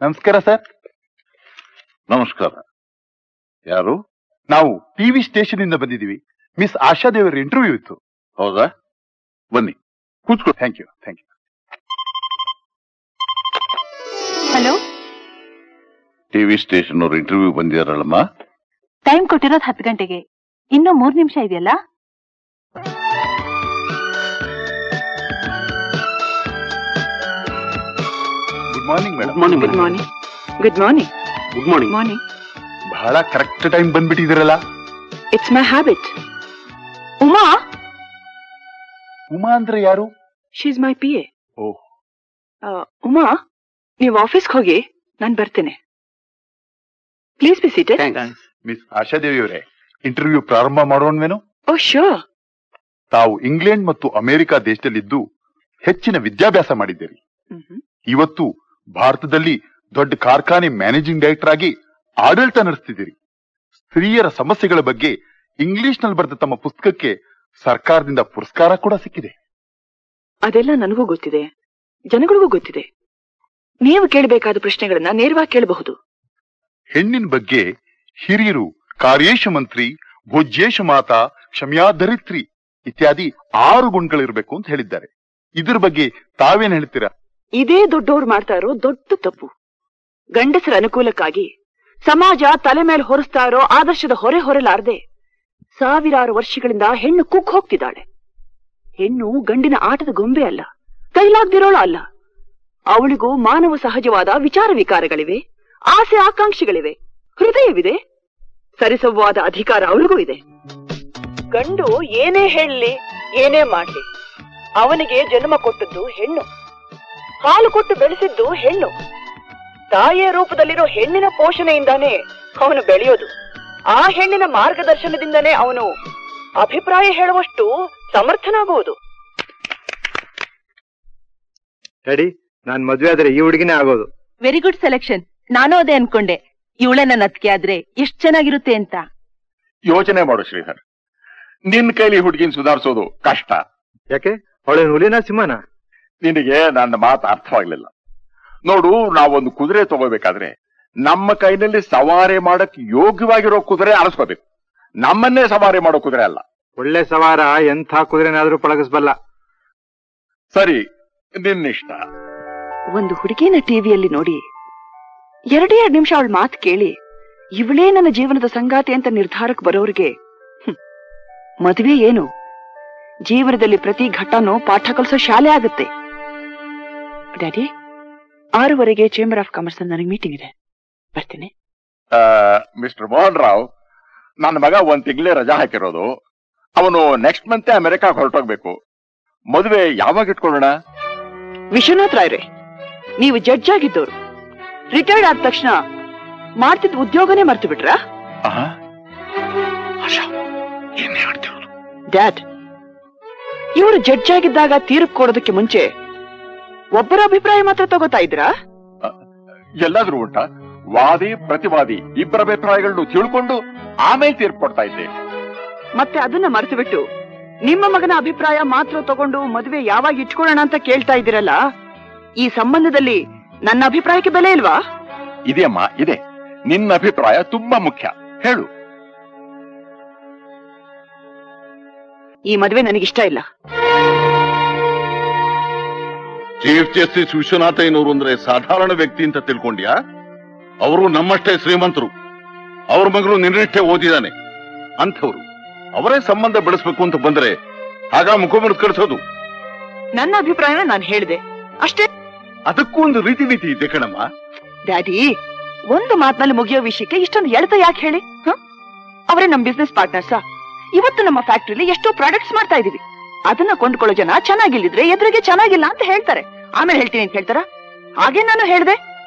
ನಮಸ್ಕಾರ ಸರ್. ನಮಸ್ಕಾರ. ಯಾರು? ನಾವು ಟಿವಿ ಸ್ಟೇಷನ್ ಇಂದ ಬಂದಿದ್ದೀವಿ. ಮಿಸ್ ಆಶಾದೇವರ ಇಂಟರ್ವ್ಯೂ ಇತ್ತು. ಹೌದಾ? ಬನ್ನಿ ಕೂತ್ಕೊ. Thank you. Hello, TV station ಅವ್ರ ಇಂಟರ್ವ್ಯೂ ಬಂದಿದಾರಲ್ಲಮ್ಮ. ಟೈಮ್ ಕೊಟ್ಟಿರೋದು 10 ಗಂಟೆಗೆ. ಇನ್ನೂ 3 ನಿಮಿಷ ಇದೆಯಲ್ಲ? Good morning madam. Good morning. Good morning. Good morning. Morning. ಬಹಳ ಕರೆಕ್ಟ್ ಟೈಮ್ ಬಂದ್ಬಿಟ್ಟಿದ್ದೀರಲ್ಲ. It's my habit. ಉಮಾ ಅಂದ್ರೆ ಯಾರು? She is my PA. Oh. Uma, ನೀವು ಆಫೀಸ್ಗೆ ಹೋಗಿ, ನಾನು ಬರ್ತೇನೆ. Please be seated. Miss Ashadevi ಅವರೇ, ಇಂಟರ್ವ್ಯೂ ಪ್ರಾರಂಭ ಮಾಡೋಣವೇನು? Oh sure. ತಾವು ಇಂಗ್ಲೆಂಡ್ ಮತ್ತು ಅಮೆರಿಕ ದೇಶದಲ್ಲಿದ್ದು ಹೆಚ್ಚಿನ ವಿದ್ಯಾಭ್ಯಾಸ ಮಾಡಿದ್ದೀರಿ. ಇವತ್ತು ಭಾರತದಲ್ಲಿ ದೊಡ್ಡ ಕಾರ್ಖಾನೆ ಮ್ಯಾನೇಜಿಂಗ್ ಡೈರೆಕ್ಟರ್ ಆಗಿ ಆಡಳಿತ ನಡೆಸ್ತಿದ್ದೀರಿ. ಸ್ತ್ರೀಯರ ಸಮಸ್ಯೆಗಳ ಬಗ್ಗೆ ಇಂಗ್ಲಿಷ್ ನಲ್ಲಿ ಬರೆದ ತಮ್ಮ ಪುಸ್ತಕಕ್ಕೆ ಸರ್ಕಾರದಿಂದ ಪುರಸ್ಕಾರ ಕೂಡ ಸಿಕ್ಕಿದೆ. ಅದೆಲ್ಲ ನನಗೂ ಗೊತ್ತಿದೆ, ಜನಗಳಿಗೂ ಗೊತ್ತಿದೆ. ನೀವು ಕೇಳಬೇಕಾದ ಪ್ರಶ್ನೆಗಳನ್ನ ನೇರವಾಗಿ ಕೇಳಬಹುದು. ಹೆಣ್ಣಿನ ಬಗ್ಗೆ ಹಿರಿಯರು ಕಾರ್ಯೇಶ ಮಂತ್ರಿ, ಭೋಜ್ಯೇಶ ಮಾತಾ, ಕ್ಷಮ್ಯಾಧರಿತ್ರಿ ಇತ್ಯಾದಿ 6 ಗುಣಗಳಿರ್ಬೇಕು ಅಂತ ಹೇಳಿದ್ದಾರೆ. ಇದ್ರ ಬಗ್ಗೆ ತಾವೇನ್ ಹೇಳ್ತೀರಾ? ಇದೇ ದೊಡ್ಡವ್ರು ಮಾಡ್ತಾ ಇರೋ ದೊಡ್ಡ ತಪ್ಪು. ಗಂಡಸರ ಅನುಕೂಲಕ್ಕಾಗಿ ಸಮಾಜ ತಲೆ ಮೇಲೆ ಹೊರಿಸ್ತಾ ಇರೋ ಆದರ್ಶದ ಹೊರೆ ಹೊರಲಾರದೆ ಸಾವಿರಾರು ವರ್ಷಗಳಿಂದ ಹೆಣ್ಣು ಕುಕ್ ಹೋಗ್ತಿದ್ದಾಳೆ. ಹೆಣ್ಣು ಗಂಡಿನ ಆಟದ ಗೊಂಬೆ ಅಲ್ಲ, ಕೈಲಾಗ್ದಿರೋಳು ಅಲ್ಲ. ಅವಳಿಗೂ ಮಾನವ ಸಹಜವಾದ ವಿಚಾರ ವಿಕಾರಗಳಿವೆ, ಆಸೆ ಆಕಾಂಕ್ಷೆಗಳಿವೆ, ಹೃದಯವಿದೆ, ಸರಿಸಮವಾದ ಅಧಿಕಾರ ಅವಳಿಗೂ ಇದೆ. ಗಂಡು ಏನೇ ಹೇಳಲಿ, ಏನೇ ಮಾಡ್ಲಿ, ಅವನಿಗೆ ಜನ್ಮ ಕೊಟ್ಟದ್ದು ಹೆಣ್ಣು, ಹಾಲು ಕೊಟ್ಟು ಬೆಳೆಸಿದ್ದು ಹೆಣ್ಣು. ತಾಯಿಯ ರೂಪದಲ್ಲಿರೋ ಹೆಣ್ಣಿನ ಪೋಷಣೆಯಿಂದಾನೇ ಅವನು ಬೆಳೆಯೋದು. ಆ ಹೆಣ್ಣಿನ ಮಾರ್ಗದರ್ಶನದಿಂದನೇ ಅವನು ಅಭಿಪ್ರಾಯ ಹೇಳುವಷ್ಟು ಸಮರ್ಥನಾಗುವುದು. ರೆಡಿ, ನಾನ್ ಮದ್ವೆ ಆದ್ರೆ ಈ ಹುಡುಗಿನೇ ಆಗೋದು. Very good selection. ನಾನು ಅದೇ ಅನ್ಕೊಂಡೆ, ಇವಳೆ ನನ್ನ ಅತ್ತಿಗೆ ಆದ್ರೆ ಎಷ್ಟ್ ಚೆನ್ನಾಗಿರುತ್ತೆ ಅಂತ. ಯೋಚನೆ ಮಾಡು ಶ್ರೀಧರ್, ನಿನ್ ಕೈಲಿ ಹುಡುಗಿನ ಸುಧಾರಿಸೋದು ಕಷ್ಟ. ಯಾಕೆ? ಅವಳೇನು ಹುಲಿನ ಸಿಂಹನ? ನಿನಗೆ ನನ್ನ ಮಾತು ಅರ್ಥವಾಗ್ಲಿಲ್ಲ. ನೋಡು, ನಾವೊಂದು ಕುದುರೆ ತಗೋಬೇಕಾದ್ರೆ ನಮ್ಮ ಕೈನಲ್ಲಿ ಸವಾರಿ ಮಾಡಕ್ ಯೋಗ್ಯವಾಗಿರೋ ಕುದುರೆ ಆರಿಸ್ಕೋಬೇಕು. ನಮ್ಮನ್ನೇ ಸವಾರಿ ಮಾಡೋ ಕುದುರೆ ಅಲ್ಲ. ಒಳ್ಳೆ ಸವಾರ ಎಂಥ ಕುದುರೆನಾದ್ರೂ ಪಳಗಿಸ್ಬಲ್ಲ. ಸರಿ, ನಿನ್ನಿಷ್ಟ. ಒಂದು ಹುಡುಗಿನ ಟಿವಿಯಲ್ಲಿ ನೋಡಿ 2 ನಿಮಿಷ ಅವಳ ಮಾತು ಕೇಳಿ ಇವಳೇ ನನ್ನ ಜೀವನದ ಸಂಗಾತಿ ಅಂತ ನಿರ್ಧಾರಕ್ಕೆ ಬರೋರಿಗೆ ಮದುವೆ ಏನು, ಜೀವನದಲ್ಲಿ ಪ್ರತಿ ಘಟ್ಟನೂ ಪಾಠ ಕಲಿಸೋ ಶಾಲೆ ಆಗುತ್ತೆ. ಡ್ಯಾಡಿ, 6:15 ಚೇಂಬರ್ ಆಫ್ ಕಾಮರ್ಸ್ ನನಗೆ ಮೀಟಿಂಗ್ ಇದೆ, ಬರ್ತೀನಿ. ಮಿಸ್ಟರ್ ಮೋಹನ್ ರಾವ್, ನನ್ನ ಮಗ 1 ತಿಂಗಳೇ ರಜಾ ಹಾಕಿರೋದು. ಅವನು ನೆಕ್ಸ್ಟ್ ಮಂತ್ ಅಮೆರಿಕಾಗ್ ಹೊರಟೋಗ್ಬೇಕು. ಮದುವೆ ಯಾವಾಗ ಇಟ್ಕೊಳ್ಳೋಣ? ವಿಶ್ವನಾಥ್ ರಾಯ್ರೆ, ನೀವು ಜಡ್ಜ್ ಆಗಿದ್ದವರು, ರಿಟೈರ್ಡ್ ಆದ ತಕ್ಷಣ ಮಾಡ್ತಿದ್ದ ಉದ್ಯೋಗನೇ ಮರ್ತು ಬಿಟ್ರಾ? ಡ್ಯಾಡ್, ಇವರು ಜಡ್ಜ್ ಆಗಿದ್ದಾಗ ತೀರ್ಪು ಕೊಡೋದಕ್ಕೆ ಮುಂಚೆ ಒಬ್ಬರ ಅಭಿಪ್ರಾಯ ಮಾತ್ರ ತಗೋತಾ ಇದ್ರಾ? ಎಲ್ಲಾದ್ರೂ ಉಂಟಾ? ವಾದಿ ಪ್ರತಿವಾದಿ ಇಬ್ಬರ ಅಭಿಪ್ರಾಯಗಳನ್ನು ತಿಳ್ಕೊಂಡು ಆಮೇಲೆ ತೀರ್ಪು ಕೊಡ್ತಾ ಇದ್ದೆ. ಮತ್ತೆ ಅದನ್ನ ಮರೆತು ಬಿಟ್ಟು ನಿಮ್ಮ ಮಗನ ಅಭಿಪ್ರಾಯ ಮಾತ್ರ ತಗೊಂಡು ಮದುವೆ ಯಾವಾಗ ಇಟ್ಕೊಳ್ಳೋಣ ಅಂತ ಕೇಳ್ತಾ ಇದ್ದೀರಲ್ಲ, ಈ ಸಂಬಂಧದಲ್ಲಿ ನನ್ನ ಅಭಿಪ್ರಾಯಕ್ಕೆ ಬೆಲೆ ಇಲ್ವಾ? ಇದೆಯಮ್ಮ, ಇದೆ. ನಿನ್ನ ಅಭಿಪ್ರಾಯ ತುಂಬಾ ಮುಖ್ಯ, ಹೇಳು. ಈ ಮದುವೆ ನನಗಿಷ್ಟ ಇಲ್ಲ. ಚೀಫ್ ಜಸ್ಟಿಸ್ ವಿಶ್ವನಾಥಯ್ಯನವರು ಅಂದ್ರೆ ಸಾಧಾರಣ ವ್ಯಕ್ತಿ ಅಂತ ತಿಳ್ಕೊಂಡ್ಯಾ? ಅವರು ನಮ್ಮಷ್ಟೇ ಶ್ರೀಮಂತರು. ಅವ್ರ ಮಗನು ನಿನ್ನಷ್ಟೇ ಓದಿದಾನೆ. ಅಂಥವ್ರು ಅವರೇ ಸಂಬಂಧ ಬೆಳೆಸ್ಬೇಕು ಅಂತ ಬಂದ್ರೆ ಆಗ ಮುಖಮುಖ ಕಳಿಸೋದು. ನನ್ನ ಅಭಿಪ್ರಾಯನ ನಾನು ಹೇಳಿದೆ ಅಷ್ಟೇ. ಅದಕ್ಕೂ ಒಂದು ರೀತಿ ನೀತಿ ಇದೆ ಕಣಮ್ಮ. ಡ್ಯಾಡಿ, ಒಂದು ಮಾತಿನಲ್ಲಿ ಮುಗಿಯೋ ವಿಷಯಕ್ಕೆ ಇಷ್ಟೊಂದು ಎಳೆತ ಯಾಕೆ ಹೇಳಿ? ಅವರೇ ನಮ್ ಬಿಸ್ನೆಸ್ ಪಾರ್ಟ್ನರ್ಸಾ? ಇವತ್ತು ನಮ್ಮ ಫ್ಯಾಕ್ಟ್ರಿಲಿ ಎಷ್ಟೋ ಪ್ರಾಡಕ್ಟ್ಸ್ ಮಾಡ್ತಾ ಇದೀವಿ. ಅದನ್ನ ಕೊಂಡ್ಕೊಳ್ಳೋ ಜನ ಚೆನ್ನಾಗಿಲ್ಲಿದ್ರೆ ಎದುರಿಗೆ ಚೆನ್ನಾಗಿಲ್ಲ ಅಂತ ಹೇಳ್ತಾರೆ, ಆಮೇಲೆ ಹೇಳ್ತೀನಿ ಅಂತ ಹೇಳ್ತಾರ. ಹಾಗೆ ನಾನು ಹೇಳ್ದೆ,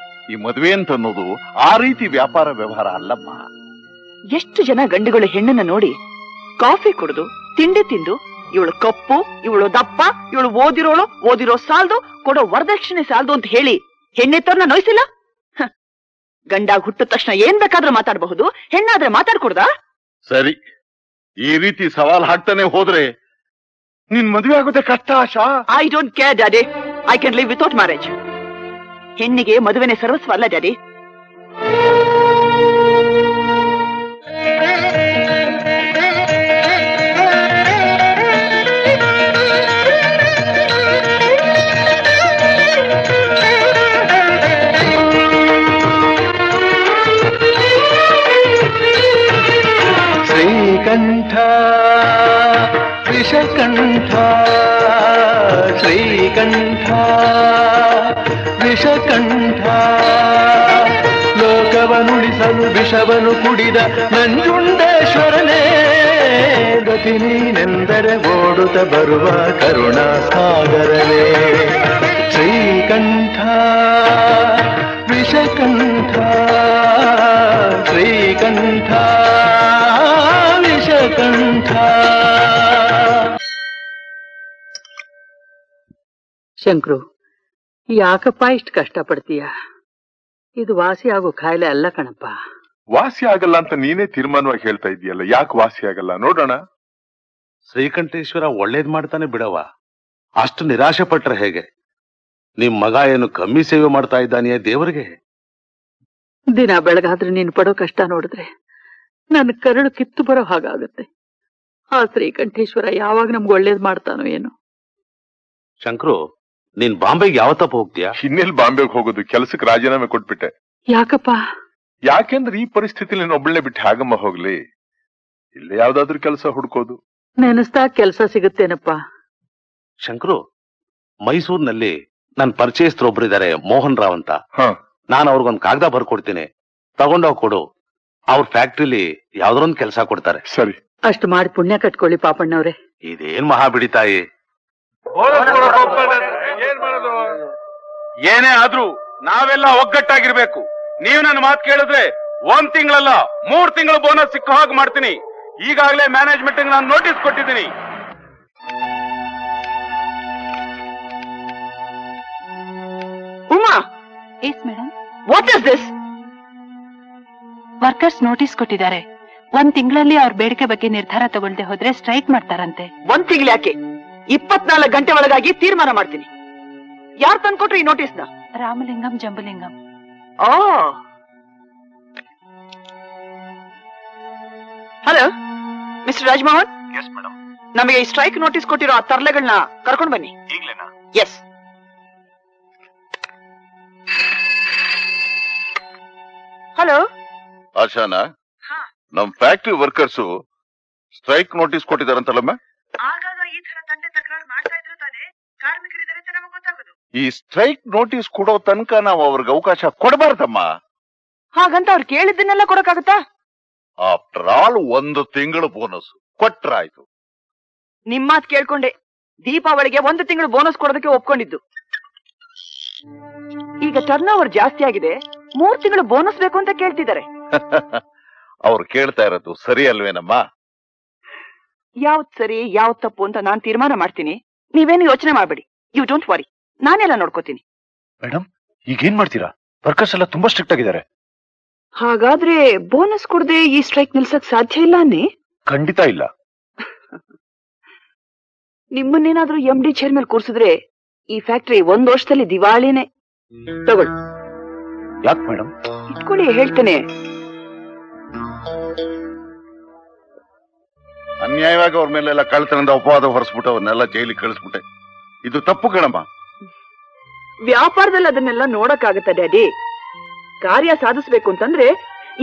ಈ ಮದುವೆ ಅಂತ ಅನ್ನೋದು ಆ ರೀತಿ ವ್ಯಾಪಾರ ವ್ಯವಹಾರ ಅಲ್ಲಮ್ಮ. ಎಷ್ಟು ಜನ ಗಂಡುಗಳು ಹೆಣ್ಣನ್ನ ನೋಡಿ ಕಾಫಿ ಕುಡಿದು ತಿಂಡಿ ತಿಂದು ಇವಳು ಕಪ್ಪು, ಇವಳು ದಪ್ಪ, ಇವಳು ಓದಿರೋ ಸಾಲ್ದು, ಕೊಡೋ ವರದಕ್ಷಿಣೆ ಸಾಲ್ದು ಅಂತ ಹೇಳಿ ಹೆಣ್ಣೆತ್ತವ್ರನ್ನ ನೋಯ್ಸಿಲ್ಲ. ಗಂಡಾಗ್ ಹುಟ್ಟಿದ ತಕ್ಷಣ ಏನ್ ಬೇಕಾದ್ರೂ ಮಾತಾಡಬಹುದು, ಹೆಣ್ಣಾದ್ರೆ ಮಾತಾಡ್ಕೊಡ್ದಾ? ಸರಿ, ಈ ರೀತಿ ಸವಾಲ್ ಹಾಕ್ತಾನೆ ಹೋದ್ರೆ ನಿನ್ ಮದುವೆ ಆಗೋದೇ ಕಷ್ಟ. Asha, I don't care daddy, I can live without marriage. ಹೆಣ್ಣಿಗೆ ಮದುವೆನೆ ಸರ್ವಸ್ವ ಅಲ್ಲ ಡ್ಯಾಡಿ. ಶ್ರೀಕಂಠ ವಿಷಕಂಠ ಶ್ರೀಕಂಠ ವಿಷಕಂಠ ಲೋಕವನುಳಿಸಲು ವಿಷವನು ಕುಡಿದ ನಂಜುಂಡೇಶ್ವರನೇ ಗತಿ ನೀನೆಂದರೆ ಓಡುತ್ತ ಬರುವ ಕರುಣಾ ಸಾಗರನೇ ಶ್ರೀಕಂಠ ವಿಷಕಂಠ ಶ್ರೀಕಂಠ ವಿಷಕಂಠ. ಶಂಕ್ರು, ಯಾಕಪ್ಪ ಇಷ್ಟು ಕಷ್ಟಪಡ್ತೀಯ? ಇದು ವಾಸಿ ಆಗೋ ಕಾಯಿಲೆ ಅಲ್ಲ ಕಣಪ್ಪ. ವಾಸಿ ಆಗಲ್ಲ ಅಂತ ನೀನೇ ತೀರ್ಮಾನವಾಗಿ ಹೇಳ್ತಾ ಇದೀಯಲ್ಲ, ಯಾಕೆ ವಾಸಿ ಆಗಲ್ಲ ನೋಡೋಣ. ಶ್ರೀಕಂಠೇಶ್ವರ ಒಳ್ಳೇದ್ ಮಾಡ್ತಾನೆ ಬಿಡವ, ಅಷ್ಟು ನಿರಾಶೆ ಪಟ್ರೆ ಹೇಗೆ? ನಿಮ್ ಮಗ ಏನು ಕಮ್ಮಿ ಸೇವೆ ಮಾಡ್ತಾ ಇದ್ದಾನೆಯೇ ದೇವರಿಗೆ? ದಿನ ಬೆಳಗಾದ್ರೆ ನೀನು ಪಡೋ ಕಷ್ಟ ನೋಡಿದ್ರೆ ನನ್ನ ಕರಳು ಕಿತ್ತು ಬರೋ ಹಾಗಾಗುತ್ತೆ. ಆ ಶ್ರೀಕಂಠೇಶ್ವರ ಯಾವಾಗ ನಮ್ಗೆ ಒಳ್ಳೇದ್ ಮಾಡ್ತಾನೋ ಏನು. ಶಂಕ್ರು, ನೀನ್ ಬಾಂಬೆಗೆ ಯಾವತ್ತಪ್ಪ ಹೋಗ್ತೀಯಾ? ಇನ್ನೆಲ್ಲಿ ಬಾಂಬೆಗೆ ಹೋಗೋದು, ಕೆಲಸಕ್ಕೆ ರಾಜೀನಾಮೆ ಕೊಟ್ಬಿಟ್ಟೆ. ಯಾಕಪ್ಪ? ಯಾಕೆಂದ್ರೆ ಈ ಪರಿಸ್ಥಿತಿಲಿ ಒಬ್ಬಳನ್ನೇ ಬಿಟ್ಟು ಹಾಗಮ್ಮ ಹೋಗ್ಲಿ, ಇಲ್ಲೇ ಯಾವ್ದಾದ್ರು ಕೆಲಸ ಹುಡ್ಕೋದು. ನೆನೆಸ್ತಾ ಕೆಲ್ಸ ಸಿಗುತ್ತೇನಪ್ಪ. ಶಂಕ್ರು, ಮೈಸೂರಿನಲ್ಲಿ ನನ್ ಪರಿಚಯಸ್ಥರೊಬ್ರಿದ್ದಾರೆ, ಮೋಹನ್ ರಾವ್ ಅಂತ. ನಾನು ಅವ್ರಿಗೊಂದು ಕಾಗದ ಬರ್ಕೊಡ್ತೀನಿ, ತಗೊಂಡೋಗ್ ಕೊಡು. ಅವ್ರ ಫ್ಯಾಕ್ಟ್ರಿಲಿ ಯಾವ್ದೊಂದು ಕೆಲಸ ಕೊಡ್ತಾರೆ. ಸರಿ, ಅಷ್ಟು ಮಾಡಿ ಪುಣ್ಯ ಕಟ್ಕೊಳ್ಳಿ ಪಾಪಣ್ಣವ್ರೆ. ಇದೇನ್ ಮಹಾ ಬಿಡಿತಾಯಿ. ಏನೇ ಆದ್ರೂ ನಾವೆಲ್ಲ ಒಗ್ಗಟ್ಟಾಗಿರ್ಬೇಕು. ನೀವು ನನ್ನ ಮಾತು ಕೇಳಿದ್ರೆ 1 ತಿಂಗಳಲ್ಲ 3 ತಿಂಗಳು ಬೋನಸ್ ಸಿಕ್ಕೋ ಹಾಗೆ ಮಾಡ್ತೀನಿ. ಈಗಾಗಲೇ ಮ್ಯಾನೇಜ್ಮೆಂಟ್ ನಾನು ನೋಟಿಸ್ ಕೊಟ್ಟಿದ್ದೀನಿ. Uma, yes madam. What is this? Workers notice ಕೊಟ್ಟಿದ್ದಾರೆ. 1 ತಿಂಗಳಲ್ಲಿ ಅವ್ರ ಬೇಡಿಕೆ ಬಗ್ಗೆ ನಿರ್ಧಾರ ತಗೊಳ್ದೆ ಹೋದ್ರೆ ಸ್ಟ್ರೈಕ್ ಮಾಡ್ತಾರಂತೆ. 1 ತಿಂಗಳು ಯಾಕೆ? 24 ಗಂಟೆ ಒಳಗಾಗಿ ತೀರ್ಮಾನ ಮಾಡ್ತೀನಿ. ಯಾರು ತಂದ್ಕೊಟ್ರು ಈ ನೋಟಿಸ್ನ? Ramalingam Jambulingam. Oh, hello mister Rajamohan. Yes madam. ನಮಗೆ ಈ ಸ್ಟ್ರೈಕ್ ನೋಟಿಸ್ ಕೊಟ್ಟಿರೋ ಆ ತರ್ಲೆಗಳನ್ನ ಕರ್ಕೊಂಡು ಬನ್ನಿ. ಈಗ್ಲೇನಾ? ಎಸ್. ಹಲೋ ಆಶಾನಾ, ನಮ್ ಫ್ಯಾಕ್ಟ್ರಿ ವರ್ಕರ್ಸ್ ಸ್ಟ್ರೈಕ್ ನೋಟಿಸ್ ಕೊಟ್ಟಿದಾರಂತಲ್ಲಮ್ಮ? ಆಗಾಗ ಈ ತರ ತಂದೆ ತಕರಾರು ಮಾಡ್ತಾ ಇದ್ರು ತಾನೆ ಕಾರ್ಮಿಕರಿದ್ದಾರೆ ಅಂತ ನಮಗೆ ಗೊತ್ತಾಗೋದು. ಈ ಸ್ಟ್ರೈಕ್ ನೋಟಿಸ್ ಕೊಡೋ ತನಕ ನಾವು ಅವ್ರಿಗೆ ಅವಕಾಶ ಕೊಡಬಾರ್ದಮ್ಮ. ಹಾಗಂತ ಅವ್ರು ಕೇಳಿದ್ದನ್ನೆಲ್ಲ ಕೊಡಕ್ಕಾಗತ್ತಾ? ಆಫ್ಟರ್ ಆಲ್ 1 ತಿಂಗಳು ಬೋನಸ್ ಕೊಟ್ರಾಯ್ತು. ನಿಮ್ ಮಾತ್ ಕೇಳ್ಕೊಂಡೆ ದೀಪಾವಳಿಗೆ 1 ತಿಂಗಳು ಬೋನಸ್ ಕೊಡೋದಕ್ಕೆ ಒಪ್ಕೊಂಡಿದ್ದು. ಈಗ ಟರ್ನ್ ಓವರ್ ಜಾಸ್ತಿ ಆಗಿದೆ, 3 ತಿಂಗಳು ಬೋನಸ್ ಬೇಕು ಅಂತ ಕೇಳ್ತಿದ್ದಾರೆ. ಅವ್ರು ಕೇಳ್ತಾ ಇರೋದು ಸರಿ ಅಲ್ವೇನಮ್ಮ? ಯಾವ್ದ್ ಸರಿ ಯಾವ್ದ್ ತಪ್ಪು ಅಂತ ನಾನ್ ತೀರ್ಮಾನ ಮಾಡ್ತೀನಿ. ನೀವೇನು ಯೋಚನೆ ಮಾಡ್ಬೇಡಿ. ಯು ಡೋಂಟ್ ವರಿ, ನಾನೆಲ್ಲ ನೋಡ್ಕೋತೀನಿ. ಮೇಡಮ್, ಈಗೇನ್ ಮಾಡ್ತೀರಾ? ವರ್ಕರ್ಸ್ ಎಲ್ಲ ತುಂಬಾ ಸ್ಟ್ರಿಕ್ಟ್ ಆಗಿದ್ದಾರೆ. ಹಾಗಾದ್ರೆ ಬೋನಸ್ ಕೊಡದೆ ಈ ಸ್ಟ್ರೈಕ್ ನಿಲ್ಸಕ್ ಸಾಧ್ಯ ಇಲ್ಲ ಅನ್ನಿ? ಖಂಡಿತ ಇಲ್ಲ. ನಿಮ್ಮನ್ನೇನಾದ್ರೂ MD ಚೇರ್ ಮೇಲೆ ಕೂರ್ಸಿದ್ರೆ ಈ ಫ್ಯಾಕ್ಟರಿ 1 ವರ್ಷದಲ್ಲಿ ದಿವಾಳಿನೇ. ತಗೊಳ್ಳಿ. ಯಾಕೆ ಮೇಡಮ್? ಇಟ್ಕೊಳ್ಳಿ, ಹೇಳ್ತೇನೆ. ಅನ್ಯಾಯವಾಗಿ ಅವ್ರ ಮೇಲೆಲ್ಲ ಕಳ್ತನದ ಅಪವಾದ ಹೊರಿಸ್ಬಿಟ್ಟು ಅವ್ರನ್ನೆಲ್ಲ ಜೈಲಿಗೆ ಕಳಿಸ್ಬಿಟ್ಟೆ. ಇದು ತಪ್ಪು ಕಣಮ್ಮ. ವ್ಯಾಪಾರದಲ್ಲಿ ಅದನ್ನೆಲ್ಲ ನೋಡಕ್ಕಾಗತ್ತ ಡ್ಯಾಡಿ? ಕಾರ್ಯ ಸಾಧಿಸ್ಬೇಕು ಅಂತಂದ್ರೆ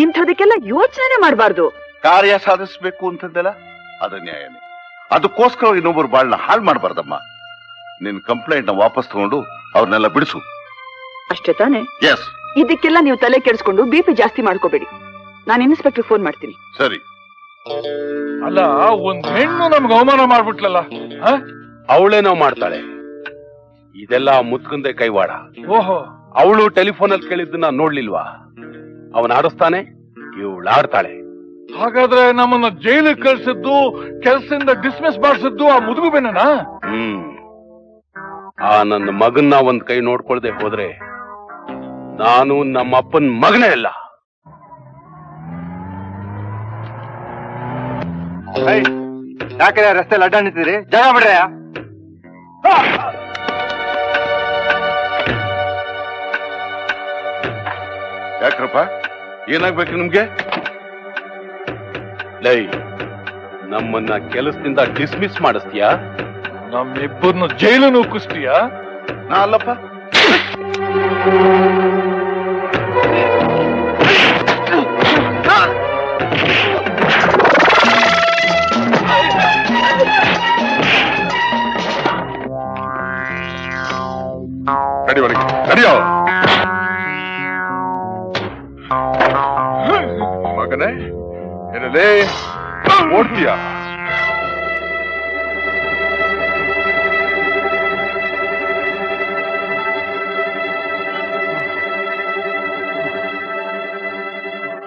ಇಂಥದಕ್ಕೆಲ್ಲ ಯೋಚನೆ ಮಾಡಬಾರ್ದು. ಕಾರ್ಯ ಸಾಧಿಸ್ಬೇಕು ಅಂತಂದೆಲ್ಲ ಅದು ನ್ಯಾಯನೇ. ಅದಕ್ಕೋಸ್ಕರ ಇನ್ನೊಬ್ಬರು ಬಾಳ್ನ ಹಾಳು ಮಾಡಬಾರ್ದಮ್ಮ. ನಿನ್ ಕಂಪ್ಲೇಂಟ್ ನ ವಾಪಸ್ ತಗೊಂಡು ಅವ್ರನ್ನೆಲ್ಲ ಬಿಡಿಸು. ಅಷ್ಟೇ ತಾನೆ? ಎಸ್. ಇದಕ್ಕೆಲ್ಲ ನೀವು ತಲೆ ಕೆಡಿಸ್ಕೊಂಡು BP ಜಾಸ್ತಿ ಮಾಡ್ಕೋಬೇಡಿ. ನಾನು ಇನ್ಸ್ಪೆಕ್ಟರ್ ಫೋನ್ ಮಾಡ್ತೀನಿ. ಸರಿ. ಅಲ್ಲ, ಒಂದ್ ಹೆಣ್ಣು ನಮ್ಗೆ ಅವಮಾನ ಮಾಡ್ಬಿಟ್ಲಲ್ಲ. ಅವಳೇನೋ ಮಾಡ್ತಾಳೆ, ಇದೆಲ್ಲ ಮುತ್ಕಂದೆ ಕೈವಾಡ. ಓಹೋ, ಅವಳು ಟೆಲಿಫೋನ್ ಅಲ್ಲಿ ಕೇಳಿದ್ದನ್ನ ನೋಡ್ಲಿಲ್ವಾ? ಅವನ್ ಆಡಿಸ್ತಾನೆ, ಇವಳು ಆಡ್ತಾಳೆ. ಹಾಗಾದ್ರೆ ನಮ್ಮನ್ನ ಜೈಲಿಗೆ ಕಳ್ಸಿದ್ದು, ಕೆಲಸದಿಂದ ಡಿಸ್ಮಿಸ್ ಮಾಡಿಸಿದ್ದು ಆ ಮುದುಗು ಬೆನ್ನನಾ? ಆ ನನ್ನ ಮಗನ್ನ ಒಂದ್ ಕೈ ನೋಡ್ಕೊಳ್ದೆ ಹೋದ್ರೆ ನಾನು ನಮ್ಮ ಅಪ್ಪನ ಮಗನೇ ಅಲ್ಲ. ಯಾಕೆ ರಸ್ತೆಯಲ್ಲಿ ಅಡ್ಡ ನಿಂತಿದ್ರಿ? ಜಾಗ ಬಿಡ್ರಯ್ಯ. ಯಾಕ್ರಪ್ಪ ಏನಾಗ್ಬೇಕು ನಿಮ್ಗೆ? ಲೈ ನಮ್ಮನ್ನ ಕೆಲಸದಿಂದ ಡಿಸ್ಮಿಸ್ ಮಾಡಿಸ್ತೀಯಾ? ನಮ್ಮಿಬ್ಬರನ್ನ ಜೈಲು ನೂಕಿಸ್ತೀಯಾ? ನಾ ಅಲ್ಲಪ್ಪ. ನಡಿ ಒಳಗೆ ನಡಿಯೋ ಮಗನೇ. ಏನಲ್ಲೇ ಓಡ್ತೀಯಾ?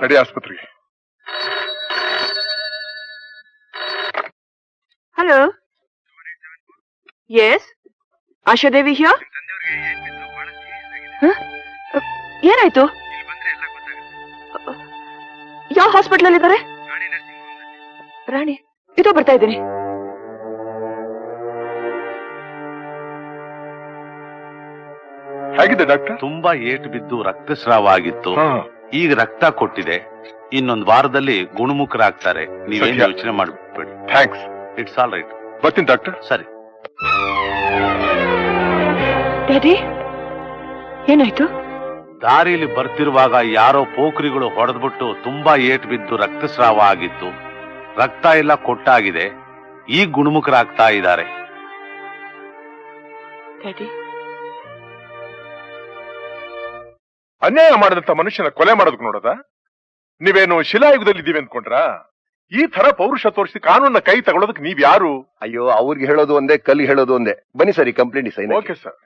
ನಡಿ ಆಸ್ಪತ್ರೆಗೆ. Hello, yes Ashadevi here. ಏನಾಯ್ತು? ಯಾವ ಹಾಸ್ಪಿಟಲ್ ಅಲ್ಲಿ ಇದ್ದಾರೆ? ರಾಣಿ, ಇದೋ ಬರ್ತಾ ಇದ್ದೀನಿ. ಹೇಗಿದೆ ಡಾಕ್ಟರ್? ತುಂಬಾ ಏಟು ಬಿದ್ದು ರಕ್ತಸ್ರಾವ ಆಗಿತ್ತು. ಈಗ ರಕ್ತ ಕೊಟ್ಟಿದೆ. ಇನ್ನೊಂದು ವಾರದಲ್ಲಿ ಗುಣಮುಖರಾಗ್ತಾರೆ. ನೀವೇನು ಯೋಚನೆ ಮಾಡಬೇಡಿ. ಥ್ಯಾಂಕ್ಸ್. It's all right. ಬರ್ತೀನಿ ಡಾಕ್ಟರ್. ಸರಿ. ಡ್ಯಾಡಿ, ಏನಾಯ್ತು? ದಾರಿಯಲ್ಲಿ ಬರ್ತಿರುವಾಗ ಯಾರೋ ಪೋಖ್ರಿಗಳು ಹೊಡೆದ್ಬಿಟ್ಟು ತುಂಬಾ ಏಟು ಬಿದ್ದು ರಕ್ತಸ್ರಾವ ಆಗಿತ್ತು. ರಕ್ತ ಎಲ್ಲ ಕೊಟ್ಟಾಗಿದೆ. ಈಗ ಗುಣಮುಖರಾಗ್ತಾ ಇದ್ದಾರೆ. ಡ್ಯಾಡಿ, ಅನ್ಯಾಯ ಮಾಡಿದಂತ ಮನುಷ್ಯನ ಕೊಲೆ ಮಾಡೋದಕ್ಕೆ ನೋಡದ? ನೀವೇನು ಶಿಲಾಯುಗದಲ್ಲಿ ಇದ್ದೀವಿ ಅಂದ್ಕೊಂಡ್ರ? ಈ ತರ ಪೌರುಷ ತೋರಿಸಿ ಕಾನೂನ ಕೈ ತಗೊಳ್ಳೋದಕ್ಕೆ ನೀವ್ ಯಾರು? ಅಯ್ಯೋ, ಅವ್ರಿಗೆ ಹೇಳೋದು ಒಂದೇ, ಕಲ್ಲಿ ಹೇಳೋದು ಒಂದೇ. ಬನ್ನಿ ಸರಿ, ಕಂಪ್ಲೇಂಟ್ ಸೈನ್. Okay sir.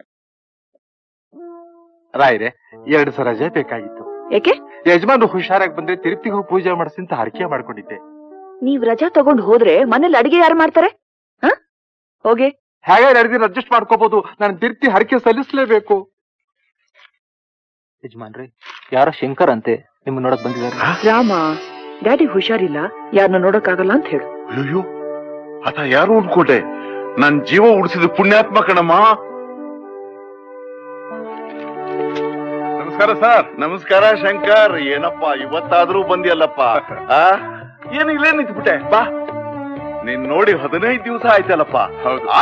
ರಾಯ್ರೆ, 2 ಸಲ ರಜೆ ಬೇಕಾಗಿತ್ತು. ಯಾಕೆ? ಯಜಮಾನ್ರು ಹುಷಾರಾಗಿ ಬಂದ್ರೆ ತಿರುಪ್ತಿಗೆ ಹೋಗಿ ಪೂಜೆ ಮಾಡಿಸಿ ಅಂತ ಹರಕೆ ಮಾಡ್ಕೊಂಡಿದ್ದೆ. ನೀವ್ ರಜಾ ತಗೊಂಡು ಹೋದ್ರೆ ಮನೇಲಿ ಅಡಿಗೆ ಯಾರು ಮಾಡ್ತಾರೆ? ಹೋಗಿ. ಹೇಗೆ 2 ದಿನ ಅಡ್ಜಸ್ಟ್ ಮಾಡ್ಕೋಬಹುದು. ನಾನು ತಿರುಪ್ತಿ ಹರಕೆ ಸಲ್ಲಿಸಲೇಬೇಕು. ಯಜಮಾನ್ರಿ, ಯಾರೋ ಶಂಕರ್ ಅಂತೆ ನಿಮ್ಮ ನೋಡಕ್ ಬಂದಿದ್ದಾರೆ. ರಾಮ, ಡ್ಯಾಡಿ ಹುಷಾರಿಲ್ಲ, ಯಾರನ್ನ ನೋಡಕ್ಕಾಗಲ್ಲ ಅಂತ ಹೇಳು. ಅಯ್ಯೋ, ಆತ ಯಾರು ಅನ್ಕೊಂಡೆ. ನನ್ ಜೀವ ಉಳಿಸಿದ ಪುಣ್ಯಾತ್ಮ ಕಣಮ್ಮ. ನಮಸ್ಕಾರ ಸರ್. ನಮಸ್ಕಾರ ಶಂಕರ್. ಏನಪ್ಪ ಇವತ್ತಾದ್ರೂ ಬಂದಿಯಲ್ಲಪ್ಪ? ಏನು ಇಲ್ಲೇ ನಿಂತ್ಬಿಟ್ಟೆ? ಬಾ. ನೀನ್ ನೋಡಿ 15 ದಿವಸ ಆಯ್ತಲ್ಲಪ್ಪ.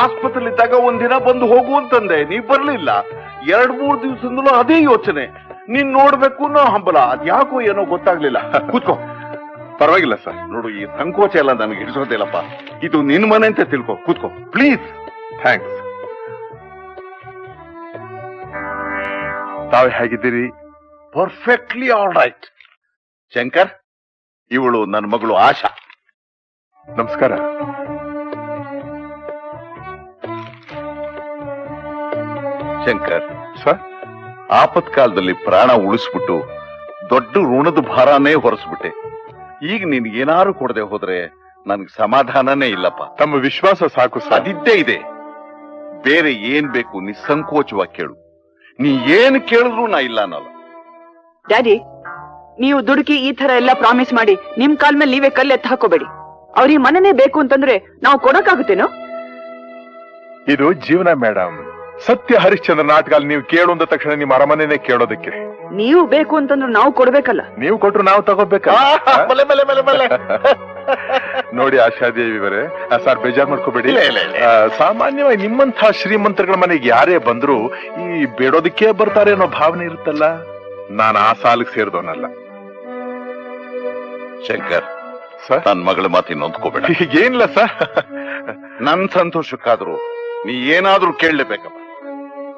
ಆಸ್ಪತ್ರೆ ಇದ್ದಾಗ ಒಂದಿನ ಬಂದು ಹೋಗು ಅಂತಂದೆ, ನೀವ್ ಬರ್ಲಿಲ್ಲ. 2-3 ದಿವಸದಿಂದಲೂ ಅದೇ ಯೋಚನೆ. ನೀನ್ ನೋಡ್ಬೇಕು ಅನ್ನೋ ಹಂಬಲ. ಅದ್ಯಾಕೋ ಏನೋ ಗೊತ್ತಾಗ್ಲಿಲ್ಲ. ಕೂತ್ಕೋ. ಪರವಾಗಿಲ್ಲ ಸರ್. ನೋಡು, ಈ ಸಂಕೋಚ ಎಲ್ಲ ನನಗೆ ಹಿಡಿಸೋದಿಲ್ಲಪ್ಪ. ಇದು ನಿನ್ ಮನೆ ಅಂತ ತಿಳ್ಕೊ. ಕೂತ್ಕೋ ಪ್ಲೀಸ್. ಥ್ಯಾಂಕ್ಸ್. ತಾವು ಹೇಗಿದ್ದೀರಿ? Perfectly all right. ಶಂಕರ್, ಇವಳು ನನ್ನ ಮಗಳು ಆಶಾ. ನಮಸ್ಕಾರ. ಶಂಕರ್ ಸರ್, ಆಪತ್ಕಾಲದಲ್ಲಿ ಪ್ರಾಣ ಉಳಿಸ್ಬಿಟ್ಟು ದೊಡ್ಡ ಋಣದ ಭಾರನೇ ಹೊರಿಸ್ಬಿಟ್ಟೆ. ಈಗ ನಿನ್ಗೇನಾರು ಕೊಡದೆ ಹೋದ್ರೆ ನನ್ಗೆ ಸಮಾಧಾನನೇ ಇಲ್ಲಪ್ಪ. ತಮ್ಮ ವಿಶ್ವಾಸ ಸಾಕು ಸರ್. ಅದಿದ್ದೇ ಇದೆ. ಬೇರೆ ಏನ್ ಬೇಕು ನಿಸ್ಸಂಕೋಚವಾಗಿ ಕೇಳು. ನೀ ಏನ್ ಕೇಳಿದ್ರು ನಾ ಇಲ್ಲ ಅನ್ನಲ್ಲ. ಡ್ಯಾಡಿ, ನೀವು ದುಡುಕಿ ಈ ತರ ಎಲ್ಲ ಪ್ರಾಮಿಸ್ ಮಾಡಿ ನಿಮ್ ಕಾಲ್ ಮೇಲೆ ನೀವೇ ಕಲ್ಲು ಎತ್ತ ಹಾಕೋಬೇಡಿ. ಅವ್ರಿಗೆ ಮನನೇ ಬೇಕು ಅಂತಂದ್ರೆ ನಾವು ಕೊಡಕ್ಕಾಗುತ್ತೇನೋ? ಇದು ಜೀವನ ಮೇಡಮ್. ಸತ್ಯ ಹರಿಶ್ಚಂದ್ರ ನಾಟಕ ನೀವು ಕೇಳು ಅಂದ ತಕ್ಷಣ ನಿಮ್ಮ ಅರಮನೆನೇ ಕೇಳೋದಕ್ಕೆ. ನೀವು ಬೇಕು ಅಂತಂದ್ರೆ ನಾವು ಕೊಡ್ಬೇಕಲ್ಲ. ನೀವು ಕೊಟ್ರು ನಾವು ತಗೋಬೇಕಲ್ಲ. ನೋಡಿ ಆಶಾದೇವಿಯವರೇ, ಸರ್ ಬೇಜಾರ್ ಮಾಡ್ಕೋಬೇಡಿ. ಸಾಮಾನ್ಯವಾಗಿ ನಿಮ್ಮಂಥ ಶ್ರೀಮಂತರುಗಳ ಮನೆಗೆ ಯಾರೇ ಬಂದ್ರು ಈ ಬೇಡೋದಕ್ಕೆ ಬರ್ತಾರೆ ಅನ್ನೋ ಭಾವನೆ ಇರುತ್ತಲ್ಲ. ನಾನು ಆ ಸಾಲಿಗೆ ಸೇರಿದವನಲ್ಲ. ಶಂಕರ್, ನನ್ ಮಗಳ ಮಾತಿ ನೊಂದ್ಕೋಬೇಡ. ಏನಿಲ್ಲ ಸರ್, ನನ್ ಸಂತೋಷಕ್ಕಾದ್ರು ನೀ ಏನಾದ್ರೂ ಕೇಳಲೇಬೇಕಪ್ಪ.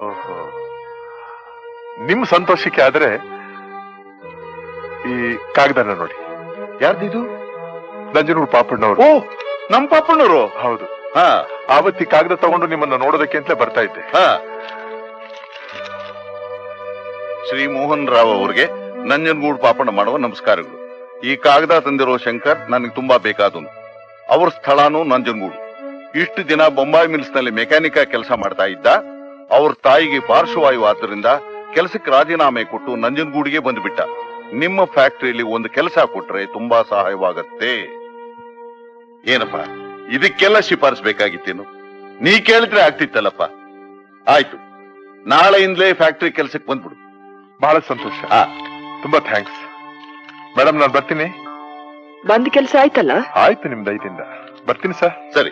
ಓಹೋ, ನಿಮ್ ಸಂತೋಷಕ್ಕೆ ಆದ್ರೆ ಈ ಕಾಗದನ ನೋಡಿ. ಯಾರ್ದಿದು? ನಂಜನೂರು ಪಾಪಣ್ಣವರು. ಓ, ನಮ್ ಪಾಪಣ್ಣವರು? ಹೌದು. ಆವತ್ತಿ ಕಾಗದ ತಗೊಂಡು ನಿಮ್ಮನ್ನ ನೋಡೋದಕ್ಕೆ ಅಂತ ಬರ್ತಾ ಇದ್ದೆ. ಶ್ರೀ ಮೋಹನ್ ರಾವ್ ಅವ್ರಿಗೆ ನಂಜನಗೂಡು ಪಾಪಣ್ಣ ಮಾಡುವ ನಮಸ್ಕಾರಗಳು. ಈ ಕಾಗದ ತಂದಿರೋ ಶಂಕರ್ ನನಗೆ ತುಂಬಾ ಬೇಕಾದನು. ಅವ್ರ ಸ್ಥಳನೂ ನಂಜನಗೂಡು. ಇಷ್ಟು ದಿನ ಬೊಂಬಾಯಿ ಮಿಲ್ಸ್ ನಲ್ಲಿ ಮೆಕ್ಯಾನಿಕ ಕೆಲಸ ಮಾಡ್ತಾ ಇದ್ದ. ಅವ್ರ ತಾಯಿಗೆ ಪಾರ್ಶ್ವವಾಯು ಆದ್ದರಿಂದ ಕೆಲಸಕ್ಕೆ ರಾಜೀನಾಮೆ ಕೊಟ್ಟು ನಂಜನಗೂಡಿಗೆ ಬಂದ್ಬಿಟ್ಟ. ನಿಮ್ಮ ಫ್ಯಾಕ್ಟರಿಯಲ್ಲಿ ಒಂದು ಕೆಲಸ ಕೊಟ್ರೆ ತುಂಬಾ ಸಹಾಯವಾಗತ್ತೆ. ಏನಪ್ಪ, ಇದಕ್ಕೆಲ್ಲ ಶಿಫಾರಿಸಬೇಕಾಗಿತ್ತೇನು? ನೀ ಕೇಳಿದ್ರೆ ಆಗ್ತಿತ್ತಲ್ಲಪ್ಪ. ಆಯ್ತು, ನಾಳೆಯಿಂದಲೇ ಫ್ಯಾಕ್ಟರಿ ಕೆಲಸಕ್ಕೆ ಬಂದ್ಬಿಡು. ಬಹಳ ಸಂತೋಷ. ತುಂಬಾ ಥ್ಯಾಂಕ್ಸ್ ಮೇಡಮ್. ನಾನು ಬರ್ತೀನಿ. ಬಂದ್ ಕೆಲ್ಸ ಆಯ್ತಲ್ಲ? ಆಯ್ತು, ನಿಮ್ ದಯದಿಂದ ಬರ್ತೀನಿ ಸರ್. ಸರಿ.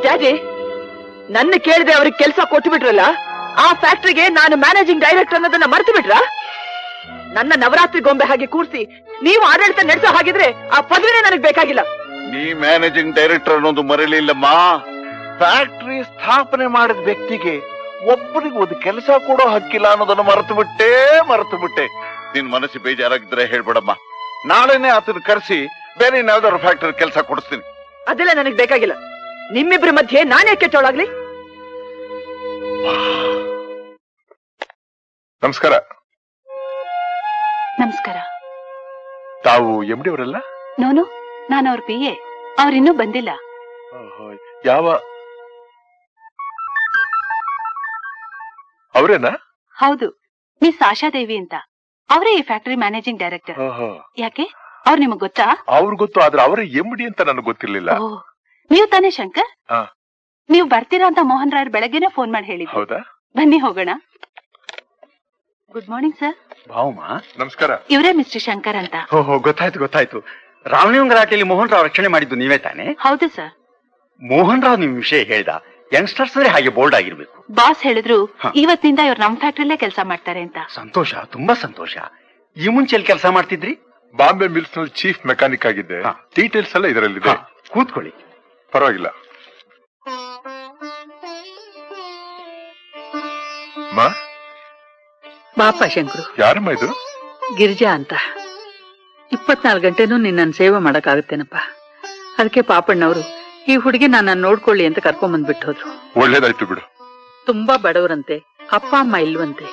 ಜಾಜಿ, ನನ್ನ ಕೇಳಿದೆ ಅವ್ರಿಗೆ ಕೆಲ್ಸ ಕೊಟ್ಟು ಬಿಟ್ರಲ್ಲ, ಆ ಫ್ಯಾಕ್ಟ್ರಿಗೆ ನಾನು ಮ್ಯಾನೇಜಿಂಗ್ ಡೈರೆಕ್ಟರ್ ಅನ್ನೋದನ್ನ ಮರ್ತು ಬಿಟ್ರ? ನನ್ನ ನವರಾತ್ರಿ ಗೊಂಬೆ ಹಾಗೆ ಕೂರ್ಸಿ ನೀವು ಆಡಳಿತ ನಡೆಸೋ ಹಾಗಿದ್ರೆ ಆ ಪದವಿನೇ ನನಗೆ ಬೇಕಾಗಿಲ್ಲ. ನೀ ಮ್ಯಾನೇಜಿಂಗ್ ಡೈರೆಕ್ಟರ್ ಅನ್ನೋದು ಮರೀಲಿಲ್ಲಮ್ಮ. ಫ್ಯಾಕ್ಟರಿ ಸ್ಥಾಪನೆ ಮಾಡಿದ ವ್ಯಕ್ತಿಗೆ ಒಬ್ಬರಿಗೆ ಒಂದು ಕೆಲಸ ಕೊಡೋ ಹಕ್ಕಿಲ್ಲ ಅನ್ನೋದನ್ನ ಮರೆತು ಬಿಟ್ಟೆ. ನಿನ್ ಮನಸ್ಸು ಬೇಜಾರಾಗಿದ್ರೆ ಹೇಳ್ಬೇಡಮ್ಮ, ನಾಳೆನೆ ಆತನ ಕರೆಸಿ ಬೇರೆ ಯಾವ್ದಾದ್ರು ಫ್ಯಾಕ್ಟರಿ ಕೆಲಸ ಕೊಡಿಸ್ತೀನಿ. ಅದೆಲ್ಲ ನನಗೆ ಬೇಕಾಗಿಲ್ಲ. ನಿಮ್ಮಿಬ್ರ ಮಧ್ಯೆ ನಾನೇ ಕೆಟ್ಟೋಳಾಗ್ಲಿ? ನಮಸ್ಕಾರ. ನಮಸ್ಕಾರ. ತಾವು MD ಅವರಲ್ಲ? ನೋನು, ನಾನು ಅವ್ರ PA. ಅವ್ರಿನ್ನೂ ಬಂದಿಲ್ಲ. ಯಾವ ಅವರೇನಾ? ಹೌದು, ಮಿಸ್ ಆಶಾದೇವಿ ಅಂತ. ಅವರೇ ಈ ಫ್ಯಾಕ್ಟರಿ ಮ್ಯಾನೇಜಿಂಗ್ ಡೈರೆಕ್ಟರ್. ಯಾಕೆ, ಅವ್ರು ನಿಮಗ್ ಗೊತ್ತಾ? ಅವ್ರು ಗೊತ್ತು, ಆದ್ರೆ ಅವರೇ MD ಅಂತ ನನಗೆ ಗೊತ್ತಿರ್ಲಿಲ್ಲ. ನೀವು ತಾನೇ ಶಂಕರ್? ನೀವು ಬರ್ತೀರಾ ಅಂತ ಮೋಹನ್ ರಾಯರ್ ಬೆಳಗ್ಗೆನೆ ಫೋನ್ ಮಾಡಿ ಹೇಳಿದ್ರು. ಹೌದಾ? ಬನ್ನಿ ಹೋಗೋಣ. Good morning sir. ನಮಸ್ಕಾರ. ಇವರೇ ಮಿಸ್ಟರ್ ಶಂಕರ್ ಅಂತ. ಗೊತ್ತಾಯ್ತು. ರಾವಣಿಯಂ ಗಲಾಟೆಯಲ್ಲಿ ಮೋಹನ್ ರಾವ್ ರಕ್ಷಣೆ ಮಾಡಿದ್ದು ನೀವೇ ತಾನೆ? ಹೌದು ಸರ್. ಮೋಹನ್ ರಾವ್ ನಿಮ್ ವಿಷಯ ಹೇಳ್ದ. ಯಂಗ್ಸ್ಟರ್ಸ್ ಅಂದ್ರೆ ಹಾಗೆ ಬೋಲ್ಡ್ ಆಗಿರ್ಬೇಕು. ಬಾಸ್ ಹೇಳಿದ್ರು ಇವತ್ತಿನಿಂದ ಇವ್ರು ನಮ್ ಫ್ಯಾಕ್ಟ್ರಿಲೇ ಕೆಲಸ ಮಾಡ್ತಾರೆ ಅಂತ. ಸಂತೋಷ, ತುಂಬಾ ಸಂತೋಷ. ಈ ಮುಂಚೆ ಎಲ್ಲಿ ಕೆಲಸ ಮಾಡ್ತಿದ್ರಿ? ಬಾಂಬೆ ಮಿಲ್ಸ್ ನಲ್ಲಿ ಚೀಫ್ ಮೆಕ್ಯಾನಿಕ್ ಆಗಿದ್ದೆ. ಡೀಟೇಲ್ಸ್ ಎಲ್ಲ ಇದರಲ್ಲಿದೆ. ಕೂತ್ಕೊಳ್ಳಿ. ಪರವಾಗಿಲ್ಲ. ಬಾಪ ಶಂಕರು. ಯಾರಮ್ಮ ಇದು? ಗಿರಿಜಾ ಅಂತ. 24 ಗಂಟೆನೂ ನಿನ್ನನ್ನು ಸೇವೆ ಮಾಡಕ್ಕಾಗತ್ತೇನಪ್ಪ. ಅದಕ್ಕೆ ಪಾಪಣ್ಣವರು ಈ ಹುಡುಗಿ ನನ್ನ ನೋಡ್ಕೊಳ್ಳಿ ಅಂತ ಕರ್ಕೊಂಡ್ ಬಂದ್ಬಿಟ್ಟು ಹೋದ್ರು. ಒಳ್ಳೇದಾಯ್ತು ಬಿಡು. ತುಂಬಾ ಬಡವರಂತೆ, ಅಪ್ಪ ಅಮ್ಮ ಇಲ್ವಂತೆ.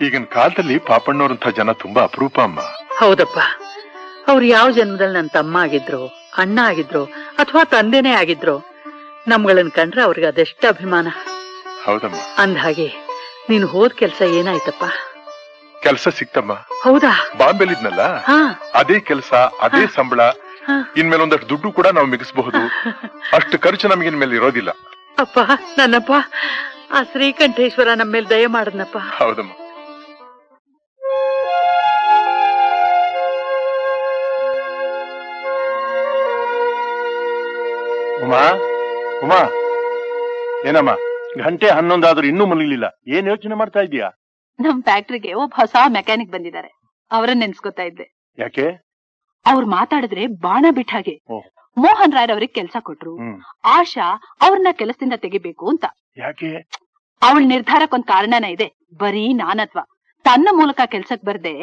ಈಗಿನ ಕಾಲದಲ್ಲಿ ಪಾಪಣ್ಣವ್ರಂತ ಜನ ತುಂಬಾ ಅಪರೂಪ ಅಮ್ಮ. ಹೌದಪ್ಪ. ಅವ್ರು ಯಾವ ಜನ್ಮದಲ್ಲಿ ನನ್ನ ತಮ್ಮ ಆಗಿದ್ರು, ಅಣ್ಣ ಆಗಿದ್ರು, ಅಥವಾ ತಂದೆನೇ ಆಗಿದ್ರು, ನಮ್ಗಳನ್ನ ಕಂಡ್ರೆ ಅವ್ರಿಗೆ ಅದೆಷ್ಟು ಅಭಿಮಾನ. ಹೌದಮ್ಮ. ಅಂದ ಹಾಗೆ ನೀನು ಹೋದ್ ಕೆಲ್ಸ ಏನಾಯ್ತಪ್ಪ? ಕೆಲ್ಸ ಸಿಕ್ತಮ್ಮ. ಹೌದಾ? ಬಾಂಬೆಲಿದ್ನಲ್ಲ, ಅದೇ ಕೆಲ್ಸ, ಅದೇ ಸಂಬಳ. ಇನ್ಮೇಲೆ ಒಂದಷ್ಟು ದುಡ್ಡು ಕೂಡ ನಾವು ಮಿಗಿಸಬಹುದು. ಅಷ್ಟು ಖರ್ಚು ನಮಗೆ ಇನ್ಮೇಲೆ ಇರೋದಿಲ್ಲ. ಅಪ್ಪ, ನನ್ನಪ್ಪ, ಆ ಶ್ರೀಕಂಠೇಶ್ವರ ನಮ್ಮ ಮೇಲೆ ದಯ ಮಾಡದ್ನಪ್ಪ. ಹೌದಮ್ಮ. ಉಮಾ, ಏನಮ್ಮ ಗಂಟೆ 11 ಆದ್ರೂ ಇನ್ನೂ ಮಲಗಲಿಲ್ಲ? ಏನ್ ಯೋಚನೆ ಮಾಡ್ತಾ ಇದೀಯಾ? ನಮ್ ಫ್ಯಾಕ್ಟ್ರಿಗೆ ಒಬ್ಬ ಹೊಸ ಮೆಕ್ಯಾನಿಕ್ ಬಂದಿದ್ದಾರೆ. ಅವರನ್ನ ನೆನ್ಸ್ಕೊತಾ ಇದ್ದೆ. ಯಾಕೆ? ಅವ್ರು ಮಾತಾಡಿದ್ರೆ ಬಾಣ ಬಿಟ್ಟ ಹಾಗೆ. ಮೋಹನ್ ರಾಯರ್ ಅವ್ರಿಗೆ ಕೆಲ್ಸ ಕೊಟ್ರು. ಆಶಾ ಅವ್ರನ್ನ ಕೆಲಸದಿಂದ ತೆಗಿಬೇಕು ಅಂತ. ಯಾಕೆ? ಅವಳ ನಿರ್ಧಾರಕ್ಕೊಂದ್ ಕಾರಣನ ಇದೆ. ಬರೀ ನಾನತ್ವ. ತನ್ನ ಮೂಲಕ ಕೆಲ್ಸಕ್ ಬರ್ದೆ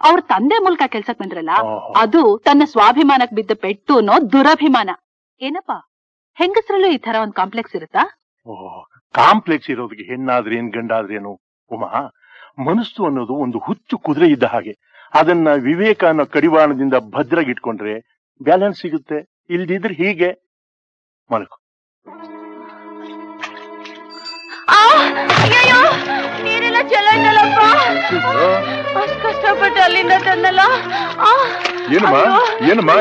ಅವ್ರ ತಂದೆ ಮೂಲಕ ಕೆಲ್ಸಕ್ ಬಂದ್ರಲ್ಲ, ಅದು ತನ್ನ ಸ್ವಾಭಿಮಾನಕ್ ಬಿದ್ದ ಪೆಟ್ಟು ಅನ್ನೋ ದುರಭಿಮಾನ. ಏನಪ್ಪಾ, ಹೆಂಗಸ್ರಲ್ಲೂ ಈ ತರ ಒಂದ್ ಕಾಂಪ್ಲೆಕ್ಸ್ ಇರುತ್ತಾ? ಕಾಂಪ್ಲೆಕ್ಸ್ ಇರೋದಕ್ಕೆ ಹೆಣ್ಣಾದ್ರೇನ್ ಗಂಡಾದ್ರೇನು ಉಮಾ, ಮನಸ್ಸು ಅನ್ನೋದು ಒಂದು ಹುಚ್ಚು ಕುದುರೆ ಇದ್ದ ಹಾಗೆ. ಅದನ್ನ ವಿವೇಕ ಅನ್ನೋ ಕಡಿವಾಣದಿಂದ ಭದ್ರಾಗಿಟ್ಕೊಂಡ್ರೆ ಬ್ಯಾಲೆನ್ಸ್ ಸಿಗುತ್ತೆ. ಇಲ್ದಿದ್ರೆ ಹೀಗೆ ಮಲಗು. ನೀರೆಲ್ಲ ಚೆಲ್ಲೈತಲ್ಲಪ್ಪ, ಅಷ್ಟ್ ಕಷ್ಟಪಟ್ಟು ಅಲ್ಲಿಂದ ತಂದಲ್ಲ. ಏನಮ್ಮ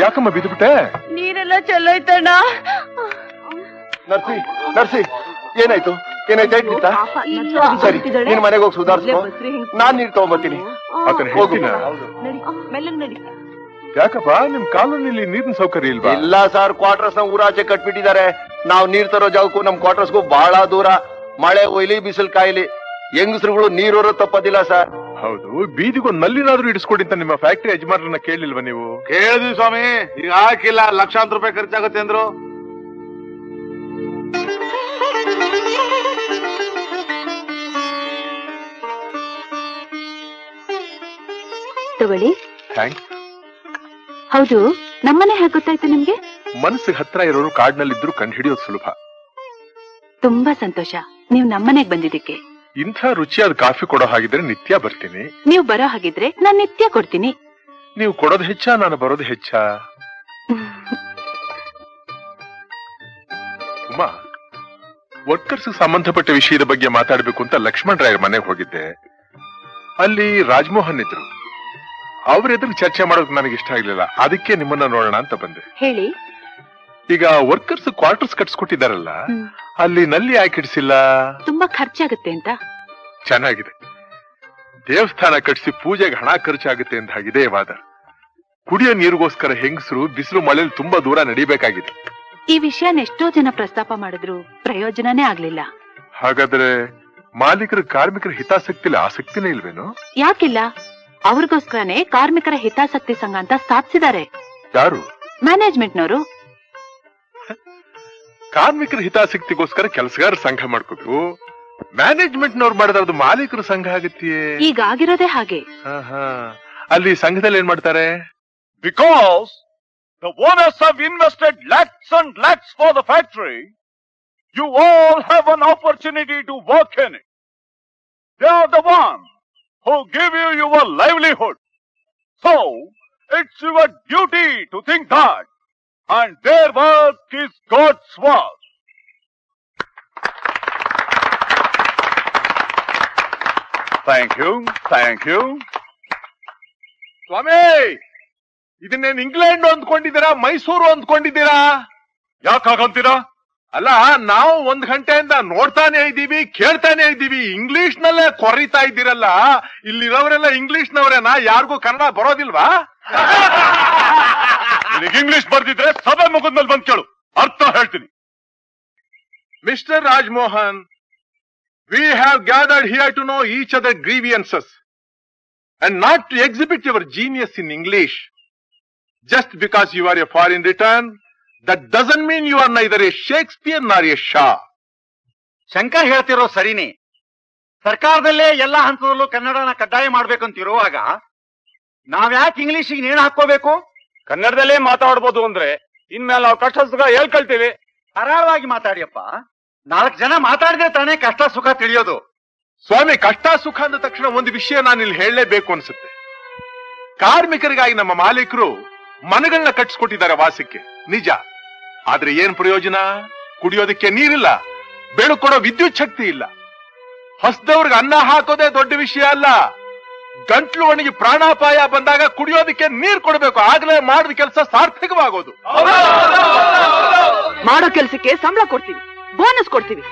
ಯಾಕಮ್ಮ ಬಿದ್ದುಬಿಟ್ಟೆ? ನೀರೆಲ್ಲ ಚೆಲ್ಲೈತಣ್ಣ. ನರ್ಸಿ ಏನಾಯ್ತು? ಸರಿ, ನೀನ್ ಮನೆಗೆ ಹೋಗಿ ಸುಧಾರಿಸ್ಕೊ. ನಾನ್ ನೀರ್ ತಗೊಂಡ್ಬರ್ತೀನಿ. ಯಾಕಪ್ಪ, ನಿಮ್ ಕಾಲೋನಿಲಿ ನೀರಿನ ಸೌಕರ್ಯ ಇಲ್ವಾ? ಇಲ್ಲ ಸರ್, ಕ್ವಾರ್ಟರ್ಸ್ ನ ಊರಾಚೆ ಕಟ್ಬಿಟ್ಟಿದ್ದಾರೆ. ನಾವ್ ನೀರ್ ತರೋ ಜಾಗಕ್ಕೂ ನಮ್ ಕ್ವಾರ್ಟರ್ಸ್ಗೂ ಬಹಳ ದೂರ. ಮಳೆ ಒಯ್ಲಿ, ಬಿಸಿಲು ಕಾಯ್ಲಿ, ಹೆಂಗಸ್ರುಗಳು ನೀರೋರೋ ತಪ್ಪದಿಲ್ಲ ಸರ್. ಹೌದು, ಬೀದಿಗೊಂದು ನಲ್ಲಿನಾದ್ರೂ ಇಡಿಸ್ಕೊಡಿ ಅಂತ ನಿಮ್ಮ ಫ್ಯಾಕ್ಟರಿ ಯಜಮಾನರನ್ನ ಕೇಳಿಲ್ವಾ ನೀವು? ಕೇಳಿದ್ವಿ ಸ್ವಾಮಿ, ಈಗ ಹಾಕಿಲ್ಲ, ಲಕ್ಷಾಂತರ ರೂಪಾಯಿ ಖರ್ಚಾಗುತ್ತೆ ಅಂದ್ರು. ತಗೊಳ್ಳಿ. ಥ್ಯಾಂಕ್ಸ್. ಹೌದು, ನಮ್ಮನೆ ಹೇಗೆ ಗೊತ್ತಾಯ್ತು ನಿಮ್ಗೆ? ಮನಸ್ಸಿಗೆ ಹತ್ರ ಇರೋರು ಕಾಡ್ನಲ್ಲಿದ್ರು ಕಂಡು ಹಿಡಿಯೋದು ಸುಲಭ. ತುಂಬಾ ಸಂತೋಷ ನೀವು ನಮ್ಮನೆಗ್ ಬಂದಿದ್ದಕ್ಕೆ. ಇಂಥ ರುಚಿಯಾದ ಕಾಫಿ ಕೊಡೋ ಹಾಗಿದ್ರೆ ನಿತ್ಯ ಬರ್ತೀನಿ. ನೀವು ಬರೋ ಹಾಗಿದ್ರೆ ನಾನ್ ನಿತ್ಯ ಕೊಡ್ತೀನಿ. ನೀವು ಕೊಡೋದು ಹೆಚ್ಚಾ, ನಾನು ಬರೋದು ಹೆಚ್ಚಾ? ಉಮಾ, ವರ್ಕರ್ಸ್ ಸಂಬಂಧಪಟ್ಟ ವಿಷಯದ ಬಗ್ಗೆ ಮಾತಾಡ್ಬೇಕು ಅಂತ ಲಕ್ಷ್ಮಣ್ ರಾಯರ್ ಮನೆಗೆ ಹೋಗಿದ್ದೆ. ಅಲ್ಲಿ ರಾಜಮೋಹನ್ ಇದ್ರು. ಅವ್ರ ಎದುರು ಚರ್ಚೆ ಮಾಡೋದು ನನಗೆ ಇಷ್ಟ ಆಗ್ಲಿಲ್ಲ. ಅದಕ್ಕೆ ನಿಮ್ಮನ್ನ ನೋಡೋಣ ಅಂತ ಬಂದೆ. ಹೇಳಿ. ಈಗ ವರ್ಕರ್ಸ್ ಕ್ವಾರ್ಟರ್ಸ್ ಕಟ್ಸ್ಕೊಟ್ಟಿದಾರಲ್ಲ, ಅಲ್ಲಿ ನಲ್ಲಿ ಯಾಕೆ ಇಡಿಸಿಲ್ಲ? ತುಂಬಾ ಖರ್ಚಾಗುತ್ತೆ ಅಂತ. ಚೆನ್ನಾಗಿದೆ. ದೇವಸ್ಥಾನ ಕಟ್ಟಿಸಿ ಪೂಜೆಗೆ ಹಣ ಖರ್ಚಾಗುತ್ತೆ ಅಂತ ಹಾಗಿದೆ ವಾದ. ಕುಡಿಯೋ ನೀರಿಗೋಸ್ಕರ ಹೆಂಗಸರು ಬಿಸಿಲು ಮಳೆಯಲ್ಲಿ ತುಂಬಾ ದೂರ ನಡಿಬೇಕಾಗಿದೆ. ಈ ವಿಷಯನ ಎಷ್ಟೋ ಜನ ಪ್ರಸ್ತಾಪ ಮಾಡಿದ್ರು ಪ್ರಯೋಜನನೇ ಆಗ್ಲಿಲ್ಲ. ಹಾಗಾದ್ರೆ ಮಾಲೀಕರ ಕಾರ್ಮಿಕರ ಹಿತಾಸಕ್ತಿಲಿ ಆಸಕ್ತಿನೇ ಇಲ್ವೇನು? ಯಾಕಿಲ್ಲ, ಅವ್ರಿಗೋಸ್ಕರನೇ ಕಾರ್ಮಿಕರ ಹಿತಾಸಕ್ತಿ ಸಂಘ ಅಂತ ಸ್ಥಾಪಿಸಿದ್ದಾರೆ. ಯಾರು? ಮ್ಯಾನೇಜ್ಮೆಂಟ್ನವರು. ಕಾರ್ಮಿಕರ ಹಿತಾಸಕ್ತಿಗೋಸ್ಕರ ಕೆಲಸಗಾರ ಸಂಘ ಮಾಡ್ಕೋಬೇಕು. ಮ್ಯಾನೇಜ್ಮೆಂಟ್ನವ್ರು ಮಾಡಿದ್ರೆ ಮಾಲೀಕರ ಸಂಘ ಆಗತ್ತೆಯೇ? ಈಗ ಆಗಿರೋದೇ ಹಾಗೆ. ಅಲ್ಲಿ ಸಂಘದಲ್ಲಿ ಏನ್ ಮಾಡ್ತಾರೆ? Because the owners have invested lakhs and lakhs for the factory, you all have an opportunity to work in it. They are the ones who give you your livelihood. So, it's your duty to think that, and their work is God's work. Thank you, thank you. ಸ್ವಾಮಿ, ಇದನ್ನೇನು England ಅಂದ್ಕೊಂಡಿದ್ದೀರಾ Mysuru ಅಂದ್ಕೊಂಡಿದ್ದೀರಾ? ಯಾಕಾಗಂತೀರಾ? ಅಲ್ಲ, ನಾವು 1 ಗಂಟೆಯಿಂದ ನೋಡ್ತಾನೆ ಇದ್ದೀವಿ, ಕೇಳ್ತಾನೆ ಇದ್ದೀವಿ, English ನಲ್ಲೇ ಕೊರಿತಾ ಇದ್ದೀರಲ್ಲ. ಇಲ್ಲಿರೋರೆಲ್ಲ ಇಂಗ್ಲಿಷ್ನವರೇನಾ? ಯಾರಿಗೂ ಕನ್ನಡ ಬರೋದಿಲ್ವಾ? ಇಂಗ್ಲಿಷ್ ಬರ್ದಿದ್ರೆ ಸಭೆ ಮುಗಿದ್ಮೇಲೆ ಬಂದ್ ಕೇಳು, ಅರ್ಥ ಹೇಳ್ತೀನಿ. Mister Rajamohan, we have gathered here to know each other grievances and not to exhibit your genius in English. Just because you are a foreign return, that doesn't mean you are neither a Shakespeare nor a Shaw. Shankar ಹೇಳ್ತಿರೋ ಸರಿನೇ. ಸರ್ಕಾರದಲ್ಲೇ ಎಲ್ಲಾ ಹಂತದಲ್ಲೂ ಕನ್ನಡನ ಕಡ್ಡಾಯ ಮಾಡ್ಬೇಕಂತಿರುವಾಗ ನಾವ್ಯಾಕೆ ಇಂಗ್ಲಿಷಿಗೆ ನೇಣು ಹಾಕೋಬೇಕು? ಕನ್ನಡದಲ್ಲೇ ಮಾತಾಡ್ಬೋದು ಅಂದ್ರೆ ಇನ್ಮೇಲೆ ನಾವು ಕಷ್ಟ ಸುಖ ಹೇಳ್ಕೊಳ್ತೀವಿ. ಸರಳವಾಗಿ ಮಾತಾಡಿಯಪ್ಪ. 4 ಜನ ಮಾತಾಡಿದ್ರೆ ತಾನೇ ಕಷ್ಟ ಸುಖ ತಿಳಿಯೋದು. ಸ್ವಾಮಿ, ಕಷ್ಟ ಸುಖ ಅಂದ ತಕ್ಷಣ ಒಂದು ವಿಷಯ ನಾನು ಇಲ್ಲಿ ಹೇಳಲೇಬೇಕು ಅನ್ಸುತ್ತೆ. ಕಾರ್ಮಿಕರಿಗಾಗಿ ನಮ್ಮ ಮಾಲೀಕರು ಮನೆಗಳನ್ನ ಕಟ್ಟಿಸ್ಕೊಟ್ಟಿದ್ದಾರೆ ವಾಸಕ್ಕೆ, ನಿಜ. ಆದ್ರೆ ಏನ್ ಪ್ರಯೋಜನ? ಕುಡಿಯೋದಕ್ಕೆ ನೀರಿಲ್ಲ, ಬೆಳಕೊಡೋ ವಿದ್ಯುತ್ ಶಕ್ತಿ ಇಲ್ಲ. ಹಸ್ದವ್ರಿಗೆ ಅನ್ನ ಹಾಕೋದೇ ದೊಡ್ಡ ವಿಷಯ ಅಲ್ಲ, ಗಂಟ್ಲು ಒಣಗಿ ಪ್ರಾಣಾಪಾಯ ಬಂದಾಗ ಕುಡಿಯೋದಕ್ಕೆ ನೀರ್ ಕೊಡಬೇಕು. ಆಗ್ಲೇ ಮಾಡಿದ ಕೆಲಸ ಸಾರ್ಥಕವಾಗೋದು. ಮಾಡೋ ಕೆಲ್ಸಕ್ಕೆ ಸಂಬಳ ಕೊಡ್ತೀವಿ, ಬೋನಸ್ ಕೊಡ್ತೀವಿ.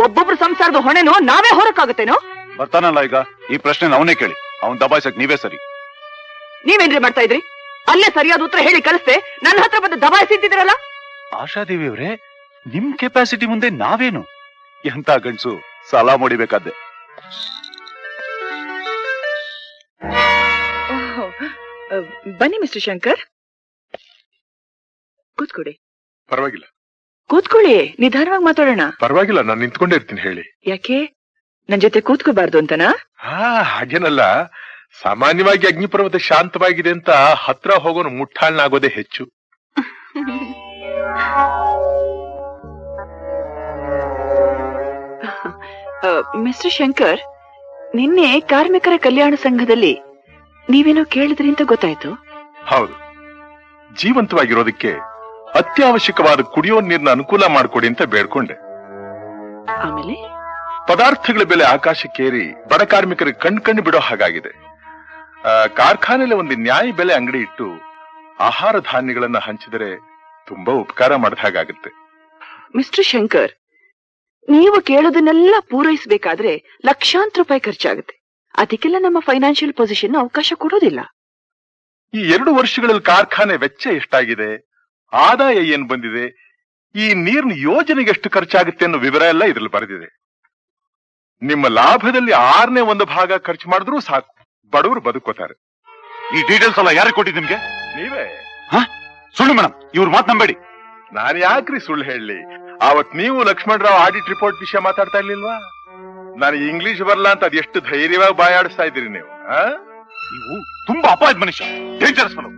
ಒಬ್ಬೊಬ್ರು ಸಂಸಾರದ ಹೊಣೆನೋ ನಾವೇ ಹೊರಕಾಗತ್ತೇನೋ? ಬರ್ತಾನಲ್ಲ ಈಗ, ಈ ಪ್ರಶ್ನೆ ಅವನೇ ಕೇಳಿ. ಅವನ್ ದಬಾಯಿಸಕ್ ನೀವೇ ಸರಿ. ನೀವೇನ್ರಿ ಮಾಡ್ತಾ ಇದ್ರಿ? ಅಲ್ಲೇ ಸರಿಯಾದ ಉತ್ತರ ಹೇಳಿ ಕಳಿಸ್ತೆ ನನ್ನ ಹತ್ರ ಬಂದು ದಬಾಯಿಸಿದ್ದಿದ್ರಲ್ಲ. ಆಶಾದೇವಿ ಅವರೇ, ನಿಮ್ ಕೆಪಾಸಿಟಿ ಮುಂದೆ ನಾವೇನು? ಎಂತ ಗಂಡ್ಸು, ಸಾಲ ಮಾಡಿಬೇಕಾದ್ದೆ. ಬನ್ನಿ ಮಿಸ್ಟರ್ ಶಂಕರ್, ಕೂತ್ಕೊಡಿ. ಪರವಾಗಿಲ್ಲ, ಕೂತ್ಕೊಳ್ಳಿ, ನಿಧಾನವಾಗಿ ಮಾತಾಡೋಣ. ಪರವಾಗಿಲ್ಲ, ನಾನು ನಿಂತ್ಕೊಂಡೇ ಇರ್ತೀನಿ. ಹೇಳಿ. ಯಾಕೆ, ನನ್ ಜೊತೆ ಕೂತ್ಕೋಬಾರ್ದು ಅಂತನಾ? ಹಾಗೇನಲ್ಲ. ಸಾಮಾನ್ಯವಾಗಿ ಅಗ್ನಿಪರ್ವತ ಶಾಂತವಾಗಿದೆ ಅಂತ ಹತ್ರ ಹೋಗೋನು ಮುಟ್ಟಾಳ್ನಾಗೋದೇ ಹೆಚ್ಚು. ಮಿಸ್ಟರ್ ಶಂಕರ್, ನಿನ್ನೆ ಕಾರ್ಮಿಕರ ಕಲ್ಯಾಣ ಸಂಘದಲ್ಲಿ ನೀವೇನೋ ಕೇಳಿದ್ರಿ ಅಂತ ಗೊತ್ತಾಯ್ತು. ಹೌದು, ಜೀವಂತವಾಗಿರೋದಕ್ಕೆ ಅತ್ಯವಶ್ಯಕವಾದ ಕುಡಿಯೋ ನೀರಿನ ಅನುಕೂಲ ಮಾಡಿಕೊಡಿ ಅಂತ ಬೇಡ್ಕೊಂಡೆ. ಆಮೇಲೆ ಪದಾರ್ಥಗಳ ಬೆಲೆ ಆಕಾಶಕ್ಕೇರಿ ಬಡ ಕಾರ್ಮಿಕರಿಗೆ ಕಣ್ಣು ಬಿಡೋ ಹಾಗಾಗಿದೆ. ಕಾರ್ಖಾನೆಯಲ್ಲಿ ಒಂದು ನ್ಯಾಯ ಬೆಲೆ ಅಂಗಡಿ ಇಟ್ಟು ಆಹಾರ ಧಾನ್ಯಗಳನ್ನ ಹಂಚಿದರೆ ತುಂಬಾ ಉಪಕಾರ ಮಾಡಿದ ಹಾಗಾಗುತ್ತೆ. ಮಿಸ್ಟರ್ ಶಂಕರ್, ನೀವು ಕೇಳೋದನ್ನೆಲ್ಲ ಪೂರೈಸಬೇಕಾದ್ರೆ ಲಕ್ಷಾಂತರ ರೂಪಾಯಿ ಖರ್ಚಾಗುತ್ತೆ. ಅದಕ್ಕೆಲ್ಲ ನಮ್ಮ ಫೈನಾನ್ಷಿಯಲ್ ಪೊಸಿಷನ್ ಅವಕಾಶ ಕೊಡೋದಿಲ್ಲ. ಈ 2 ವರ್ಷಗಳಲ್ಲಿ ಕಾರ್ಖಾನೆ ವೆಚ್ಚ ಎಷ್ಟಾಗಿದೆ, ಆದಾಯ ಏನ್ ಬಂದಿದೆ, ಈ ನೀರಿನ ಯೋಜನೆಗೆ ಎಷ್ಟು ಖರ್ಚಾಗುತ್ತೆ ಅನ್ನೋ ವಿವರ ಎಲ್ಲ ಇದ್ರಲ್ಲಿ ಬರೆದಿದೆ. ನಿಮ್ಮ ಲಾಭದಲ್ಲಿ 1/6ನೇ ಭಾಗ ಖರ್ಚು ಮಾಡಿದ್ರೂ ಸಾಕು, ಬಡವರು ಬದುಕೋತಾರೆ. ಈ ಡೀಟೇಲ್ಸ್ ಎಲ್ಲ ಯಾರಿಗೆ ಕೊಟ್ಟಿದ್ದು ನಿಮ್ಗೆ? ನೀವೇ. ಸುಳ್ಳು ಮೇಡಮ್, ಇವ್ರ ಮಾತು ನಂಬೇಡಿ. ನಾನು ಯಾಕ್ರಿ ಸುಳ್ಳು ಹೇಳಲಿ? ಅವತ್ ನೀವು ಲಕ್ಷ್ಮಣರಾವ್ ಆಡಿಟ್ ರಿಪೋರ್ಟ್ ವಿಷಯ ಮಾತಾಡ್ತಾ ಇರ್ಲಿಲ್ವಾ? ನಾನು ಇಂಗ್ಲಿಷ್ ಬರಲ್ಲ ಅಂತ ಅದೆಷ್ಟು ಧೈರ್ಯವಾಗಿ ಬಾಯಾಡಿಸ್ತಾ ಇದ್ದೀರಿ ನೀವು. ನೀವು ತುಂಬಾ ಅಪಾಯದ ಮನುಷ್ಯ, ಡೇಂಜರಸ್ ಫೆಲೋ.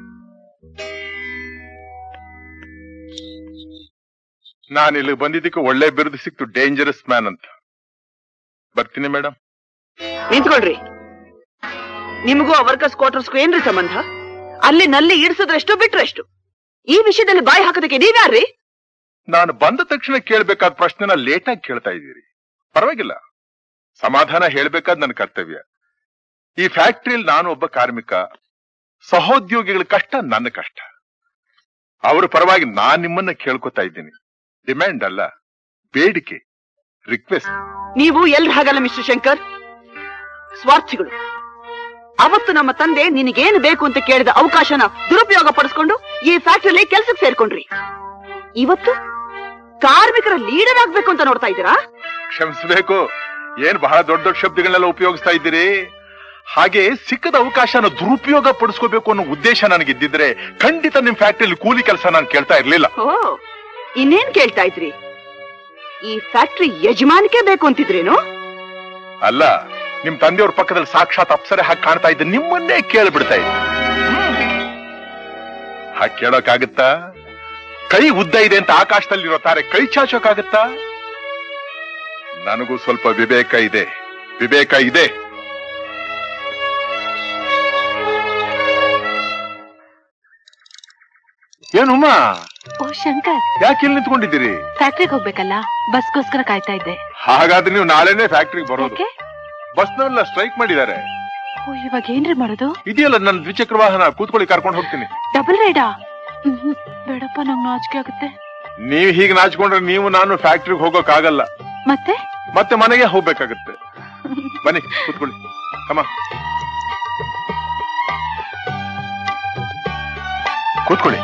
ನಾನು ಇಲ್ಲಿ ಬಂದಿದ್ದಕ್ಕೆ ಒಳ್ಳೆ ಬಿರುದು ಸಿಕ್ತು, ಡೇಂಜರಸ್ ಮ್ಯಾನ್ ಅಂತ. ಬರ್ತೀನಿ ಮೇಡಮ್. ನಿಂತ್ಕೊಳ್ರಿ. ನಿಮಗೂ ವರ್ಕರ್ಸ್ ಕ್ವಾರ್ಟರ್ಸ್ಗೂ ಏನ್ರಿ ಸಂಬಂಧ? ಅಲ್ಲಿ ನಲ್ಲಿ ಇಡಿಸಿದ್ರೆಷ್ಟು ಬಿಟ್ರೆಷ್ಟು? ಈ ವಿಷಯದಲ್ಲಿ ಬಾಯಿ ಹಾಕೋದಕ್ಕೆ ನೀವ್ಯಾರ್ರಿ? ನಾನು ಬಂದ ತಕ್ಷಣ ಕೇಳ್ಬೇಕಾದ ಪ್ರಶ್ನೆನ ಲೇಟಾಗಿ ಕೇಳ್ತಾ ಇದ್ದೀರಿ. ಪರವಾಗಿಲ್ಲ, ಸಮಾಧಾನ ಹೇಳ್ಬೇಕಾದ್ ನನ್ನ ಕರ್ತವ್ಯ. ಈ ಫ್ಯಾಕ್ಟರಿಯಲ್ಲಿ ನಾನು ಒಬ್ಬ ಕಾರ್ಮಿಕ, ಸಹೋದ್ಯೋಗಿಗಳ ಕಷ್ಟ ನನ್ನ ಕಷ್ಟ. ಅವರ ಪರವಾಗಿ ನಾನ್ ನಿಮ್ಮನ್ನ ಕೇಳ್ಕೊತಾ ಇದ್ದೀನಿ. ಡಿಮ್ಯಾಂಡ್ ಅಲ್ಲ, ಬೇಡಿಕೆ, ರಿಕ್ವೆಸ್ಟ್. ನೀವು ಎಲ್ರ ಹಾಗಲ್ಲ ಮಿಸ್ಟರ್ ಶಂಕರ್. ಸ್ವಾರ್ಥಿಗಳು, ಅವತ್ತು ನಮ್ಮ ತಂದೆ ನಿನಗೇನು ಬೇಕು ಅಂತ ಕೇಳಿದ ಅವಕಾಶನ ದುರುಪಯೋಗ ಪಡಿಸ್ಕೊಂಡು ಈ ಫ್ಯಾಕ್ಟರಿಲಿ ಕೆಲ್ಸಕ್ಕೆ ಸೇರ್ಕೊಂಡ್ರಿ. ಇವತ್ತು ಕಾರ್ಮಿಕರ ಲೀಡರ್ ಆಗ್ಬೇಕು ಅಂತ ನೋಡ್ತಾ ಇದ್ದೀರಾ? ಕ್ಷಮಿಸಬೇಕು, ಏನ್ ಬಹಳ ದೊಡ್ಡ ದೊಡ್ಡ ಶಬ್ದಗಳನ್ನೆಲ್ಲ ಉಪಯೋಗಿಸ್ತಾ ಇದ್ದೀರಿ. ಹಾಗೆ ಸಿಕ್ಕದ ಅವಕಾಶನ ದುರುಪಯೋಗ ಪಡಿಸ್ಕೋಬೇಕು ಅನ್ನೋ ಉದ್ದೇಶ ನನಗಿದ್ದಿದ್ರೆ ಖಂಡಿತ ನಿಮ್ ಫ್ಯಾಕ್ಟರಿಯಲ್ಲಿ ಕೂಲಿ ಕೆಲಸ ನಾನು ಕೇಳ್ತಾ ಇರ್ಲಿಲ್ಲ. ಓ, ಇನ್ನೇನ್ ಕೇಳ್ತಾ ಇದ್ರಿ? ಈ ಫ್ಯಾಕ್ಟರಿ ಯಜಮಾನಿಕೆ ಬೇಕು ಅಂತಿದ್ರೇನು? ಅಲ್ಲ, ನಿಮ್ ತಂದೆಯವ್ರ ಪಕ್ಕದಲ್ಲಿ ಸಾಕ್ಷಾತ್ ಅಪ್ಸರೆ ಹಾಗೆ ಕಾಣ್ತಾ ಇದ್ದೆ, ನಿಮ್ಮನ್ನೇ ಕೇಳ್ಬಿಡ್ತಾ ಇದ್ದೆ. ಹಾಗೆ ಕೇಳೋಕಾಗತ್ತಾ? ಕೈ ಉದ್ದ ಇದೆ ಅಂತ ಆಕಾಶದಲ್ಲಿರೋ ತಾರೆ ಕೈ ಚಾಚೋಕಾಗತ್ತಾ? ನನಗೂ ಸ್ವಲ್ಪ ವಿವೇಕ ಇದೆ, ವಿವೇಕ ಇದೆ. ಏನುಮ್ಮ? ಓ ಶಂಕರ್, ಯಾಕೆ ಇಲ್ಲಿ ನಿಂತ್ಕೊಂಡಿದ್ದೀರಿ? ಫ್ಯಾಕ್ಟ್ರಿಗೆ ಹೋಗ್ಬೇಕಲ್ಲ, ಬಸ್ಗೋಸ್ಕರ ಕಾಯ್ತಾ ಇದ್ದೆ. ಹಾಗಾದ್ರೆ ನೀವು ನಾಳೆನೆ ಫ್ಯಾಕ್ಟ್ರಿಗೆ ಬರೋದು. ಬಸ್ನವರೆಲ್ಲ ಸ್ಟ್ರೈಕ್ ಮಾಡಿದ್ದಾರೆ. ಓ, ಇವಾಗ ಏನ್ರಿ ಮಾಡೋದು? ಇದೆಯಲ್ಲ ನನ್ನ ದ್ವಿಚಕ್ರ ವಾಹನ, ಕೂತ್ಕೊಳ್ಳಿ, ಕರ್ಕೊಂಡು ಹೋಗ್ತೀನಿ. ಡಬಲ್ ರೈಡಾ? ಬೇಡಪ್ಪ, ನಂಗೆ ನಾಚಿಕೆ ಆಗುತ್ತೆ. ನೀವ್ ಹೀಗೆ ನಾಚ್ಕೊಂಡ್ರೆ ನೀವು ನಾನು ಫ್ಯಾಕ್ಟ್ರಿಗೆ ಹೋಗೋಕ್ಕಾಗಲ್ಲ. ಮತ್ತೆ ಮನೆಗೆ ಹೋಗ್ಬೇಕಾಗತ್ತೆ. ಬನ್ನಿ ಕೂತ್ಕೊಳ್ಳಿ. ಅಮ್ಮ ಕೂತ್ಕೊಳ್ಳಿ.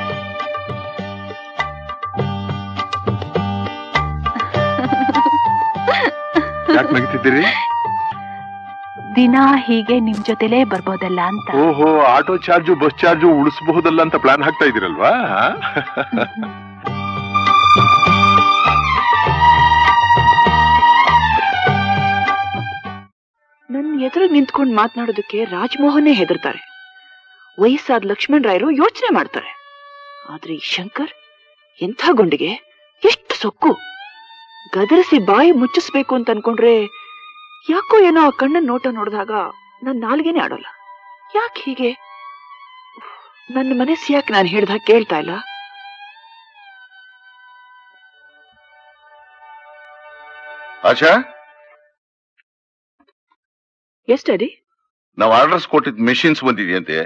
ಯಾಕೆ ನಗಿತಿದ್ದೀರಿ? ದಿನ ಹೀಗೆ ನಿಮ್ ಜೊತೆಲೇ ಬರ್ಬೋದಲ್ಲ ಅಂತ. ಓಹೋ, ಆಟೋ ಚಾರ್ಜು ಬಸ್ ಚಾರ್ಜು ಉಳಿಸಬಹುದಲ್ಲ ಅಂತ ಪ್ಲಾನ್ ಹಾಕ್ತಾ ಇದೀರಲ್ವಾ? ನನ್ನ ಎದುರು ನಿಂತ್ಕೊಂಡು ಮಾತನಾಡೋದಕ್ಕೆ ರಾಜಮೋಹನ್ನೇ ಹೆದರ್ತಾರೆ. ವಯಸ್ಸಾದ ಲಕ್ಷ್ಮಣ್ ರಾಯರು ಯೋಚನೆ ಮಾಡ್ತಾರೆ. ಆದ್ರೆ ಈ ಶಂಕರ್ ಎಂಥ ಗುಂಡಿಗೆ, ಎಷ್ಟು ಸೊಕ್ಕು! ಗದರಿಸಿ ಬಾಯಿ ಮುಚ್ಚಿಸ್ಬೇಕು ಅಂತ ಅನ್ಕೊಂಡ್ರೆ ಯಾಕೋ ಏನೋ ಆ ಕಣ್ಣನ್ ನೋಟ ನೋಡಿದಾಗ ನನ್ ನಾಲ್ಗೆನೆ ಆಡೋಲ್ಲ. ಯಾಕೆ ಹೀಗೆ? ನನ್ನ ಮನಸ್ಸು ಯಾಕೆ ನಾನು ಹೇಳ್ದಾಗ ಕೇಳ್ತಾ ಇಲ್ಲ? ಆಶಾ, ಎಷ್ಟಡಿ? ನಾವು ಆರ್ಡರ್ಸ್ ಕೊಟ್ಟಿದ್ ಮೆಷಿನ್ಸ್ ಬಂದಿದೆಯಂತೆ.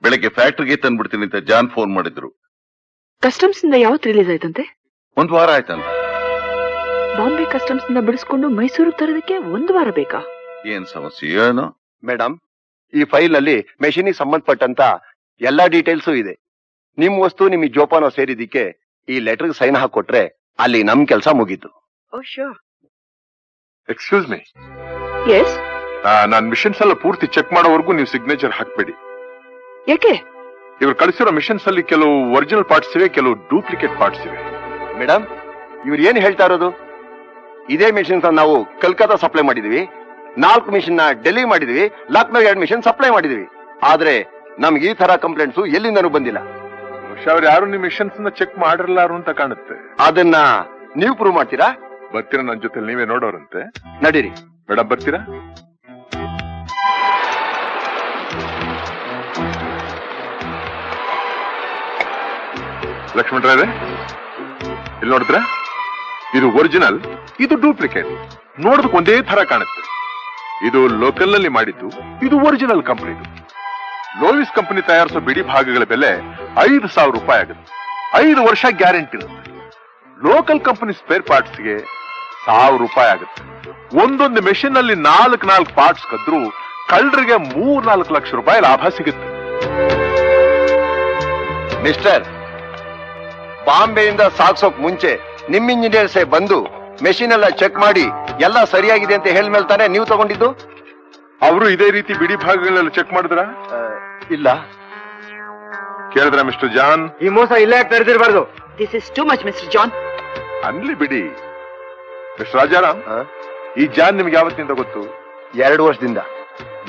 ಬೆಳಗ್ಗೆ ಫ್ಯಾಕ್ಟ್ರಿಗೆ ತಂದ್ಬಿಡ್ತೀನಿ ಅಂತ ಜಾನ್ ಫೋನ್ ಮಾಡಿದ್ರು. ಕಸ್ಟಮ್ಸ್ ಇಂದ ಯಾವತ್ತು ರಿಲೀಸ್ ಆಯ್ತಂತೆ? 1 ವಾರ ಆಯ್ತಂತ. ಬಾಂಬೆ ಕಸ್ಟಮ್ಸ್ ಇಂದ ಬಿಡಿಸ್ಕೊಂಡು ಮೈಸೂರಿಗೆ ತರೋದಕ್ಕೆ 1 ವಾರ ಬೇಕಾ? ಏನ್ ಸಮಸ್ಯೆ ಏನು? ಮೇಡಮ್, ಈ ಫೈಲ್ ಅಲ್ಲಿ ಮೆಷಿನಿಗೆ ಸಂಬಂಧಪಟ್ಟಂತ ಎಲ್ಲಾ ಡೀಟೇಲ್ಸು ಇದೆ. ನಿಮ್ ವಸ್ತು ನಿಮಗೆ ಜೋಪಾನ ಸೇರಿದಿಕ್ಕೆ ಈ ಲೆಟರ್ಗೆ ಸೈನ್ ಹಾಕೊಟ್ರೆ ಅಲ್ಲಿ ನಮ್ ಕೆಲಸ ಮುಗೀತು. Excuse me. ಎಸ್, ನಾನ್ ಮಿಷನ್ಸ್ ಎಲ್ಲ ಪೂರ್ತಿ ಚೆಕ್ ಮಾಡೋವರೆಗೂ ನೀವು ಸಿಗ್ನೇಚರ್ ಹಾಕ್ಬೇಡಿ. ಯಾಕೆ? ಇವ್ರು ಕಳಿಸಿರೋ ಮಿಷನ್ಸ್ ಅಲ್ಲಿ ಕೆಲವು ಒರಿಜಿನಲ್ ಪಾರ್ಟ್ಸ್ ಇವೆ, ಕೆಲವು ಡೂಪ್ಲಿಕೇಟ್ ಪಾರ್ಟ್ಸ್ ಇವೆ. ಮೇಡಮ್, ಇವ್ರು ಏನ್ ಹೇಳ್ತಾ ಇರೋದು? ಇದೇ ಮಿಷನ್ಸ್ ನಾವು ಕಲ್ಕತ್ತಾ ಸಪ್ಲೈ ಮಾಡಿದೀವಿ, 4 ಮಿಷನ್ ನ ಡೆಲ್ಲಿ ಮಾಡಿದೀವಿ, ಲಕ್ನೋ 2 ಮಿಷನ್ ಸಪ್ಲೈ ಮಾಡಿದೀವಿ. ಆದ್ರೆ ನಮ್ಗೆ ಈ ತರ ಕಂಪ್ಲೇಂಟ್ಸ್ ಎಲ್ಲಿಂದನೂ ಬಂದಿಲ್ಲ. ಅವ್ರು ಯಾರು ನಿಮ್ ಮಿಷನ್ಸ್ ಚೆಕ್ ಮಾಡಿರಲಾರು ಅಂತ ಕಾಣುತ್ತೆ. ಅದನ್ನ ನೀವು ಪ್ರೂವ್ ಮಾಡ್ತೀರಾ? ಬರ್ತೀರಾ ನನ್ನ ಜೊತೆ? ನೀವೇ ನೋಡೋರಂತೆ. ನಡೀರಿ. ಮೇಡಮ್ ಬರ್ತೀರಾ? ಲಕ್ಷ್ಮಣ್ ರಾಯರೇ, ಇಲ್ಲಿ ನೋಡಿದ್ರ? ಇದು ಒರಿಜಿನಲ್, ಇದು ಡೂಪ್ಲಿಕೇಟ್. ನೋಡೋದಕ್ಕೆ ಒಂದೇ ತರ ಕಾಣುತ್ತೆ. ಇದು ಲೋಕಲ್ ನಲ್ಲಿ ಮಾಡಿದ್ದು, ಇದು ಒರಿಜಿನಲ್ ಕಂಪನಿದು. ಲೋವಿಸ್ ಕಂಪನಿ ತಯಾರಿಸೋ ಬಿಡಿ ಭಾಗಗಳ ಬೆಲೆ 5,000 ರೂಪಾಯಿ ಆಗುತ್ತೆ. 5 ವರ್ಷ ಗ್ಯಾರಂಟಿ ಇರುತ್ತೆ. ಲೋಕಲ್ ಕಂಪನಿ ಸ್ಪೇರ್ ಪಾರ್ಟ್ಸ್ಗೆ 1,000 ರೂಪಾಯಿ ಆಗುತ್ತೆ. ಒಂದೊಂದು ಮೆಷಿನ್ ನಲ್ಲಿ 4 ಪಾರ್ಟ್ಸ್ ಕದ್ರೂ ಕಳ್ಳರಿಗೆ 3-4 ಲಕ್ಷ ರೂಪಾಯಿ ಲಾಭ ಸಿಗುತ್ತೆ. ಮಿಸ್ಟರ್, ಬಾಂಬೆಯಿಂದ ಸಾಗ್ಸೋಕ್ ಮುಂಚೆ ನಿಮ್ ಇಂಜಿನಿಯರ್ಸೇ ಬಂದು ಮೆಷಿನ್ ಎಲ್ಲ ಚೆಕ್ ಮಾಡಿ ಎಲ್ಲ ಸರಿಯಾಗಿದೆ ಅಂತ ಹೇಳ್ಮೇಲೆ ತಾನೇ ನೀವು ತಗೊಂಡಿದ್ದು? ಅವರು ಇದೇ ರೀತಿ ಬಿಡಿ ಭಾಗಗಳೆಲ್ಲ ಚೆಕ್ ಮಾಡಿದ್ರ? ಇಲ್ಲ. ಕೇಳಿದ್ರ ಮಿಸ್ಟರ್ ಜಾನ್? ಈ ಮೋಸ ಇಲ್ಲೇ ನಡೆದಿರಬಾರ್ದು. This is too much mister John. ಅನ್ಲಿ ಬಿಡಿ. ಮಿಸ್ಟರ್ ರಾಜಾರಾಮ್, ಈ ಜಾನ್ ನಿಮ್ಗೆ ಯಾವತ್ತಿಂದ ಗೊತ್ತು? 2 ವರ್ಷದಿಂದ.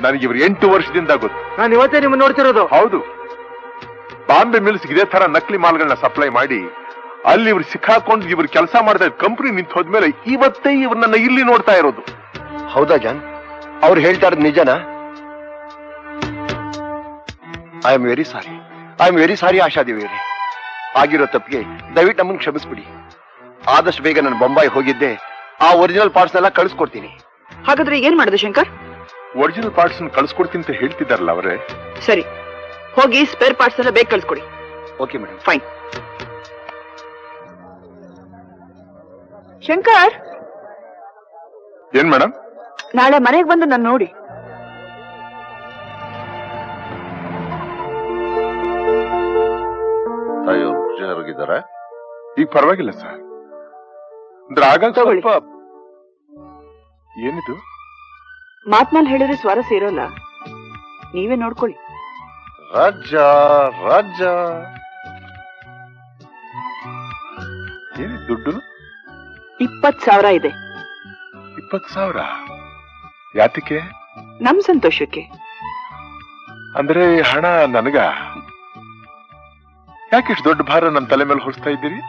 ನನಗೆ ಇವ್ರು 8 ವರ್ಷದಿಂದ ಗೊತ್ತು. ನಾನು ಇವತ್ತೇ ನಿಮ್ಮನ್ನ ನೋಡ್ತಿರೋದು. ಹೌದು. ಬಾಂಬೆ ಮಿಲ್ಸ್ ಇದೇ ತರ ನಕಲಿ ಮಾಲ್ಗಳನ್ನ ಸಪ್ಲೈ ಮಾಡಿ ಅಲ್ಲಿ ಇವ್ರು ಸಿಕ್ಕಾಕೊಂಡು ಇವ್ರು ಕೆಲಸ ಮಾಡ್ತಾ ಇದ್ದ ಕಂಪನಿ ನಿಂತು ಹೋದ್ಮೇಲೆ ಇವತ್ತೇ ಇವ್ರನ್ನ ಇಲ್ಲಿ ನೋಡ್ತಾ ಇರೋದು. ಹೌದಾ ಜಾನ್? ಅವ್ರು ಹೇಳ್ತಾ ಇರೋದು ನಿಜನಾ? ಐ ಆಮ್ ವೆರಿ ಸಾರಿ ಆಶಾದೇವಿಯವರೇ. ಆಗಿರೋ ತಪ್ಪಿಗೆ ದಯವಿಟ್ಟು ನಮ್ಮನ್ನು ಕ್ಷಮಿಸ್ಬಿಡಿ. ಆದಷ್ಟು ಬೇಗ ನಾನು ಬೊಂಬಾಯಿ ಹೋಗಿದ್ದೆ, ಆ ಒರಿಜಿನಲ್ ಪಾರ್ಟ್ಸ್ ಎಲ್ಲ ಕಳಿಸ್ಕೊಡ್ತೀನಿ. ಹಾಗಾದ್ರೆ ಏನ್ ಮಾಡಿದೆ ಶಂಕರ್? ಒರಿಜಿನಲ್ ಪಾರ್ಟ್ಸ್ ಕಳಿಸ್ಕೊಡ್ತೀನಿ ಅಂತ ಹೇಳ್ತಿದ್ದಾರಲ್ಲ ಅವರೇ. ಸರಿ, ಹೋಗಿ ಸ್ಪೇರ್ ಪಾರ್ಟ್ಸ್ ಎಲ್ಲ ಬೇಗ ಕಳಿಸ್ಕೊಡಿ. Okay madam. ಫೈನ್. ಶಂಕರ್, ಏನ್ ಮೇಡಮ್? ನಾಳೆ ಮನೆಗೆ ಬಂದು ನಾನು ನೋಡಿ. ತಾಯಿಯವರು ಹುಷಾರಾಗಿದ್ದಾರೆ? ಈಗ ಪರವಾಗಿಲ್ಲ ಸರ್. ಅಂದ್ರೆ ಆಗ ಸ್ವಲ್ಪ ಏನಿದು ಮಾತ್ನಲ್ಲಿ ಹೇಳಿದ್ರೆ ಸ್ವಾರಸ್ಯ ಇರೋಲ್ಲ, ನೀವೇ ನೋಡ್ಕೊಳ್ಳಿ. ರಾಜ ರಾಜ ಏನಿದು ದುಡ್ಡು? 20,000 ಇದೆ. 20,000? ಯಾತಕ್ಕೆ? ನಮ್ ಸಂತೋಷಕ್ಕೆ. ಅಂದ್ರೆ ಹಣ ನನಗ? ಯಾಕಿಷ್ಟು ದೊಡ್ಡ ಭಾರ ನನ್ನ ತಲೆ ಮೇಲೆ ಹೊರಿಸ್ತಾ ಇದ್ದೀರಿ?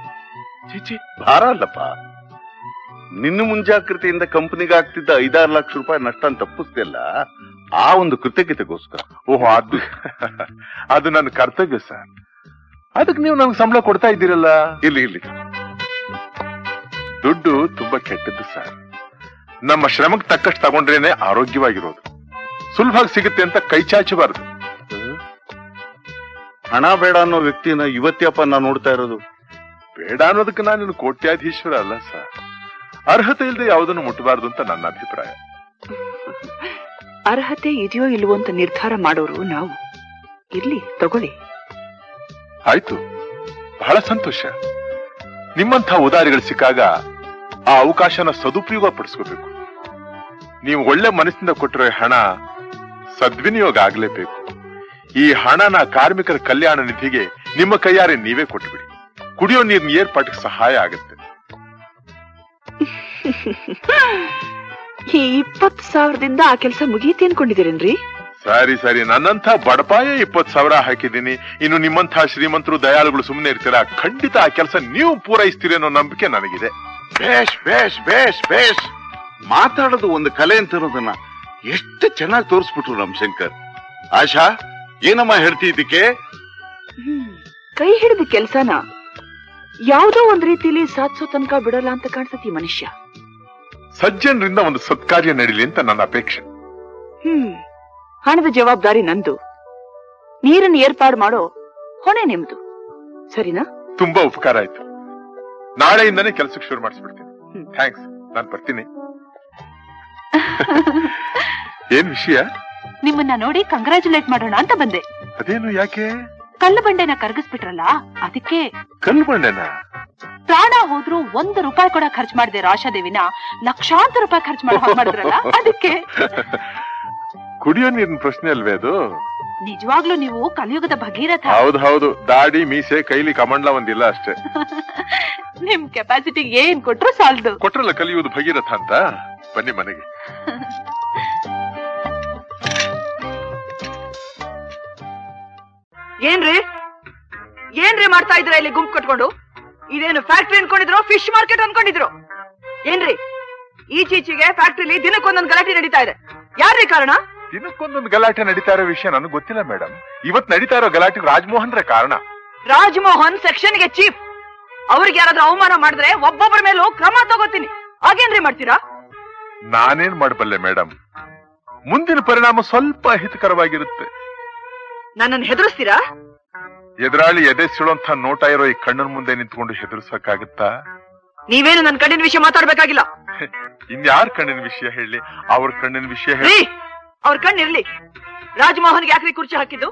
ಚೀಚಿ, ಭಾರ ಅಲ್ಲಪ್ಪ. ನಿನ್ನ ಮುಂಜಾಗ್ರತೆಯಿಂದ ಕಂಪನಿಗೆ ಆಗ್ತಿದ್ದ 5-6 ಲಕ್ಷ ರೂಪಾಯಿ ನಷ್ಟ ತಪ್ಪಿಸ್ತಿಲ್ಲ, ಆ ಒಂದು ಕೃತಜ್ಞತೆಗೋಸ್ಕರ. ಓಹೋ, ಅದು ನನ್ನ ಕರ್ತವ್ಯ ಸರ್. ಅದಕ್ಕೆ ನೀವು ನನ್ಗೆ ಸಂಬಳ ಕೊಡ್ತಾ ಇದ್ದೀರಲ್ಲ. ಇಲ್ಲಿ ದುಡ್ಡು ತುಂಬಾ ಕೆಟ್ಟದ್ದು ಸರ್. ನಮ್ಮ ಶ್ರಮಕ್ಕೆ ತಕ್ಕಷ್ಟು ತಗೊಂಡ್ರೇನೆ ಆರೋಗ್ಯವಾಗಿರೋದು. ಸುಲಭವಾಗಿ ಸಿಗುತ್ತೆ ಅಂತ ಕೈ ಚಾಚಬಾರದು. ಹಣ ಬೇಡ ಅನ್ನೋ ವ್ಯಕ್ತಿನ ಇವತ್ತಪ್ಪ ನಾನು ನೋಡ್ತಾ ಇರೋದು. ಬೇಡ ಅನ್ನೋದಕ್ಕೆ ನಾನು ಕೋಟ್ಯಾಧೀಶ್ವರ ಅಲ್ಲ ಸರ್. ಅರ್ಹತೆ ಇಲ್ಲದೆ ಯಾವುದನ್ನು ಮುಟ್ಟಬಾರದು ಅಂತ ನನ್ನ ಅಭಿಪ್ರಾಯ. ಅರ್ಹತೆ ಇದೆಯೋ ಇಲ್ವೋ ಅಂತ ನಿರ್ಧಾರ ಮಾಡೋರು ನಾವು. ಇರ್ಲಿ, ತಗೊಳ್ಳಿ. ಆಯ್ತು, ಬಹಳ ಸಂತೋಷ. ನಿಮ್ಮಂಥ ಉದಾರಿಗಳು ಸಿಕ್ಕಾಗ ಆ ಅವಕಾಶನ ಸದುಪಯೋಗ ಪಡಿಸ್ಕೋಬೇಕು. ನೀವು ಒಳ್ಳೆ ಮನಸ್ಸಿಂದ ಕೊಟ್ಟಿರೋ ಹಣ ಸದ್ವಿನಿಯೋಗ ಆಗ್ಲೇಬೇಕು. ಈ ಹಣನ ಕಾರ್ಮಿಕರ ಕಲ್ಯಾಣ ನಿಧಿಗೆ ನಿಮ್ಮ ಕೈಯಾರೆ ನೀವೇ ಕೊಟ್ಟುಬಿಡಿ. ಕುಡಿಯೋ ನೀರಿನ ಏರ್ಪಾಟಿಗೆ ಸಹಾಯ ಆಗುತ್ತೆ. ಈ 20,000ದಿಂದ ಆ ಕೆಲಸ ಮುಗಿಯುತ್ತೆ ಅನ್ಕೊಂಡಿದ್ದೀರೇನ್ರಿ? ಸರಿ, ನನ್ನಂಥ ಬಡಪಾಯ 20,000 ಹಾಕಿದ್ದೀನಿ. ಇನ್ನು ನಿಮ್ಮಂಥ ಶ್ರೀಮಂತರು ದಯಾಳುಗಳು ಸುಮ್ಮನೆ ಇರ್ತೀರಾ? ಖಂಡಿತ ಆ ಕೆಲಸ ನೀವು ಪೂರೈಸ್ತೀರಿ ಅನ್ನೋ ನಂಬಿಕೆ ನನಗಿದೆ. ಬೇಷ್ ಬೇಷ್ ಬೇಷ್ ಬೇಷ್. ಮಾತಾಡೋದು ಒಂದು ಕಲೆ ಅಂತ ಇರೋದನ್ನ ಎಷ್ಟು ಚೆನ್ನಾಗಿ ತೋರಿಸ್ಬಿಟ್ರು ನಮ್ ಶಂಕರ್. ಆಶಾ, ಏನಮ್ಮ ಹೇಳ್ತಿದ್ದಕ್ಕೆ? ಕೈ ಹಿಡಿದ ಕೆಲ್ಸನ ಯಾವುದೋ ಒಂದ್ ರೀತಿಲಿ ಸಾಧಿಸೋ ತನಕ ಬಿಡಲ್ಲ ಅಂತ ಕಾಣಿಸುತ್ತೆ ಈ ಮನುಷ್ಯ. ಸಜ್ಜನರಿಂದ ಒಂದು ಸತ್ಕಾರ್ಯ ನಡೀಲಿ ಅಂತ ನನ್ನ ಅಪೇಕ್ಷೆ. ಹಣದ ಜವಾಬ್ದಾರಿ ನಂದು, ನೀರನ್ನು ಏರ್ಪಾಡು ಮಾಡೋ ಹೊಣೆ ನಿಮ್ದು. ಸರಿನಾ? ತುಂಬಾ ಉಪಕಾರ ಆಯ್ತು. ನಾಳೆಯಿಂದಾನೇ ಕೆಲಸಕ್ಕೆ ಶುರು ಮಾಡಿಸ್ಬಿಡ್ತೀನಿ. ಥ್ಯಾಂಕ್ಸ್, ನಾನು ಬರ್ತೀನಿ. ಏನ್ ವಿಷಯ? ನಿಮ್ಮನ್ನ ನೋಡಿ ಕಂಗ್ರಾಚುಲೇಟ್ ಮಾಡೋಣ ಅಂತ ಬಂದೆ. ಅದೇನು, ಯಾಕೆ? ಕಲ್ಲು ಬಂಡೆನ ಕರಗಿಸ್ಬಿಟ್ರಲ್ಲ, ಅದಕ್ಕೆ. ಕಲ್ಲು ಬಂಡೆನ? ಪ್ರಾಣ ಹೋದ್ರು 1 ರೂಪಾಯಿ ಕೂಡ ಖರ್ಚು ಮಾಡದೆ ರಾಶಾದೇವಿನ ಲಕ್ಷಾಂತರ ರೂಪಾಯಿ ಖರ್ಚು ಮಾಡೋ ಹಾಗೆ ಮಾಡಿದ್ರಲ್ಲ, ಅದಕ್ಕೆ. ಕುಡಿಯೋ ನೀರಿನ ಪ್ರಶ್ನೆ ಅಲ್ವೇ ಅದು? ನಿಜವಾಗ್ಲೂ ನೀವು ಕಲಿಯುಗದ ಭಗೀರಥ. ಹೌದು, ದಾಡಿ ಮೀಸೆ ಕೈಲಿ ಕಮಂಡ್ಲ ಒಂದಿಲ್ಲ ಅಷ್ಟೇ. ನಿಮ್ ಕೆಪಾಸಿಟಿಗೆ ಏನ್ ಕೊಟ್ರು ಸಾಲದು. ಕೊಟ್ರಲ್ಲ ಕಲಿಯುವುದು ಭಗೀರಥ ಅಂತ. ಬನ್ನಿ ಮನೆಗೆ. ಏನ್ರಿ ಮಾಡ್ತಾ ಇದ್ರ ಇಲ್ಲಿ ಗುಂಪು ಕಟ್ಕೊಂಡು? ಇದೇನು ಫ್ಯಾಕ್ಟ್ರಿ ಅನ್ಕೊಂಡಿದ್ರು, ಫಿಶ್ ಮಾರ್ಕೆಟ್ ಅನ್ಕೊಂಡಿದ್ರು? ಏನ್ರಿ ಈಚೀಚೆಗೆ ಫ್ಯಾಕ್ಟ್ರಿಲಿ ದಿನಕ್ಕೊಂದೊಂದು ಗಲಾಟೆ ನಡೀತಾ ಇದೆ. ಯಾರ್ರೀ ಕಾರಣ? ದಿನಕ್ಕೊಂದೊಂದು ಗಲಾಟೆ ನಡೀತಾ ಇರೋ ವಿಷಯ ನನಗೆ ಗೊತ್ತಿಲ್ಲ ಮೇಡಮ್. ಇವತ್ ನಡೀತಾ ಇರೋ ಗಲಾಟೆಗೆ ರಾಜಮೋಹನ್ ರೇ ಕಾರಣ. ರಾಜಮೋಹನ್ ಸೆಕ್ಷನ್ಗೆ ಚೀಫ್. ಅವ್ರಿಗೆ ಯಾರಾದ್ರೂ ಅವಮಾನ ಮಾಡಿದ್ರೆ ಒಬ್ಬೊಬ್ಬರ ಮೇಲೂ ಕ್ರಮ ತಗೋತೀನಿ. ಹಾಗೇನ್ರಿ ಮಾಡ್ತೀರಾ? ನಾನೇನ್ ಮಾಡಬಲ್ಲೆ ಮೇಡಮ್. ಮುಂದಿನ ಪರಿಣಾಮ ಸ್ವಲ್ಪ ಹಿತಕರವಾಗಿರುತ್ತೆ. ನನ್ನನ್ನು ಹೆದರಿಸ್ತೀರಾ? ಎದುರಾಳಿ ಎದೆ ಸಿಳುವಂತ ನೋಟ ಇರೋ ಈ ಕಣ್ಣನ್ ಮುಂದೆ ನಿಂತ್ಕೊಂಡು ಹೆದರ್ಸಕ್ಕಾಗತ್ತಾ? ನೀವೇನು ನನ್ನ ಕಣ್ಣಿನ ವಿಷಯ ಮಾತಾಡ್ಬೇಕಾಗಿಲ್ಲ. ಇನ್ಯಾರ ಕಣ್ಣಿನ ವಿಷಯ ಹೇಳಿ? ಅವ್ರ ಕಣ್ಣಿನ ವಿಷಯ ಹೇಳಿ. ಅವ್ರ ಕಣ್ಣಿರ್ಲಿ. ರಾಜಮೋಹನ್ಗೆ ಯಾಕ್ರಿ ಕುರ್ಚಿ ಹಾಕಿದ್ದು?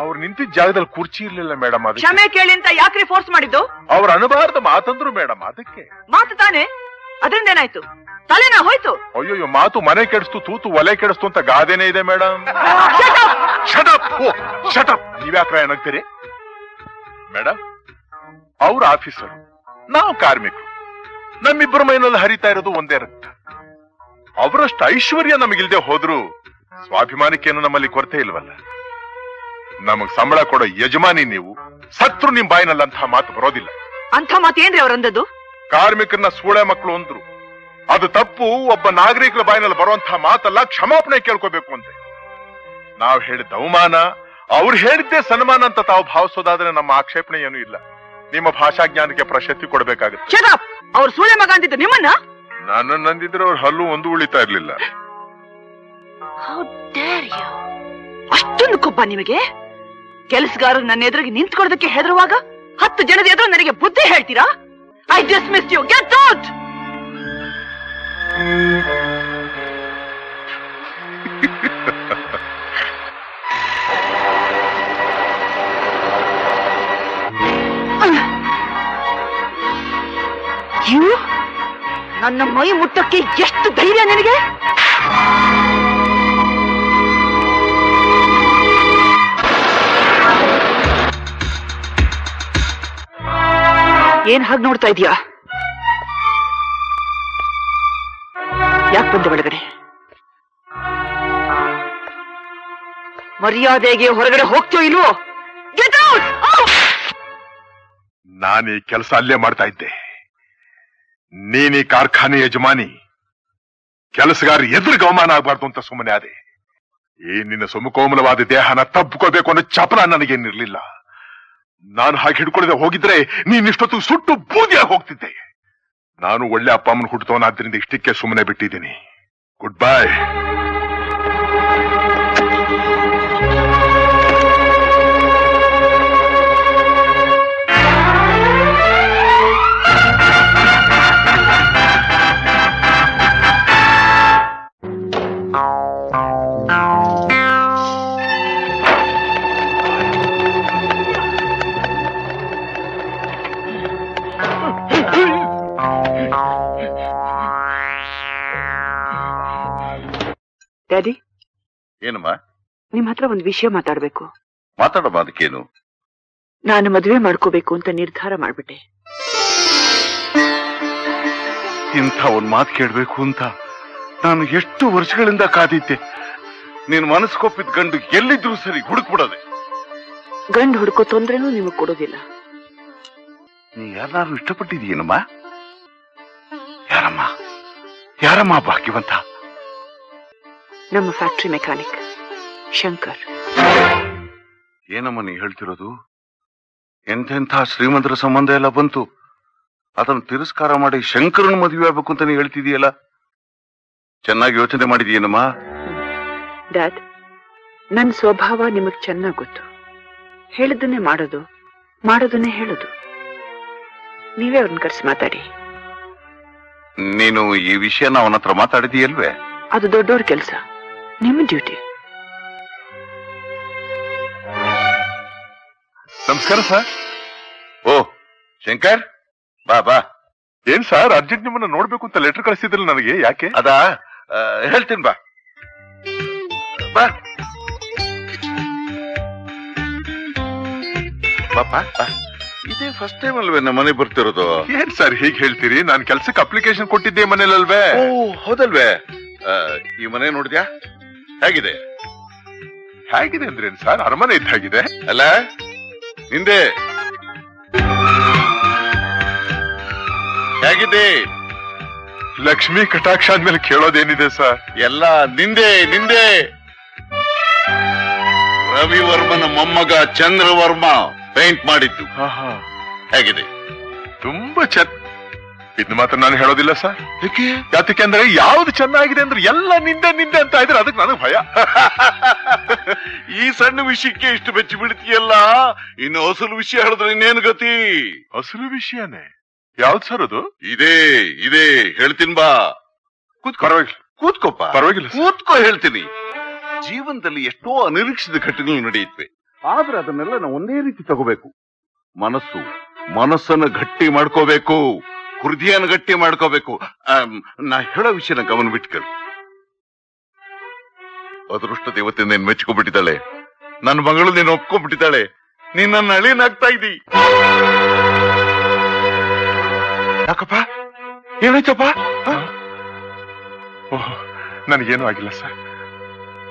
ಅವ್ರು ನಿಂತಿದ್ದ ಜಾಗದಲ್ಲಿ ಕುರ್ಚಿ ಇರ್ಲಿಲ್ಲ ಮೇಡಮ್. ಅದಕ್ಕೆ ಕ್ಷಮೆ ಕೇಳಿ ಅಂತ ಯಾಕ್ರಿ ಫೋರ್ಸ್ ಮಾಡಿದ್ದು? ಅವ್ರ ಅನುಭಾರದ ಮಾತಂದ್ರು ಮೇಡಮ್. ಅದಕ್ಕೆ. ಮಾತು ತಾನೆ, ಅದರಿಂದ ಏನಾಯ್ತು? ತಲೆನಾ ಹೋಯ್ತು? ಅಯ್ಯೋ, ಮಾತು ಮನೆ ಕೆಡಿಸ್ತು, ತೂತು ಒಲೆ ಕೆಡಿಸ್ತು ಅಂತ ಗಾದೆನೇ ಇದೆ ಮೇಡಮ್. ಶಟಪ್. ನೀವ್ಯಾಕ್ರ ಏನಾಗ್ತೀರಿ ಮೇಡಮ್? ಅವ್ರ ಆಫೀಸರು, ನಾವು ಕಾರ್ಮಿಕರು. ನಮ್ಮಿಬ್ಬರ ಮೈನಲ್ಲಿ ಹರಿತಾ ಇರೋದು ಒಂದೇ ರಕ್ತ. ಅವರಷ್ಟು ಐಶ್ವರ್ಯ ನಮಗಿಲ್ದೆ ಹೋದ್ರು ಸ್ವಾಭಿಮಾನಕ್ಕೇನು ನಮ್ಮಲ್ಲಿ ಕೊರತೆ ಇಲ್ವಲ್ಲ. ನಮಗ್ ಸಂಬಳ ಕೊಡೋ ಯಜಮಾನಿ ನೀವು. ಸತ್ರು ನಿಮ್ ಬಾಯಿನಲ್ಲಿ ಅಂತ ಮಾತು ಬರೋದಿಲ್ಲ. ಅಂತ ಮಾತು ಏನ್ರಿ ಅವ್ರಂದದ್ದು? ಕಾರ್ಮಿಕರನ್ನ ಸೂಳೆ ಮಕ್ಕಳು ಅಂದ್ರು. ಅದು ತಪ್ಪು. ಒಬ್ಬ ನಾಗರಿಕರ ಬಾಯಿನಲ್ಲಿ ಬರುವಂತಹ ಮಾತಲ್ಲ, ಕ್ಷಮಾಪಣೆ ಕೇಳ್ಕೋಬೇಕು ಅಂತೆ. ನಾವ್ ಹೇಳಿದ ಅವಮಾನ, ಅವ್ರು ಹೇಳಿದ್ದೇ ಸನ್ಮಾನ ಅಂತ ತಾವು ಭಾವಿಸೋದಾದ್ರೆ ನಮ್ಮ ಆಕ್ಷೇಪಣೆ ಏನೂ ಇಲ್ಲ. ನಿಮ್ಮ ಭಾಷಾ ಜ್ಞಾನಕ್ಕೆ ಪ್ರಶಸ್ತಿ ಕೊಡಬೇಕಾಗುತ್ತೆ. ಅವ್ರ ಸೂಳೆ ಮಗ ಅಂತಿದ್ದು ನಿಮ್ಮನ್ನ? ನನ್ನನ್ನು ನಂದಿದ್ರೆ ಅವ್ರ ಹಲ್ಲು ಒಂದು ಉಳಿತಾ ಇರ್ಲಿಲ್ಲ. ಅಷ್ಟೊಂದು ಕೊಬ್ಬ ನಿಮಗೆ? ಕೆಲಸಗಾರರು ನನ್ನ ಎದುರಿಗೆ ನಿಂತ್ಕೊಳ್ಳೋದಕ್ಕೆ ಹೆದರುವಾಗ 10 ಜನದ ಎದುರು ನನಗೆ ಬುದ್ಧಿ ಹೇಳ್ತೀರಾ? I dismiss you. Get out. ನನ್ನ ಮೈ ಮುಟ್ಟಕ್ಕೆ ಎಷ್ಟು ಧೈರ್ಯ ನಿನಗೆ? ಏನ್ ಹಾಗೆ ನೋಡ್ತಾ ಇದೀಯಾ? ಯಾಕೆ ಬಂದೆ ಒಳಗಡೆ? ಮರ್ಯಾದೆಗೆ ಹೊರಗಡೆ ಹೋಗ್ತೀಯೋ ಇಲ್ವೋ? Get out! ನಾನೀ ಕೆಲಸ ಅಲ್ಲೇ ಮಾಡ್ತಾ ಇದ್ದೆ. ನೀನೀ ಕಾರ್ಖಾನೆ ಯಜಮಾನಿ, ಕೆಲಸಗಾರ ಎದುರಿಗೆ ಅವಮಾನ ಆಗ್ಬಾರ್ದು ಅಂತ ಸುಮ್ಮನೆ ಆದೆ. ಈ ನಿನ್ನ ಸುಮಕೋಮಲವಾದ ದೇಹನ ತಬ್ಕೋಬೇಕು ಅನ್ನೋ ಚಪಲ ನನಗೇನಿರ್ಲಿಲ್ಲ. ನಾನು ಹಾಗೆ ಹಿಡ್ಕೊಳ್ಳದೆ ಹೋಗಿದ್ರೆ ನೀನಿಷ್ಟೊತ್ತು ಸುಟ್ಟು ಬೂದಿಯಾಗಿ ಹೋಗ್ತಿದ್ದೆ. ನಾನು ಒಳ್ಳೆ ಅಪ್ಪ ಅಮ್ಮನ ಹುಟ್ಟುತ್ತವನಾದ್ರಿಂದ ಇಷ್ಟಕ್ಕೆ ಸುಮ್ಮನೆ ಬಿಟ್ಟಿದ್ದೀನಿ. Good bye. ಡ್ಯಾಡಿ, ಏನಮ್ಮ? ನಿಮ್ ಹತ್ರ ಒಂದು ವಿಷಯ ಮಾತಾಡ್ಬೇಕು. ಮಾತಾಡಮ್ಮ, ಅದಕ್ಕೇನು? ನಾನು ಮದುವೆ ಮಾಡ್ಕೋಬೇಕು ಅಂತ ನಿರ್ಧಾರ ಮಾಡ್ಬಿಟ್ಟೆ. ಇಂಥ ಒಂದ್ ಮಾತು ಕೇಳ್ಬೇಕು ಅಂತ ನಾನು ಎಷ್ಟು ವರ್ಷಗಳಿಂದ ಕಾದಿದ್ದೆ. ನೀನ್ ಮನಸ್ಕೊಪ್ಪಿದ ಗಂಡು ಎಲ್ಲಿದ್ರು ಸರಿ ಹುಡುಕ್ಬಿಡೋದೆ. ಗಂಡು ಹುಡುಕೋ ತೊಂದ್ರೆನೂ ನಿಮಗ್ ಕೊಡೋದಿಲ್ಲ. ನೀ ಯಾರು ಇಷ್ಟಪಟ್ಟಿದೀನಮ್ಮ? ಯಾರಮ್ಮ? ಯಾರಮ್ಮ ಭಾಗ್ಯವಂತ? ನಮ್ಮ ಫ್ಯಾಕ್ಟರಿ ಮೆಕ್ಯಾನಿಕ್ ಶಂಕರ್. ಏನಮ್ಮ ನೀ ಹೇಳ್ತಿರೋದು? ಎಂತೆಂಥ ಶ್ರೀಮಂತರ ಸಂಬಂಧ ಎಲ್ಲ ಬಂತು, ಅದನ್ನು ತಿರಸ್ಕಾರ ಮಾಡಿ ಶಂಕರನ ಮದುವೆ ಆಗ್ಬೇಕು ಅಂತ ನೀ ಹೇಳ್ತಿದೀಯಲ್ಲ. ಚೆನ್ನಾಗಿ ಯೋಚನೆ ಮಾಡಿದೀಯನಮ್ಮ? ಡ್ಯಾಡ್, ನನ್ನ ಸ್ವಭಾವ ನಿಮಗ್ ಚೆನ್ನಾಗ್ ಗೊತ್ತು. ಹೇಳಿದ್ದನ್ನೇ ಮಾಡೋದು, ಮಾಡೋದನ್ನೇ ಹೇಳೋದು. ನೀವೇ ಅವ್ರನ್ನ ಕರೆಸಿ ಮಾತಾಡಿ. ನೀನು ಈ ವಿಷಯನ ಅವನ ಹತ್ರ ಮಾತಾಡಿದೀಯಲ್ವೇ? ಅದು ದೊಡ್ಡವ್ರ ಕೆಲಸ, ನಿಮ್ಮ ಡ್ಯೂಟಿ. ನಮಸ್ಕಾರ ಸರ್. ಓ ಶಂಕರ್, ಬಾ ಬಾ. ಏನ್ ಸರ್ ಅರ್ಜೆಂಟ್ ನಿಮ್ಮನ್ನ ನೋಡ್ಬೇಕು ಅಂತ ಲೆಟರ್ ಕಳಿಸಿದ್ರಲ್ಲ ನನಗೆ, ಯಾಕೆ? ಅದಾ ಹೇಳ್ತೀನಿ, ಬಾ ಬಾ ಬಾಪಾ. ಇದೇ ಫಸ್ಟ್ ಟೈಮ್ ಅಲ್ವೇ ನಮ್ಮ ಮನೆ ಬರ್ತಿರೋದು? ಏನ್ ಸರ್ ಹೀಗೆ ಹೇಳ್ತೀರಿ? ನಾನು ಕೆಲ್ಸಕ್ಕೆ ಅಪ್ಲಿಕೇಶನ್ ಕೊಟ್ಟಿದ್ದೆ ಮನೇಲಲ್ವೇ? ಓ ಹೌದಲ್ವೇ? ಈ ಮನೆ ನೋಡಿದ್ಯಾ? ಹೇಗಿದೆ? ಹೇಗಿದೆ ಅಂದ್ರೇನ್ ಸರ್? ಅರಮನೆ ಇದ್ದಾಗಿದೆ ಅಲ್ಲ? ನಿಂದೆ ಹೇಗಿದೆ? ಲಕ್ಷ್ಮಿ ಕಟಾಕ್ಷ ಆದ್ಮೇಲೆ ಕೇಳೋದೇನಿದೆ ಸರ್? ಎಲ್ಲ ನಿಂದೆ ನಿಂದೆ. ರವಿವರ್ಮನ ಮೊಮ್ಮಗ ಚಂದ್ರವರ್ಮ ಪೇಂಟ್ ಮಾಡಿದ್ದು. ಹೇಗಿದೆ? ತುಂಬಾ ಇದು ಮಾತ್ರ ನಾನು ಹೇಳೋದಿಲ್ಲ ಸರ್. ಯಾತಕ್ಕೆ ಅಂದ್ರೆ ಯಾವ್ದು ಚೆನ್ನಾಗಿದೆ ಅಂದ್ರೆ ಎಲ್ಲ ನಿಂದೆ ನಿಂದೆ ಅಂತ ಇದ್ರೆ ಅದಕ್ಕೆ ನನಗೆ ಭಯ. ಈ ಸಣ್ಣ ವಿಷಯಕ್ಕೆ ಇಷ್ಟು ಬೆಚ್ಚಿ ಬಿಡ್ತೀಯಲ್ಲ, ಇನ್ನು ಅಸಲು ವಿಷಯ ಹೇಳಿದ್ರೆ ಇನ್ನೇನು ಗತಿ? ಅಸಲು ವಿಷಯನೇ? ಯಾವ್ದು ಸರ್ ಅದು? ಇದೇ ಇದೇ ಹೇಳ್ತೀನಿ, ಬಾ ಪರವಾಗಿಲ್ಲ. ಕೂತ್ಕೋಪ್ಪ. ಪರವಾಗಿಲ್ಲ, ಕೂತ್ಕೋ ಹೇಳ್ತೀನಿ. ಜೀವನದಲ್ಲಿ ಎಷ್ಟೋ ಅನಿರೀಕ್ಷಿತ ಘಟನೆಗಳು ನಡೆಯುತ್ತವೆ, ಆದ್ರೆ ಅದನ್ನೆಲ್ಲ ನಾವು ಒಂದೇ ರೀತಿ ತಗೋಬೇಕು. ಮನಸ್ಸನ್ನು ಗಟ್ಟಿ ಮಾಡ್ಕೋಬೇಕು, ಹೃದಯನ ಗಟ್ಟಿ ಮಾಡ್ಕೋಬೇಕು. ನಾ ಹೇಳೋ ವಿಷಯನ ಗಮನ ಬಿಟ್ಕಲ್. ಅದೃಷ್ಟ ದೇವತೆ ನೀನ್ ಮೆಚ್ಕೊಂಡ್ಬಿಟ್ಟಿದ್ದಾಳೆ, ನನ್ನ ಮಗಳು ನೀನು ಒಪ್ಕೊಂಡ್ಬಿಟ್ಟಿದ್ದಾಳೆ, ನೀನ್ ನನ್ನ ಅಳಿಯನಾಗ್ತಾ ಇದ್ದೀ. ಯಾಕಪ್ಪ, ಏನಾಯ್ತಪ್ಪ? ನನಗೇನು ಆಗಿಲ್ಲ ಸರ್.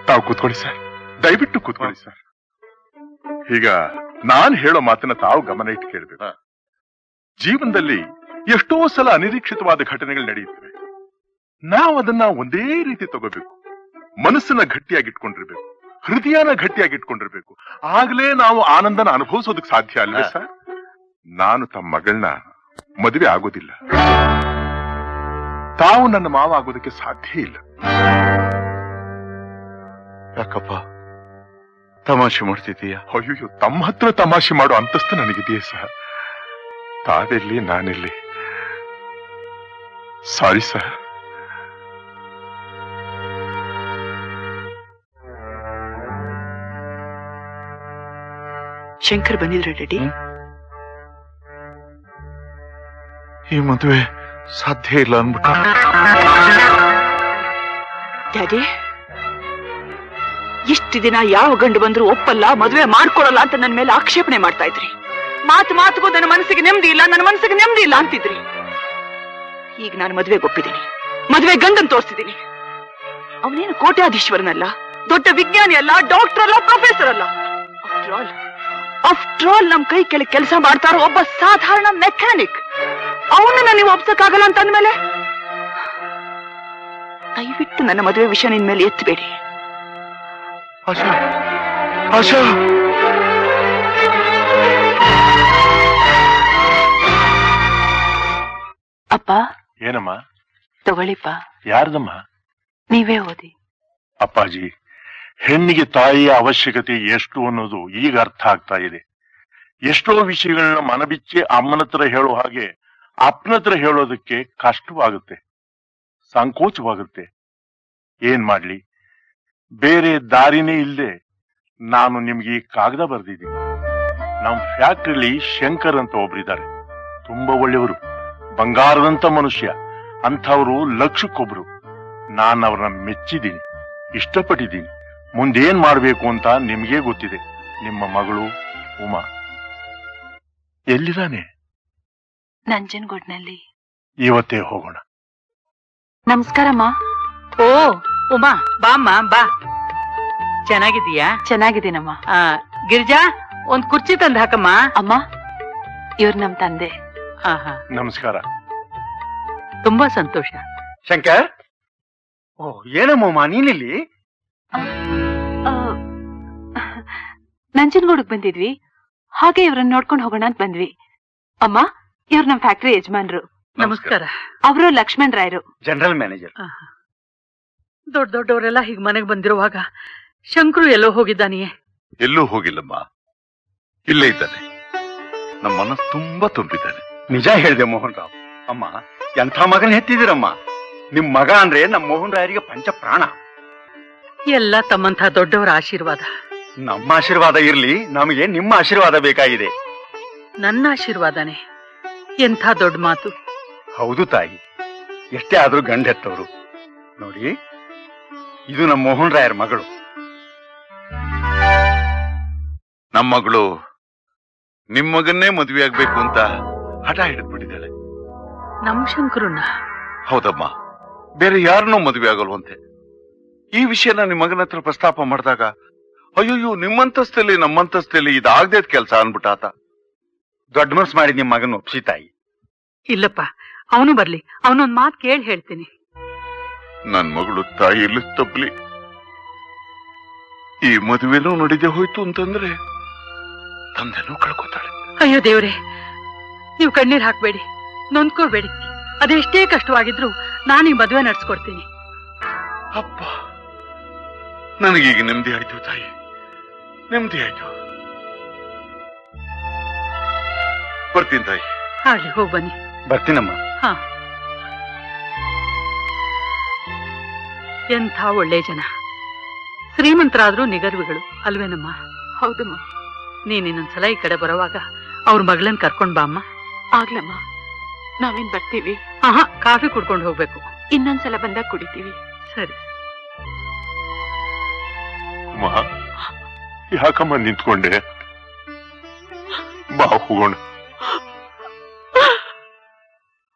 ತಾವು ಕೂತ್ಕೊಳ್ಳಿ ಸರ್, ದಯವಿಟ್ಟು ಕೂತ್ಕೊಳ್ಳಿ ಸರ್. ಈಗ ನಾನ್ ಹೇಳೋ ಮಾತನ್ನ ತಾವು ಗಮನ ಇಟ್ಟು ಕೇಳ್ಬೇಕು. ಜೀವನದಲ್ಲಿ ಎಷ್ಟೋ ಸಲ ಅನಿರೀಕ್ಷಿತವಾದ ಘಟನೆಗಳು ನಡೆಯುತ್ತವೆ. ನಾವು ಅದನ್ನ ಒಂದೇ ರೀತಿ ತಗೋಬೇಕು. ಮನಸ್ಸನ್ನ ಗಟ್ಟಿಯಾಗಿಟ್ಕೊಂಡಿರ್ಬೇಕು, ಹೃದಯನ ಗಟ್ಟಿಯಾಗಿಟ್ಕೊಂಡಿರ್ಬೇಕು. ಆಗ್ಲೇ ನಾವು ಆನಂದನ ಅನುಭವಿಸೋದಕ್ಕೆ ಸಾಧ್ಯ ಅಲ್ವೇ ಸರ್? ನಾನು ತಮ್ಮ ಮಗಳನ್ನ ಮದುವೆ ಆಗೋದಿಲ್ಲ, ತಾವು ನನ್ನ ಮಾವ ಆಗೋದಕ್ಕೆ ಸಾಧ್ಯ ಇಲ್ಲ. ಯಾಕಪ್ಪ ತಮಾಷೆ ಮಾಡ್ತಿದ್ದೀಯ? ಅಯ್ಯೋ, ತಮ್ಮ ಹತ್ರ ತಮಾಷೆ ಮಾಡೋ ಅಂತಸ್ತು ನನಗಿದೆಯೇ ಸರ್? ತಾವೆಲ್ಲಿ ನಾನೆಲ್ಲಿ? Sorry sir. ಶಂಕರ್ ಬಂದಿದ್ರೆ ರೆಡಿ? ಈ ಮದುವೆ ಸಾಧ್ಯ ಇಲ್ಲ ಅನ್ಬಿಟ್ಟು. ಡ್ಯಾಡಿ, ಇಷ್ಟು ದಿನ ಯಾವ ಗಂಡು ಬಂದ್ರು ಒಪ್ಪಲ್ಲ, ಮದುವೆ ಮಾಡ್ಕೊಳಲ್ಲ ಅಂತ ನನ್ನ ಮೇಲೆ ಆಕ್ಷೇಪಣೆ ಮಾಡ್ತಾ ಇದ್ರಿ. ಮಾತಿಗೂ ನನ್ನ ಮನಸ್ಸಿಗೆ ನೆಮ್ಮದಿ ಇಲ್ಲ, ನನ್ನ ಮನಸ್ಸಿಗೆ ನೆಮ್ಮದಿ ಇಲ್ಲ ಅಂತಿದ್ರಿ. ಈಗ ನಾನು ಮದುವೆಗೆ ಒಪ್ಪಿದ್ದೀನಿ, ಮದುವೆ ಗಂಡನ್ ತೋರಿಸಿದ್ದೀನಿ. ಅವನೇನು ಕೋಟ್ಯಾಧೀಶ್ವರನಲ್ಲ, ದೊಡ್ಡ ವಿಜ್ಞಾನಿ ಅಲ್ಲ, ಡಾಕ್ಟರ್ ಅಲ್ಲ, ಪ್ರೊಫೆಸರ್ ಅಲ್ಲ. ಆಫ್ಟರ್ ಆಲ್ ನಮ್ ಕೈ ಕೆಳಗೆ ಕೆಲಸ ಮಾಡ್ತಾರೋ ಒಬ್ಬ ಸಾಧಾರಣ ಮೆಕ್ಯಾನಿಕ್. ಅವನನ್ನ ನೀವು ಒಪ್ಸಕ್ಕಾಗಲ್ಲ ಅಂತ ಅಂದ್ಮೇಲೆ ದಯವಿಟ್ಟು ನನ್ನ ಮದುವೆ ವಿಷಯ ನಿನ್ ಮೇಲೆ ಎತ್ತಬೇಡಿ. ಆಶಾ, ಆಶಾ, ಅಪ್ಪ. ಏನಮ್ಮ? ತಗೊಳ್ಳಿಪ್ಪ. ಯಾರ್ದಮ್ಮ? ನೀವೇ ಓದಿ. ಅಪ್ಪಾಜಿ, ಹೆಣ್ಣಿಗೆ ತಾಯಿಯ ಅವಶ್ಯಕತೆ ಎಷ್ಟು ಅನ್ನೋದು ಈಗ ಅರ್ಥ ಆಗ್ತಾ ಇದೆ. ಎಷ್ಟೋ ವಿಷಯಗಳನ್ನ ಮನಬಿಚ್ಚಿ ಅಮ್ಮನತ್ರ ಹೇಳೋ ಹಾಗೆ ಅಪ್ಪನತ್ರ ಹೇಳೋದಕ್ಕೆ ಕಷ್ಟವಾಗುತ್ತೆ, ಸಂಕೋಚವಾಗುತ್ತೆ. ಏನ್ ಮಾಡ್ಲಿ, ಬೇರೆ ದಾರಿನೇ ಇಲ್ಲದೆ ನಾನು ನಿಮ್ಗೆ ಈ ಕಾಗದ ಬರೆದಿದ್ದೀನಿ. ನಮ್ ಫ್ಯಾಕ್ಟ್ರಿಲಿ ಶಂಕರ್ ಅಂತ ಒಬ್ರಿದ್ದಾರೆ, ತುಂಬಾ ಒಳ್ಳೆಯವರು, ಬಂಗಾರದಂತ ಮನುಷ್ಯ. ಅಂಥವ್ರು ಲಕ್ಷಕ್ಕೊಬ್ರು. ನಾನು ಅವ್ರನ್ನ ಮೆಚ್ಚಿದ್ದೀನಿ, ಇಷ್ಟಪಟ್ಟಿದ್ದೀನಿ. ಮುಂದೇನ್ ಮಾಡ್ಬೇಕು ಅಂತ ನಿಮ್ಗೆ ಗೊತ್ತಿದೆ. ನಿಮ್ಮ ಮಗಳು ಉಮಾ ಎಲ್ಲಿದ್ದಾನೆ? ನಂಜನಗೂಡ್ನಲ್ಲಿ. ಇವತ್ತೇ ಹೋಗೋಣ. ನಮಸ್ಕಾರಮ್ಮ. ಓ ಉಮಾ, ಬಾಮ್ಮ ಬಾ. ಚೆನ್ನಾಗಿದೀಯಾ? ಚೆನ್ನಾಗಿದ್ದೀನಮ್ಮ. ಗಿರಿಜಾ, ಒಂದ್ ಕುರ್ಚಿ ತಂದ್ ಹಾಕಮ್ಮ. ಅಮ್ಮ, ಇವ್ರು ನಮ್ ತಂದೆ. ನಮಸ್ಕಾರ. ತುಂಬಾ ಸಂತೋಷ. ಶಂಕರ್, ಓ ಏನಮ್ಮ ನೀನಿಲ್ಲಿ? ನಂಜನಗೂಡಿಗೆ ಬಂದಿದ್ವಿ, ಹಾಗೆ ಇವ್ರನ್ನ ನೋಡ್ಕೊಂಡು ಹೋಗೋಣ ಅಂತ ಬಂದ್ವಿ. ಅಮ್ಮ, ಇವ್ರು ನಮ್ ಫ್ಯಾಕ್ಟ್ರಿ ಯಜಮಾನ್ರು. ನಮಸ್ಕಾರ. ಅವರು ಲಕ್ಷ್ಮಣ್ ರಾಯರು, ಜನರಲ್ ಮ್ಯಾನೇಜರ್. ದೊಡ್ಡವರೆಲ್ಲ ಹೀಗ್ ಮನೆಗ್ ಬಂದಿರುವಾಗ ಶಂಕರು ಎಲ್ಲೋ ಹೋಗಿದ್ದಾನೆಯೇ? ಎಲ್ಲೂ ಹೋಗಿಲ್ಲಮ್ಮ, ಇಲ್ಲೇ ಇದ್ದಾನೆ. ನಮ್ಮ ಮನಸ್ಸು ತುಂಬಾ ತುಂಬಿದ್ದಾನೆ. ನಿಜ ಹೇಳಿದೆ ಮೋಹನ್ ರಾವ್. ಅಮ್ಮ, ಎಂಥ ಮಗನ ಹೆತ್ತಿದಿರಮ್ಮ. ನಿಮ್ ಮಗ ಅಂದ್ರೆ ನಮ್ಮ ಮೋಹನ್ ರಾಯರಿಗೆ ಪಂಚ ಪ್ರಾಣ. ಎಲ್ಲ ತಮ್ಮಂಥ ದೊಡ್ಡವರ ಆಶೀರ್ವಾದ. ನಮ್ಮ ಆಶೀರ್ವಾದ ಇರ್ಲಿ, ನಮಗೆ ನಿಮ್ಮ ಆಶೀರ್ವಾದ ಬೇಕಾಗಿದೆ. ನನ್ನ ಆಶೀರ್ವಾದನೇ. ಎಂಥ ದೊಡ್ಡ ಮಾತು. ಹೌದು ತಾಯಿ, ಎಷ್ಟೇ ಆದ್ರೂ ಗಂಡ ಹೆತ್ತವರು. ನೋಡಿ, ಇದು ನಮ್ಮ ಮೋಹನ್ ರಾಯರ್ ಮಗಳು. ನಮ್ಮ ಮಗಳು ನಿಮ್ ಮಗನ್ನೇ ಮದುವೆ ಆಗ್ಬೇಕು ಅಂತ ಹಠ ಹಿಡಿದ್ಬಿಟ್ಟಿದ್ದಾಳೆ. ನಮ್ ಶಂಕರನ್ನ? ಹೌದಮ್ಮ, ಬೇರೆ ಯಾರನ್ನೂ ಮದುವೆ ಆಗಲ್ವಂತೆ. ಈ ವಿಷಯನ ನಿಮ್ ಮಗನ ಹತ್ರ ಪ್ರಸ್ತಾಪ ಮಾಡಿದಾಗ, ಅಯ್ಯೋ ನಿಮ್ಮಂತಸ್ತಲ್ಲಿ ನಮ್ಮಂತಸ್ತಲ್ಲಿ ಇದಾಗದೇ ಕೆಲಸ ಅನ್ಬಿಟ್ಟಾತ. ದೊಡ್ಡ ಮನಸ್ಸು ಮಾಡಿ ನಿಮ್ ಮಗನ ಒಪ್ಸಿ ತಾಯಿ. ಇಲ್ಲಪ್ಪ, ಅವನು ಬರ್ಲಿ, ಅವನೊಂದ್ ಮಾತು ಕೇಳಿ ಹೇಳ್ತೀನಿ. ನನ್ ಮಗಳು ತಾಯಿ ಇಲ್ಲಿ ತಪ್ಪಲಿ, ಈ ಮದುವೆನೂ ನಡೀದೆ ಹೋಯ್ತು ಅಂತಂದ್ರೆ ತಂದೆನೂ ಕಳ್ಕೊತಾಳೆ. ಅಯ್ಯೋ ದೇವ್ರೆ, ನೀವು ಕಣ್ಣೀರ್ ಹಾಕ್ಬೇಡಿ, ನೊಂದ್ಕೋಬೇಡಿ. ಅದೆಷ್ಟೇ ಕಷ್ಟವಾಗಿದ್ರು ನಾನು ಈ ಮದುವೆ ನಡ್ಸ್ಕೊಡ್ತೀನಿ. ಅಪ್ಪ, ನನಗೀಗ ನೆಮ್ಮದಿ ಆಯ್ತು ತಾಯಿ, ನೆಮ್ಮದಿ ಆಯ್ತು. ಬರ್ತೀನಿ ತಾಯಿ. ಆಗ್ಲಿ, ಹೋಗ್ ಬನ್ನಿ. ಬರ್ತೀನಮ್ಮ. ಹಾ, ಎಂಥ ಒಳ್ಳೆ ಜನ. ಶ್ರೀಮಂತರಾದ್ರೂ ನಿಗರ್ವಿಗಳು ಅಲ್ವೇನಮ್ಮ? ಹೌದಮ್ಮ. ನೀನ್ ಇನ್ನೊಂದ್ಸಲ ಈ ಕಡೆ ಬರುವಾಗ ಅವ್ರ ಮಗಳನ್ ಕರ್ಕೊಂಡ್ ಬಾ ಅಮ್ಮ. ಆಗ್ಲಮ್ಮ, ನಾವೇನ್ ಬರ್ತೀವಿ. ಕಾಫಿ ಕುಡ್ಕೊಂಡು ಹೋಗ್ಬೇಕು. ಇನ್ನೊಂದ್ಸಲ ಬಂದಾಗ ಕುಡಿತೀವಿ. ಸರಿ. ಯಾಕಮ್ಮ ನಿಂತ್ಕೊಂಡೆ? ಬಾ ಹೋಗೋಣ.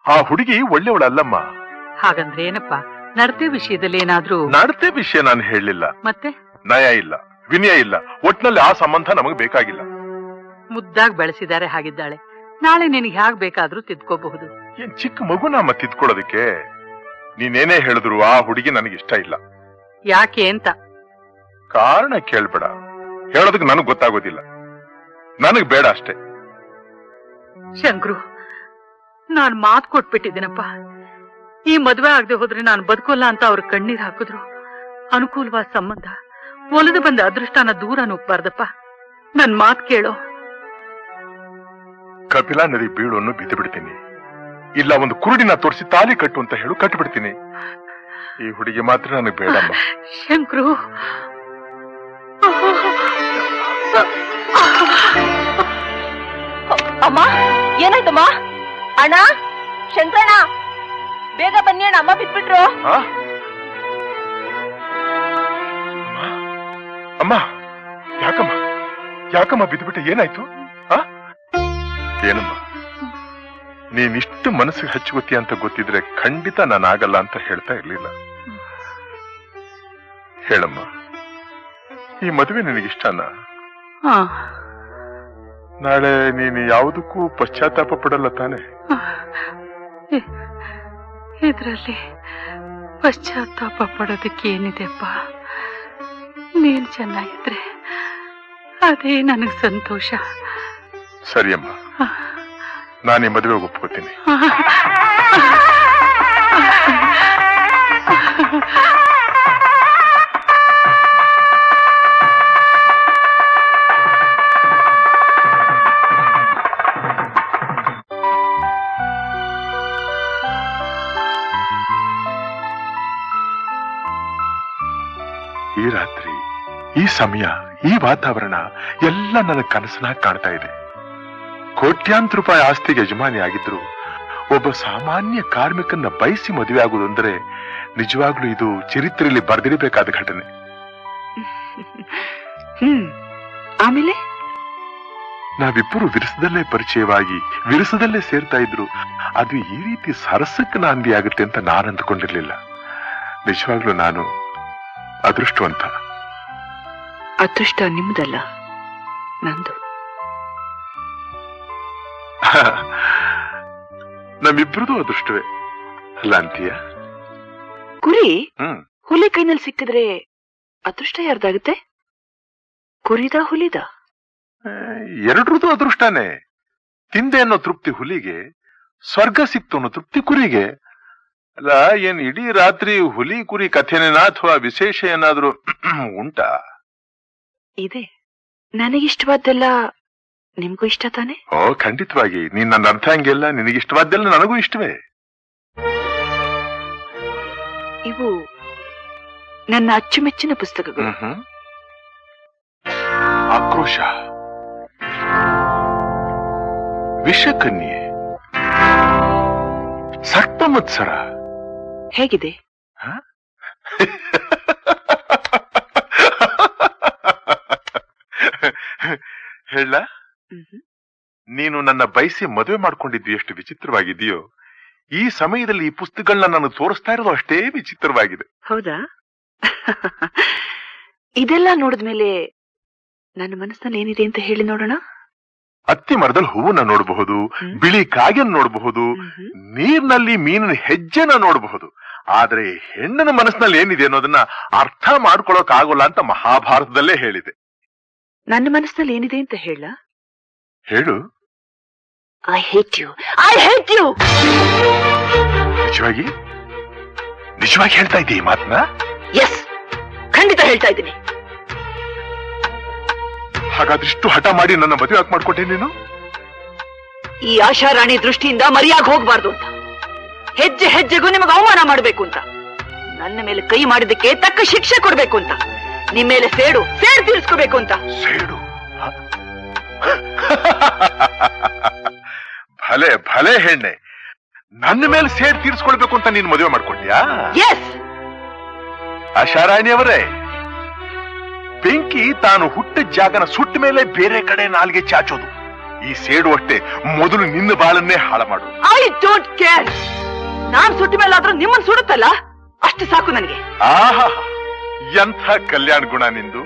ಆ ಹುಡುಗಿ ಒಳ್ಳೆಯವಳಲ್ಲಮ್ಮ. ಹಾಗಂದ್ರೆ ಏನಪ್ಪ? ನಡತೆ ವಿಷಯದಲ್ಲಿ ಏನಾದ್ರೂ? ನಡತೆ ವಿಷಯ ನಾನು ಹೇಳಲಿಲ್ಲ. ಮತ್ತೆ? ನಯ ಇಲ್ಲ, ವಿನಯ ಇಲ್ಲ, ಒಟ್ನಲ್ಲಿ ಆ ಸಂಬಂಧ ನಮಗೆ ಬೇಕಾಗಿಲ್ಲ. ಮುದ್ದಾಗಿ ಬೆಳೆಸಿದ್ದಾರೆ, ಹಾಗಿದ್ದಾಳೆ. ನಾಳೆ ನಿನಗೆ ಹೇಗ್ ಬೇಕಾದ್ರೂ ತಿದ್ಕೋಬಹುದು. ಏನ್ ಚಿಕ್ಕ ಮಗು ನಮ್ಮ ತಿದ್ಕೊಳ್ಳೋದಕ್ಕೆ? ನೀನೇನೇ ಹೇಳಿದ್ರು ಆ ಹುಡುಗಿ ನನಗಿಷ್ಟ ಇಲ್ಲ. ಯಾಕೆ ಅಂತ ಕಾರಣ ಕೇಳ್ಬೇಡ, ಹೇಳೋದಕ್ಕೆ ನನಗ್ ಗೊತ್ತಾಗೋದಿಲ್ಲ. ನನಗ್ ಬೇಡ ಅಷ್ಟೇ. ಶಂಕರು, ನಾನ್ ಮಾತು ಕೊಟ್ಬಿಟ್ಟಿದ್ದೀನಪ್ಪ. ಈ ಮದ್ವೆ ಆಗದೆ ಹೋದ್ರೆ ನಾನು ಬದುಕೋಲ್ಲ ಅಂತ ಅವ್ರ ಕಣ್ಣೀರ್ ಹಾಕಿದ್ರು. ಅನುಕೂಲವಾದ ಸಂಬಂಧ, ಒಲಿದು ಬಂದ ಅದೃಷ್ಟನ ದೂರ ನುಗ್ಬಾರ್ದಪ್ಪ. ನನ್ ಮಾತ್ ಕೇಳೋ. ಕಪಿಲಾ ನದಿ ಬೀಳನ್ನು ಬಿದ್ದು ಬಿಡ್ತೀನಿ, ಇಲ್ಲ ಒಂದು ಕುರುಡಿನ ತೋರಿಸಿ ತಾಲಿ ಕಟ್ಟು ಅಂತ ಹೇಳು, ಕಟ್ಟಿಬಿಡ್ತೀನಿ. ಈ ಹುಡುಗಿ ಮಾತ್ರ ನನಗೆ ಬೇಡಮ್ಮ. ಶಂಕರು, ಅಮ್ಮ, ಏನಾಯ್ತಮ್ಮ? ಅಣ್ಣ, ಶಂಕರಣ್ಣ, ಬೇಗ ಬನ್ನಿ ಅಣ್ಣ, ಅಮ್ಮ ಬಿಟ್ಬಿಟ್ರು. ಅಮ್ಮ, ಯಾಕಮ್ಮ ಯಾಕಮ್ಮ ಬಿದ್ದುಬಿಟ್ಟೆ? ಏನಾಯ್ತು? ಏನಮ್ಮ, ನೀನಿಷ್ಟು ಮನಸ್ಸಿಗೆ ಹಚ್ಚುಗೊತ್ತಿ ಅಂತ ಗೊತ್ತಿದ್ರೆ ಖಂಡಿತ ನಾನಾಗಲ್ಲ ಅಂತ ಹೇಳ್ತಾ ಇರ್ಲಿಲ್ಲ. ಹೇಳಮ್ಮ, ಈ ಮದುವೆ ನಿನಗಿಷ್ಟನಾ? ನಾಳೆ ನೀನು ಯಾವುದಕ್ಕೂ ಪಶ್ಚಾತ್ತಾಪ ಪಡಲ್ಲ ತಾನೆ? ಇದ್ರಲ್ಲಿ ಪಶ್ಚಾತ್ತಾಪ ಪಡೋದಕ್ಕೆ ಏನಿದೆಪ್ಪ? ನೀನ್ ಚೆನ್ನಾಗಿದ್ರೆ ಅದೇ ನನಗ್ ಸಂತೋಷ. ಸರಿಯಮ್ಮ, ನಾನು ಈ ಮದುವೆಗೆ ಒಪ್ಕೋತೀನಿ. ಈ ರಾತ್ರಿ, ಈ ಸಮಯ, ಈ ವಾತಾವರಣ ಎಲ್ಲ ನನ್ನ ಕನಸನಾಗಿ ಕಾಣ್ತಾ ಇದೆ. ಕೋಟ್ಯಾಂತರ ರೂಪಾಯಿ ಆಸ್ತಿಗೆ ಯಜಮಾನಿ ಆಗಿದ್ರು ಒಬ್ಬ ಸಾಮಾನ್ಯ ಕಾರ್ಮಿಕನ್ನ ಬಯಸಿ ಮದುವೆ ಆಗುವುದು ಅಂದ್ರೆ ನಿಜವಾಗ್ಲೂ ಇದು ಚರಿತ್ರೆಯಲ್ಲಿ ಬರೆದಿರಬೇಕಾದ ಘಟನೆ. ಆಮೇಲೆ ನಾವಿಬ್ಬರು ವಿರಸದಲ್ಲೇ ಪರಿಚಯವಾಗಿ ವಿರಸದಲ್ಲೇ ಸೇರ್ತಾ ಇದ್ರು. ಅದು ಈ ರೀತಿ ಸರಸಕ್ಕೆ ನಾಂದಿ ಆಗುತ್ತೆ ಅಂತ ನಾನು ಅಂದ್ಕೊಂಡಿರ್ಲಿಲ್ಲ. ನಿಜವಾಗ್ಲೂ ನಾನು ಅದೃಷ್ಟವಂತ. ಅದೃಷ್ಟ ನಿಮ್ದಲ್ಲ, ನಂದು. ನಮ್ಮಿಬ್ರದು ಅದೃಷ್ಟವೇ ಅಲ್ಲ ಅಂತೀಯ? ಕುರಿ ಹುಲಿ ಕೈನಲ್ಲಿ ಸಿಕ್ಕಿದ್ರೆ ಅದೃಷ್ಟ ಯಾರ್ದಾಗುತ್ತೆ? ಕುರಿದ ಹುಲಿದ? ಎರಡ್ರದ್ದು ಅದೃಷ್ಟನೇ. ತಿಂದೆ ಅನ್ನೋ ತೃಪ್ತಿ ಹುಲಿಗೆ, ಸ್ವರ್ಗ ಸಿಕ್ತು ಅನ್ನೋ ತೃಪ್ತಿ ಕುರಿಗೆ. ಅಲ್ಲ, ಏನ್ ಇಡೀ ರಾತ್ರಿ ಹುಲಿ ಕುರಿ ಕಥೆನೇನಾ ಅಥವಾ ವಿಶೇಷ ಏನಾದ್ರೂ ಉಂಟಾ? ಇದೆ. ನನಗಿಷ್ಟವಾದ್ದೆಲ್ಲ ನಿಮ್ಗೂ ಇಷ್ಟ ತಾನೆ? ಓ, ಖಂಡಿತವಾಗಿ. ನೀನ್ ನನ್ನ ಅರ್ಥ ಹಂಗೆಲ್ಲ. ನಿನಗಿಷ್ಟವಾದ್ದೆಲ್ಲ ನನಗೂ ಇಷ್ಟವೇ. ಇವು ನನ್ನ ಅಚ್ಚುಮೆಚ್ಚಿನ ಪುಸ್ತಕಗಳು. ಆಕ್ರೋಶ, ವಿಷಕನ್ಯೆ, ಸಪ್ತಮತ್ಸರ. ಹೇಗಿದೆ? ಹೇಳ, ನೀನು ನನ್ನ ಬಯಸಿ ಮದುವೆ ಮಾಡ್ಕೊಂಡಿದ್ದು ಎಷ್ಟು ವಿಚಿತ್ರವಾಗಿದೆಯೋ, ಈ ಸಮಯದಲ್ಲಿ ಈ ಪುಸ್ತಕಗಳನ್ನ ನಾನು ತೋರಿಸ್ತಾ ಇರೋದು ಅಷ್ಟೇ ವಿಚಿತ್ರವಾಗಿದೆ. ಹೌದಾ? ಇದೆಲ್ಲ ನೋಡಿದ್ಮೇಲೆ ನನ್ನ ಮನಸ್ಸಿನಲ್ಲಿ ಏನಿದೆ ಅಂತ ಹೇಳಿ ನೋಡೋಣ. ಅತ್ತಿ ಮರದಲ್ಲಿ ಹೂವನ್ನ ನೋಡಬಹುದು, ಬಿಳಿ ಕಾಗೆನ ನೋಡಬಹುದು, ನೀರಿನಲ್ಲಿ ಮೀನಿನ ಹೆಜ್ಜೆನ ನೋಡಬಹುದು. ಆದ್ರೆ ಹೆಣ್ಣಿನ ಮನಸ್ಸಿನಲ್ಲಿ ಏನಿದೆ ಅನ್ನೋದನ್ನ ಅರ್ಥ ಮಾಡ್ಕೊಳಕ್ ಆಗೋಲ್ಲ ಅಂತ ಮಹಾಭಾರತದಲ್ಲೇ ಹೇಳಿದೆ. ನನ್ನ ಮನಸ್ಸಿನಲ್ಲಿ ಏನಿದೆ ಅಂತ ಹೇಳ? ಹೇಳು. I hate you, I hate you. ನಿಜವಾಗಿ ನಿಜವಾಗಿ ಹೇಳ್ತಾ ಇದ್ದೀಯ ಈ ಮಾತನ್ನ? ಎಸ್, ಖಂಡಿತ ಹೇಳ್ತಾ ಇದ್ದೀನಿ. ಹಾಗಾದ್ರಿಷ್ಟು ಹಠ ಮಾಡಿ ನನ್ನ ಮದುವೆ ಯಾಕೆ ಮಾಡ್ಕೊಟ್ಟೆ ನೀನು? ಈ ಆಶಾರಾಣಿ ದೃಷ್ಟಿಯಿಂದ ಮರಿಯಾಗಿ ಹೋಗ್ಬಾರ್ದು ಅಂತ, ಹೆಜ್ಜೆ ಹೆಜ್ಜೆಗೂ ನಿಮಗೆ ಅವಮಾನ ಮಾಡಬೇಕು ಅಂತ, ನನ್ನ ಮೇಲೆ ಕೈ ಮಾಡಿದ್ದಕ್ಕೆ ತಕ್ಕ ಶಿಕ್ಷೆ ಕೊಡ್ಬೇಕು ಅಂತ, ನಿಮ್ಮ ಮೇಲೆ ಸೇಡು ತೀರಿಸ್ಕೋಬೇಕು ಅಂತ. ಸೇಡು? ಭಲೆ ಭಲೆ ಹೆಣ್ಣೆ, ನನ್ನ ಮೇಲೆ ಸೇಡ್ ತೀರಿಸ್ಕೊಳ್ಬೇಕು ಅಂತ ನೀನು ಮದುವೆ ಮಾಡ್ಕೊಂಡ್ಯಾ? ಎಸ್. ಆಶಾರಾಣಿಯವರೇ, ಬೆಂಕಿ ತಾನು ಹುಟ್ಟಿದ ಜಾಗನ ಸುಟ್ಟ ಮೇಲೆ ಬೇರೆ ಕಡೆ ನಾಲ್ಗೆ ಚಾಚೋದು. ಈ ಸೇಡು ಅಷ್ಟೇ ಮೊದಲು ನಿನ್ನ ಬಾಳನ್ನೇ ಹಾಳ ಮಾಡು. I don't care. ನಾನ್ ಸುಟ್ಟ ಮೇಲಾದ್ರೂ ನಿಮ್ಮನ್ನು ಸುಡುತ್ತಲ್ಲ, ಅಷ್ಟು ಸಾಕು ನನಗೆ. ಆಹಾ, ಎಂಥ ಕಲ್ಯಾಣ ಗುಣ ನಿಂದು.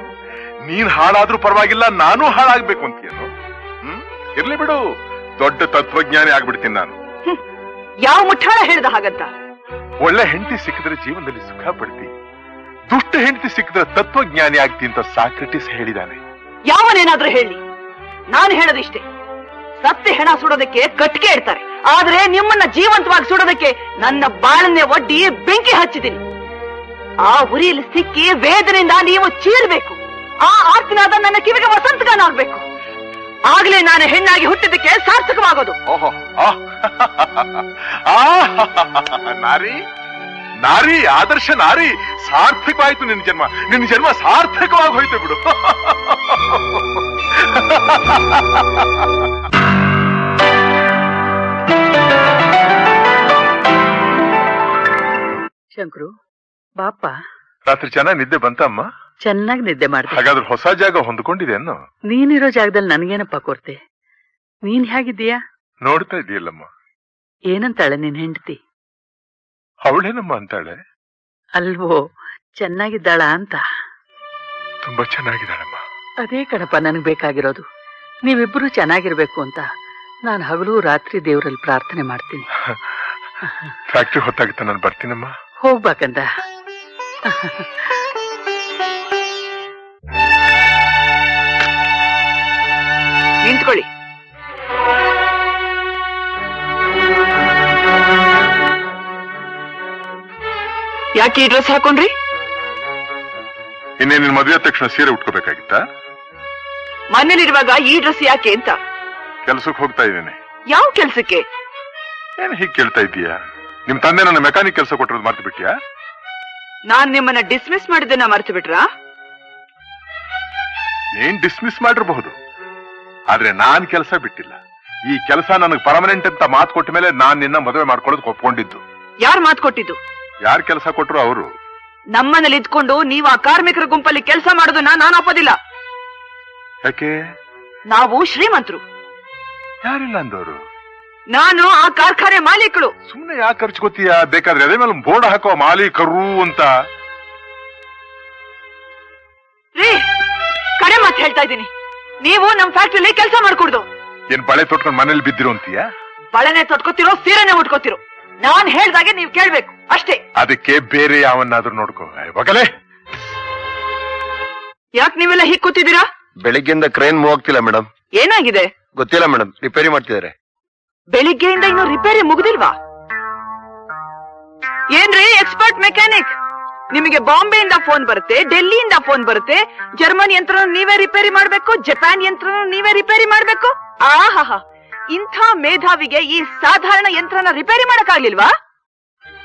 ನೀನ್ ಹಾಳಾದ್ರೂ ಪರವಾಗಿಲ್ಲ, ನಾನು ಹಾಳಾಗ್ಬೇಕು ಅಂತೀಯನು? ಇರ್ಲಿ ಬಿಡು, ದೊಡ್ಡ ತತ್ವಜ್ಞಾನಿ ಆಗ್ಬಿಡ್ತೀನಿ ನಾನು. ಯಾವ ಮುಠಾಳ ಹೇಳ್ದ ಹಾಗಂತ? ಒಳ್ಳೆ ಹೆಂಡತಿ ಸಿಕ್ಕಿದ್ರೆ ಜೀವನದಲ್ಲಿ ಸುಖ ಪಡ್ತಿ, ದುಷ್ಟ ಹೆಂಡತಿ ಸಿಕ್ಕಿದ್ರೆ ತತ್ವಜ್ಞಾನಿ ಆಗ್ತಿ ಅಂತ ಸಾಕ್ರೆಟಿಸ್ ಹೇಳಿದಾನೆ. ಯಾವನೇನಾದ್ರೂ ಹೇಳಿ, ನಾನು ಹೇಳೋದಿಷ್ಟೇ. ಸತ್ಯ ಹೆಣ ಸುಡೋದಕ್ಕೆ ಕಟ್ಟಿಗೆ ಇಡ್ತಾರೆ, ಆದ್ರೆ ನಿಮ್ಮನ್ನ ಜೀವಂತವಾಗಿ ಸುಡೋದಕ್ಕೆ ನನ್ನ ಬಾಳನ್ನೇ ಒಡ್ಡಿ ಬೆಂಕಿ ಹಚ್ಚಿದ್ದೀನಿ. ಆ ಉರಿಯಲ್ಲಿ ಸಿಕ್ಕಿ ವೇದನೆಯಿಂದ ನೀವು ಚೀರ್ಬೇಕು. ಆ ಆರ್ತಿನಾದ ನನ್ನ ಕಿವಿಗೆ ವಸಂತಗಾನ ಆಗ್ಬೇಕು. ಆಗ್ಲೇ ನಾನು ಹೆಣ್ಣಾಗಿ ಹುಟ್ಟಿದ್ದಕ್ಕೆ ಸಾರ್ಥಕವಾಗೋದು. ಓಹೋ, ನಾರಿ ನಾರಿ, ಆದರ್ಶ ನಾರಿ, ಸಾರ್ಥಕವಾಯ್ತು ನಿನ್ನ ಜನ್ಮ. ನಿನ್ನ ಜನ್ಮ ಸಾರ್ಥಕವಾಗಿ ಹೋಯ್ತು ಬಿಡು. ಶಂಕರು ಬಾಪ. ರಾತ್ರಿ ಚೆನ್ನಾಗಿ ನಿದ್ದೆ ಬಂತಮ್ಮ? ಚೆನ್ನಾಗಿ ನಿದ್ದೆ ಮಾಡ್ದೆ. ಹಾಗಾದ್ರೆ ಹೊಸ ಜಾಗ ಹೊಂದ್ಕೊಂಡಿದೆ ಅನ್ನೋ? ನೀನಿರೋ ಜಾಗದಲ್ಲಿ ನನ್ಗೇನಪ್ಪ ಕೊರತೆ? ನೀನ್ ಹೇಗಿದ್ದೀಯಾ? ನೋಡ್ತಾ ಇದೀಯಲ್ಲಮ್ಮ. ಏನಂತಾಳೆ ನಿನ್ ಹೆಂಡತಿ? ಅವಳೇನಮ್ಮ ಅಂತಾಳೆ? ಅಲ್ವೋ, ಚೆನ್ನಾಗಿದ್ದಾಳ ಅಂತ. ತುಂಬಾ ಚೆನ್ನಾಗಿದ್ದಾಳಮ್ಮ. ಅದೇ ಕಣಪ್ಪ ನನಗ್ ಬೇಕಾಗಿರೋದು. ನೀವಿಬ್ರು ಚೆನ್ನಾಗಿರ್ಬೇಕು ಅಂತ ನಾನು ಹಗಲು ರಾತ್ರಿ ದೇವರಲ್ಲಿ ಪ್ರಾರ್ಥನೆ ಮಾಡ್ತೀನಿ. ಫ್ಯಾಕ್ಟ್ರಿ ಹೊತ್ತಾಗುತ್ತೆ, ನಾನು ಬರ್ತೀನಮ್ಮ. ಹೋಗ್ಬೇಕಂತ. ನಿಂತ್ಕೊಳ್ಳಿ. ಯಾಕೆ ಈ ಡ್ರೆಸ್ ಹಾಕೊಂಡ್ರಿ? ಇನ್ನೇ ನಿನ್ ಮದುವೆ ತಕ್ಷಣ ಸೀರೆ ಉಟ್ಕೋಬೇಕಾಗಿತ್ತ? ಮನೇಲಿರುವಾಗ ಈ ಡ್ರೆಸ್ ಯಾಕೆ ಅಂತ. ಕೆಲ್ಸಕ್ಕೆ ಹೋಗ್ತಾ ಇದ್ದೇನೆ. ಯಾವ ಕೆಲ್ಸಕ್ಕೆ? ಏನ್ ಹೀಗ್ ಕೇಳ್ತಾ ಇದ್ದೀಯಾ? ನಿಮ್ ತಂದೆ ನನ್ನ ಮೆಕ್ಯಾನಿಕ್ ಕೆಲಸ ಕೊಟ್ಟಿರೋದು ಮರ್ತು ಬಿಟ್ಟಿಯಾ? ನಾನ್ ನಿಮ್ಮನ್ನ ಡಿಸ್ಮಿಸ್ ಮಾಡಿದ್ದನ್ನ ಮರ್ತು ಬಿಟ್ರಾ? ನೀನ್ ಡಿಸ್ಮಿಸ್ ಮಾಡಿರಬಹುದು, ಆದ್ರೆ ನಾನ್ ಕೆಲಸ ಬಿಟ್ಟಿಲ್ಲ. ಈ ಕೆಲಸ ನನಗೆ ಪರ್ಮನೆಂಟ್ ಅಂತ ಮಾತು ಕೊಟ್ಟ ಮೇಲೆ ನಾನ್ ನಿನ್ನ ಮದುವೆ ಮಾಡ್ಕೊಳ್ಳೋದಕ್ಕೆ ಒಪ್ಕೊಂಡಿದ್ದು. ಯಾರು ಮಾತು ಕೊಟ್ಟಿದ್ದು? ಯಾರು ಕೆಲಸ ಕೊಟ್ರು ಅವರು. ನಮ್ಮನೇಲಿ ಇದ್ಕೊಂಡು ನೀವು ಆ ಕಾರ್ಮಿಕರ ಗುಂಪಲ್ಲಿ ಕೆಲಸ ಮಾಡೋದನ್ನ ನಾನು ಒಪ್ಪೋದಿಲ್ಲ. ಯಾಕೆ? ನಾವು ಶ್ರೀಮಂತರು. ಯಾರಿಲ್ಲ ಅಂದವರು? ನಾನು ಆ ಕಾರ್ಖಾನೆ ಮಾಲೀಕರು. ಸುಮ್ನೆ ಯಾಕೆ ಖರ್ಚ್ಕೋತೀಯ? ಬೇಕಾದ್ರೆ ಅದೇ ಮೇಲೆ ಬೋರ್ಡ್ ಹಾಕೋ ಮಾಲೀಕರು ಅಂತ. ರೀ, ಕಡೆ ಮಾತು ಹೇಳ್ತಾ ಇದ್ದೀನಿ. ನೀವು ನಮ್ ಫ್ಯಾಕ್ಟ್ರಿಲಿ ಕೆಲಸ ಮಾಡ್ಕೊಡ್ದು. ಏನ್ ಬಳೆ ತೊಟ್ಕೊಂಡು ಮನೇಲಿ ಬಿದ್ದಿರೋ ಅಂತೀಯ? ಬಳೆನೆ ತೊಟ್ಕೋತಿರೋ, ಸೀರೆನೆ ಉಟ್ಕೋತಿರೋ, ನಾನ್ ಹೇಳ್ದಾಗೆ ನೀವ್ ಕೇಳ್ಬೇಕು ಅಷ್ಟೇ. ಅದಕ್ಕೆ ಬೇರೆ ಯಾವನ್ನಾದ್ರೂ ನೋಡ್ಕೋ. ಬಗಲೇ, ಯಾಕೆ ನೀವೆಲ್ಲ ಹೀಗ್ ಕೂತಿದ್ದೀರಾ? ಬೆಳಿಗ್ಗೆಯಿಂದ ಕ್ರೇನ್ ಮೂವ್ ಆಗ್ತಿಲ್ಲ ಮೇಡಮ್. ಏನಾಗಿದೆ? ಗೊತ್ತಿಲ್ಲ ಮೇಡಮ್, ರಿಪೇರಿ ಮಾಡ್ತಿದ್ದಾರೆ. ಬೆಳಿಗ್ಗೆಯಿಂದ ಇನ್ನು ರಿಪೇರಿ ಮುಗ್ದಿಲ್ವಾ? ಏನ್ರಿ ಎಕ್ಸ್ಪರ್ಟ್ ಮೆಕ್ಯಾನಿಕ್, ನಿಮಗೆ ಬಾಂಬೆಯಿಂದ ಫೋನ್ ಬರುತ್ತೆ, ಡೆಲ್ಲಿಯಿಂದ ಫೋನ್ ಬರುತ್ತೆ. ಜರ್ಮನ್ ಯಂತ್ರ ನೀವೇ ರಿಪೇರಿ ಮಾಡ್ಬೇಕು, ಜಪಾನ್ ಯಂತ್ರ ನೀವೇ ರಿಪೇರಿ ಮಾಡ್ಬೇಕು. ಆಹಾ, ಇಂಥ ಮೇಧಾವಿಗೆ ಈ ಸಾಧಾರಣ ಯಂತ್ರನ ರಿಪೇರಿ ಮಾಡಕ್ಕಾಗ್ಲಿಲ್ವಾ?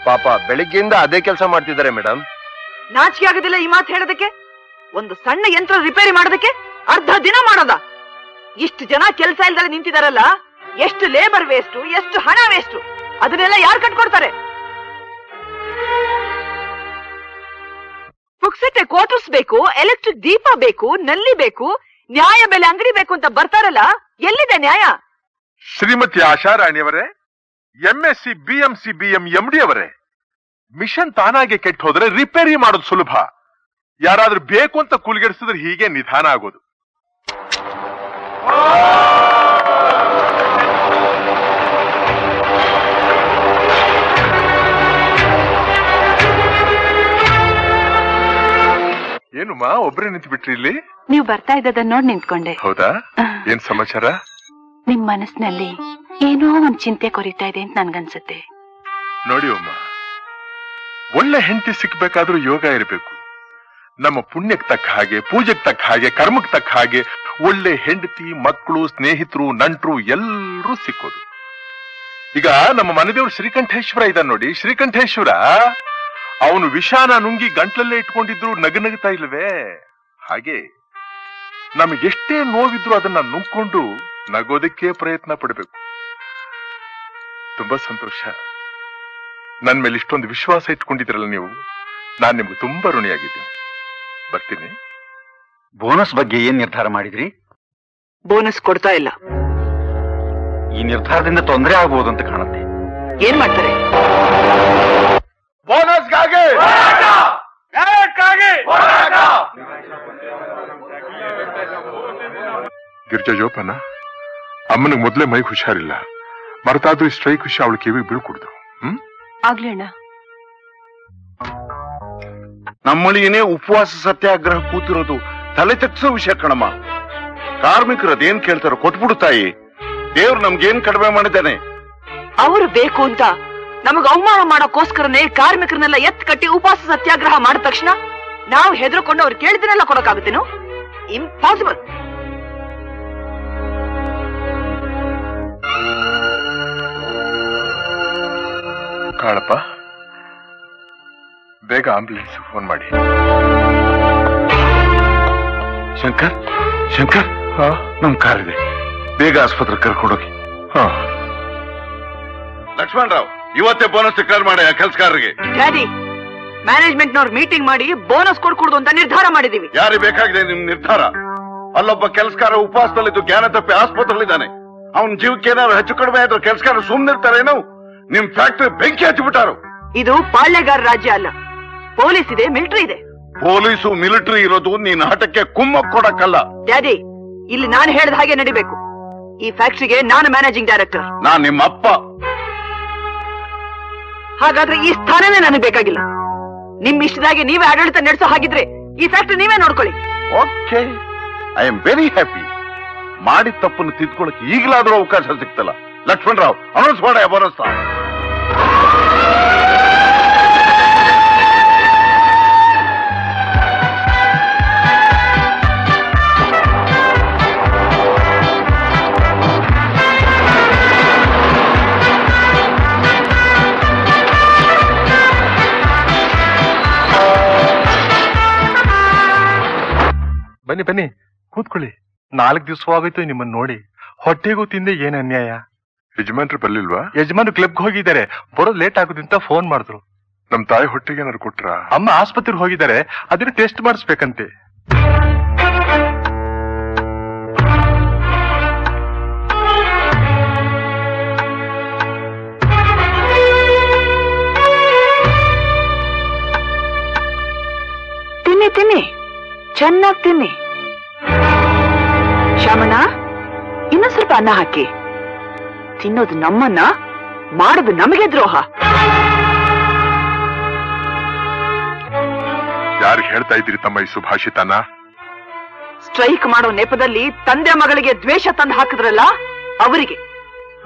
ಪಾಪ ಬೆಳಿಗ್ಗೆಯಿಂದ ಅದೇ ಕೆಲಸ ಮಾಡ್ತಿದ್ದಾರೆ ಮೇಡಮ್. ನಾಚಿಕೆ ಆಗೋದಿಲ್ಲ ಈ ಮಾತು ಹೇಳೋದಕ್ಕೆ? ಒಂದು ಸಣ್ಣ ಯಂತ್ರ ರಿಪೇರಿ ಮಾಡೋದಕ್ಕೆ ಅರ್ಧ ದಿನ ಮಾಡೋದ? ಇಷ್ಟು ಜನ ಕೆಲಸ ಇಲ್ದಲೆ ನಿಂತಿದಾರಲ್ಲ, ಎಷ್ಟು ಲೇಬರ್ ವೇಸ್ಟ್, ಎಷ್ಟು ಹಣ ವೇಸ್ಟ್, ಅದನ್ನೆಲ್ಲ ಯಾರು ಕಟ್ಕೊಡ್ತಾರೆ? ಪುಕ್ಸಟ್ಟೆ ಕ್ವಾರ್ಟರ್ಸ್ ಬೇಕು, ಎಲೆಕ್ಟ್ರಿಕ್ ದೀಪ ಬೇಕು, ನಲ್ಲಿ ಬೇಕು, ನ್ಯಾಯ ಬೆಲೆ ಅಂಗಡಿ ಬೇಕು ಅಂತ ಬರ್ತಾರಲ್ಲ, ಎಲ್ಲಿದೆ ನ್ಯಾಯ? ಶ್ರೀಮತಿ ಆಶಾರಾಣಿಯವರೇ, ಎಂಎಸ್ಸಿ ಬಿಎಂಸಿ ಬಿಎಂ ಎಂಡಿ ಅವರೇ, ಮಿಷನ್ ತಾನಾಗೆ ಕೆಟ್ಟ ಹೋದ್ರೆ ರಿಪೇರಿ ಮಾಡೋದು ಸುಲಭ. ಯಾರಾದ್ರೂ ಬೇಕು ಅಂತ ಕೂಲ್ಗೆಡಿಸಿದ್ರೆ ಹೀಗೆ ನಿಧಾನ ಆಗೋದು. ಏನುಮ್ಮ ಒಬ್ರೇ ನಿಂತು ಬಿಟ್ರಿ ಇಲ್ಲಿ? ನೀವ್ ಬರ್ತಾ ಇದ್ದದನ್ನ ನೋಡಿ ನಿಂತ್ಕೊಂಡೆ. ಹೌದಾ? ಏನ್ ಸಮಾಚಾರ? ನಿಮ್ ಮನಸ್ಸಿನಲ್ಲಿ ಏನೋ ಒಂದ್ ಚಿಂತೆ ಕೊರಿತಾ ಇದೆ ಅಂತ ನನ್ಗನ್ಸುತ್ತೆ. ನೋಡಿ ಅಮ್ಮ, ಒಳ್ಳೆ ಹೆಂಡತಿ ಸಿಕ್ಬೇಕಾದ್ರೂ ಯೋಗ ಇರಬೇಕು. ನಮ್ಮ ಪುಣ್ಯಕ್ಕೆ ತಕ್ಕ ಹಾಗೆ, ಪೂಜೆಗೆ ತಕ್ಕ ಹಾಗೆ, ಕರ್ಮಕ್ಕೆ ತಕ್ಕ ಹಾಗೆ ಒಳ್ಳೆ ಹೆಂಡತಿ, ಮಕ್ಕಳು, ಸ್ನೇಹಿತರು, ನಂಟ್ರು ಎಲ್ಲರೂ ಸಿಕ್ಕೋದು. ಈಗ ನಮ್ಮ ಮನೆದೇವ್ರು ಶ್ರೀಕಂಠೇಶ್ವರ ಇದ್ದಾನೆ ನೋಡಿ, ಶ್ರೀಕಂಠೇಶ್ವರ ಅವನು ವಿಷಾನ ನುಂಗಿ ಗಂಟ್ಲಲ್ಲೇ ಇಟ್ಕೊಂಡಿದ್ರು ನಗನಗ್ತಾ ಇಲ್ವೇ? ಹಾಗೆ ನಮಗೆಷ್ಟೇ ನೋವಿದ್ರು ಅದನ್ನ ನುಂಗ್ಕೊಂಡು ನಗೋದಕ್ಕೆ ಪ್ರಯತ್ನ ಪಡಬೇಕು. ತುಂಬಾ ಸಂತೋಷ. ನನ್ ಮೇಲೆ ಇಷ್ಟೊಂದು ವಿಶ್ವಾಸ ಇಟ್ಕೊಂಡಿದ್ರಲ್ಲ ನೀವು, ನಾನ್ ನಿಮ್ಗೆ ತುಂಬಾ ಋಣಿಯಾಗಿದ್ದೀನಿ. ಬರ್ತೀನಿ. ಬೋನಸ್ ಬಗ್ಗೆ ಏನ್ ನಿರ್ಧಾರ ಮಾಡಿದ್ರಿ? ಬೋನಸ್ ಕೊಡ್ತಾ ಇಲ್ಲ. ಈ ನಿರ್ಧಾರದಿಂದ ತೊಂದರೆ ಆಗಬಹುದು ಅಂತ ಕಾಣುತ್ತೆ. ಏನ್ ಮಾಡ್ತಾರೆ? ಬೋನಸ್ಗಾಗಿ ಗಿರ್ಜಾ ಜೋಪಾನ, ಅಮ್ಮನಿಗೆ ಮೊದ್ಲೇ ಮೈಗೆ ಹುಷಾರಿಲ್ಲ. ಮರೆತಾದ್ರೂ ಈ ಸ್ಟ್ರೈಕ್ ವಿಷಯ ಅವಳು ಕಿವಿಗೆ ಬೀಳ್ಕೊಡ್ದು. ಆಗ್ಲಿ ಅಣ್ಣ. ನಮ್ಮಳಿಯೇನೇ ಉಪವಾಸ ಸತ್ಯಾಗ್ರಹ ಕೂತಿರೋದು ತಲೆ ತಗ್ಸೋ ವಿಷಯ ಕಣಮ್ಮ. ಕಾರ್ಮಿಕರು ಅದೇನ್ ಕೇಳ್ತಾರೋ ಕೊಟ್ಬಿಡು ತಾಯಿ. ದೇವ್ರು ನಮ್ಗೇನ್ ಕಡಿಮೆ ಮಾಡಿದ್ದಾನೆ? ಅವರು ಬೇಕು ಅಂತ ನಮಗ್ ಅವಮಾನ ಮಾಡೋಕೋಸ್ಕರನೇ ಕಾರ್ಮಿಕರನ್ನೆಲ್ಲ ಎತ್ ಕಟ್ಟಿ ಉಪವಾಸ ಸತ್ಯಾಗ್ರಹ ಮಾಡಿದ ತಕ್ಷಣ ನಾವು ಹೆದರ್ಕೊಂಡು ಅವ್ರು ಕೇಳಿದನ್ನೆಲ್ಲ ಕೊಡಕ್ಕಾಗುತ್ತೇನು? ಇಂಪಾಸಿಬಲ್. ಕಾಳಪ್ಪ, ಬೇಗ ಆಂಬುಲೆನ್ಸ್ ಫೋನ್ ಮಾಡಿ. ಶಂಕರ್, ಶಂಕರ್, ನಮ್ ಕಾರ್ ಇದೆ, ಬೇಗ ಆಸ್ಪತ್ರೆ ಕರ್ಕೊಂಡೋಗಿ. ಹಾ ಲಕ್ಷ್ಮಣರಾವ್, ಇವತ್ತೇ ಬೋನಸ್ ಡಿಕ್ಲೇರ್ ಮಾಡಿ ಕೆಲಸಗಾರರಿಗೆ. ಡ್ಯಾಡಿ, ಮ್ಯಾನೇಜ್ಮೆಂಟ್ನವ್ರು ಮೀಟಿಂಗ್ ಮಾಡಿ ಬೋನಸ್ ಕೊಡ್ಕೊಡುದು ಅಂತ ನಿರ್ಧಾರ ಮಾಡಿದೀವಿ. ಯಾರಿಗೆ ಬೇಕಾಗಿದೆ ನಿಮ್ ನಿರ್ಧಾರ? ಅಲ್ಲೊಬ್ಬ ಕೆಲಸಗಾರ ಉಪವಾಸದಲ್ಲಿದ್ದು ಜ್ಞಾನ ತಪ್ಪಿ ಆಸ್ಪತ್ರೆಯಲ್ಲಿದ್ದಾನೆ. ಅವನ ಜೀವಕ್ಕೆ ಏನಾದ್ರು ಹೆಚ್ಚು ಕಡಿಮೆ ಆದ್ರೂ ಕೆಲಸಗಾರ ಸುಮ್ಮನಿರ್ತಾರೇನು? ನಿಮ್ ಫ್ಯಾಕ್ಟರಿ ಬೆಂಕಿ ಹಚ್ಚಿಬಿಟ್ಟಾರು. ಇದು ಪಾಳ್ಯಗಾರ ರಾಜ್ಯ ಅಲ್ಲ, ಪೊಲೀಸ್ ಇದೆ, ಮಿಲಿಟರಿ ಇದೆ. ಪೊಲೀಸು ಮಿಲಿಟರಿ ಇರೋದು ನೀನ್ ಆಟಕ್ಕೆ ಕುಮ್ಮಕ್ ಕೊಡಕ್ಕಲ್ಲ. ಡ್ಯಾಡಿ, ಇಲ್ಲಿ ನಾನು ಹೇಳಿದ ಹಾಗೆ ನಡಿಬೇಕು. ಈ ಫ್ಯಾಕ್ಟರಿಗೆ ನಾನು ಮ್ಯಾನೇಜಿಂಗ್ ಡೈರೆಕ್ಟರ್. ನಾನ್ ನಿಮ್ಮ ಅಪ್ಪ. ಹಾಗಾದ್ರೆ ಈ ಸ್ಥಾನನೇ ನನಗೆ ಬೇಕಾಗಿಲ್ಲ. ನಿಮ್ ಇಷ್ಟದಾಗಿ ನೀವೇ ಆಡಳಿತ ನಡೆಸೋ ಹಾಗಿದ್ರೆ ಈ ಫ್ಯಾಕ್ಟರಿ ನೀವೇ ನೋಡ್ಕೊಳ್ಳಿ. Okay, I am very happy. ಮಾಡಿದ ತಪ್ಪನ್ನು ತಿದ್ಕೊಳ್ಳಕ್ಕೆ ಈಗಲಾದ್ರೂ ಅವಕಾಶ ಸಿಗ್ತಲ್ಲ. ಲಕ್ಷ್ಮಣ್ ರಾವ್, ಅನೌನ್ಸ್ ಮಾಡ ಬೋನಸ್. ಬನ್ನಿ ಬನ್ನಿ ಕೂತ್ಕೊಳ್ಳಿ. 4 ದಿವಸವಾಗೋಯ್ತು ನಿಮ್ಮನ್ನ ನೋಡಿ. ಹೊಟ್ಟೆಗೂ ತಿಂದೆ ಏನ್ ಅನ್ಯಾಯ. ಯಜಮಾನ್ರು ಬರ್ಲಿಲ್ವಾ? ಯಜಮಾನ್ರು ಕ್ಲಬ್ಗೆ ಹೋಗಿದ್ದಾರೆ, ಬರೋದು ಲೇಟ್ ಆಗೋದಿಂತ ಫೋನ್ ಮಾಡಿದ್ರು. ನಮ್ ತಾಯಿ ಹೊಟ್ಟೆಗೆ ಏನಾದ್ರು ಕೊಟ್ರ? ಅಮ್ಮ ಆಸ್ಪತ್ರೆಗೆ ಹೋಗಿದ್ದಾರೆ, ಅದನ್ನ ಟೆಸ್ಟ್ ಮಾಡಿಸ್ಬೇಕಂತೆ. ತಿನ್ನಿ ತಿನ್ನಿ, ಚೆನ್ನಾಗಿ ತಿನ್ನಿ. ಶ್ಯಾಮಣ್ಣ, ಇನ್ನೂ ಸ್ವಲ್ಪ ಅನ್ನ ಹಾಕಿ. ತಿನ್ನೋದು ನಮ್ಮನ್ನ, ಮಾಡೋದು ನಮಗೆ ದ್ರೋಹ. ಯಾರಿಗೆ ಹೇಳ್ತಾ ಇದ್ದೀರಿ ತಮ್ಮ ಈ ಸುಭಾಷಿತನ? ಸ್ಟ್ರೈಕ್ ಮಾಡೋ ನೆಪದಲ್ಲಿ ತಂದೆ ಮಗಳಿಗೆ ದ್ವೇಷ ತಂದು ಹಾಕಿದ್ರಲ್ಲ ಅವರಿಗೆ.